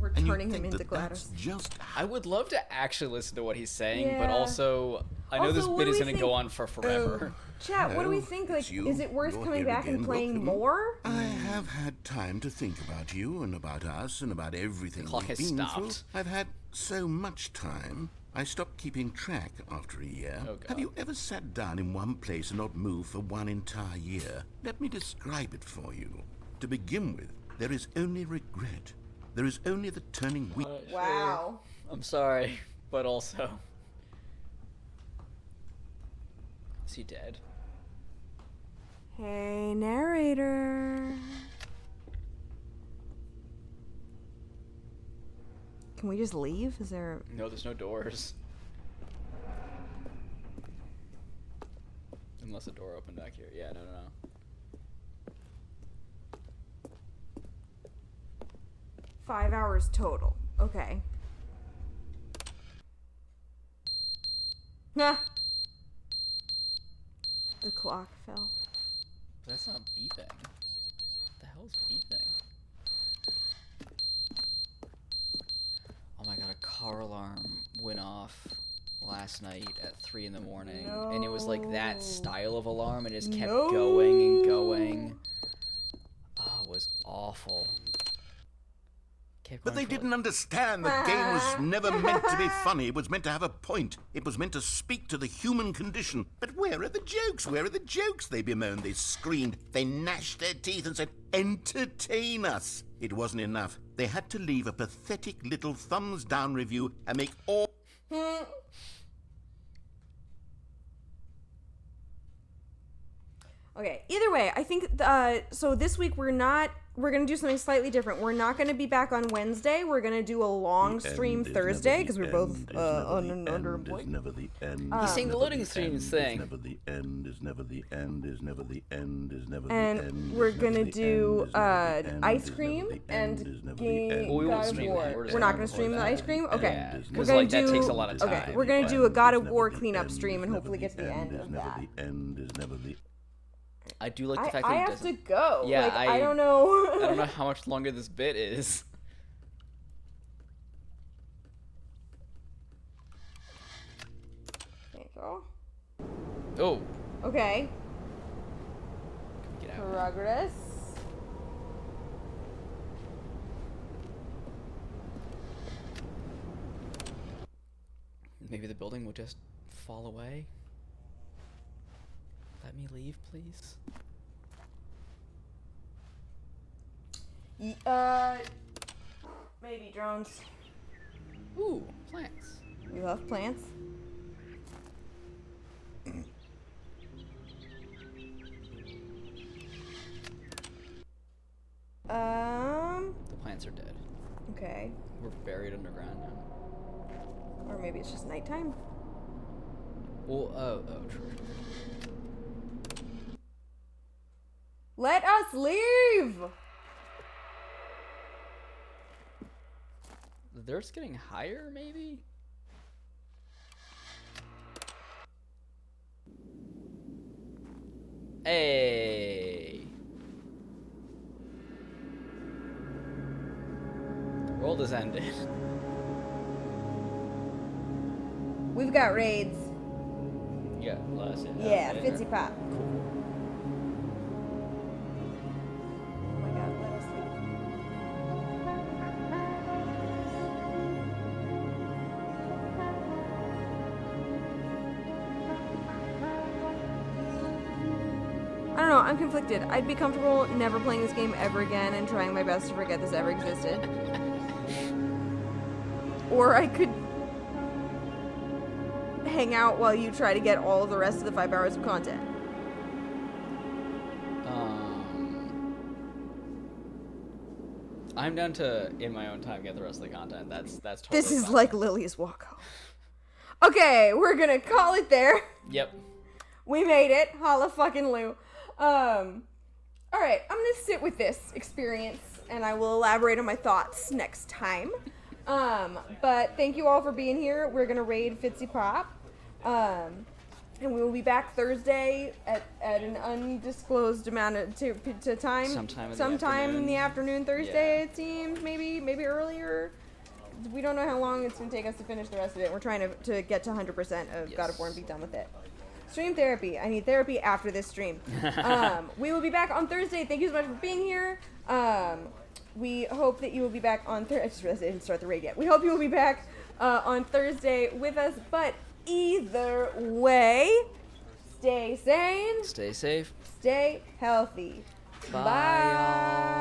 We're
And you
turning him
think
into
that
Gladys.
that's just
I would love to actually listen to what he's saying, but
Yeah.
also I know
Also,
this
what
bit
do
is
we
gonna
think-
go on for forever.
Chat, what do we
Hello,
think?
it's
Like,
you.
is it worth
You're
coming
here
back and
again.
playing
Welcome.
more?
I have had time to think about you and about us and about everything
The clock
we've
has
been
stopped.
through. I've had so much time. I stopped keeping track after a year.
Oh, God.
Have you ever sat down in one place and not moved for one entire year? Let me describe it for you. To begin with, there is only regret. There is only the turning weak.
Wow.
I'm sorry, but also is he dead?
Hey, narrator. Can we just leave? Is there...
No, there's no doors. Unless a door opened back here. Yeah, no.
5 hours total. Okay. Nah. The clock fell.
That's not beeping. What the hell's beeping? Oh my god, a car alarm went off last night at 3 in the morning. And it was like that style of alarm. It just kept going and going. awful. Kept
But
going
they
for
didn't understand the game was never meant to be funny. It was meant to have a point. It was meant to speak to the human condition. But where are the jokes? Where are the jokes? They bemoaned, they screamed, they gnashed their teeth and said, entertain us. It wasn't enough. They had to leave a pathetic little thumbs down review and make all...
Okay, either way, I think, so this week we're going to do something slightly different. We're not going to be back on Wednesday. We're going to do a long stream Thursday, because we're both underemployed.
Never the end.
He's saying the loading streams thing.
Never the end is never the end is never the end is never the
And
end.
we're going to do ice cream and God of War. We're not going to stream the ice cream? Okay.
Yeah,
We're
because
going
like
to
that
do,
takes a lot of time.
okay, we're going to do a God of War cleanup stream and hopefully get to the end of that.
The end is never the
I do like the fact
I
that he
have
doesn't.
to go.
Yeah,
like, I don't know.
I don't know how much longer this bit is.
There you go.
Oh,
Okay.
get out.
Progress.
Maybe the building will just fall away. Let me leave, please.
Maybe drones.
Ooh, plants.
We love plants.
The plants are dead.
Okay.
We're buried underground now.
Or maybe it's just nighttime.
Well, oh, true.
Let us leave!
They're just getting higher, maybe? Hey! The world has ended.
We've got raids.
Yeah, last hit.
Yeah, Fitzy Pop.
Cool.
Oh my god, let us leave. I don't know, I'm conflicted. I'd be comfortable never playing this game ever again and trying my best to forget this ever existed. Or I could hang out while you try to get all of the rest of the 5 hours of content.
I'm down to, in my own time, get the rest of the content. That's totally
This is
fine.
like Lily's walk home. Okay, we're gonna call it there.
Yep.
We made it. Holla fucking Lou. Alright, I'm gonna sit with this experience and I will elaborate on my thoughts next time. But thank you all for being here. We're gonna raid Fitzy Pop. And we will be back Thursday at an undisclosed amount of to time.
Sometime
in the afternoon Thursday,
Yeah.
it seems. Maybe earlier. We don't know how long it's gonna take us to finish the rest of it. We're trying to get to 100% of God of War and be done with it. Stream therapy. I need therapy after this stream. We will be back on Thursday. Thank you so much for being here. We hope that you will be back on Thursday. I just realized I didn't start the raid yet. We hope you will be back on Thursday with us. But either way, stay sane.
Stay safe.
Stay healthy.
Bye,
Bye.
y'all.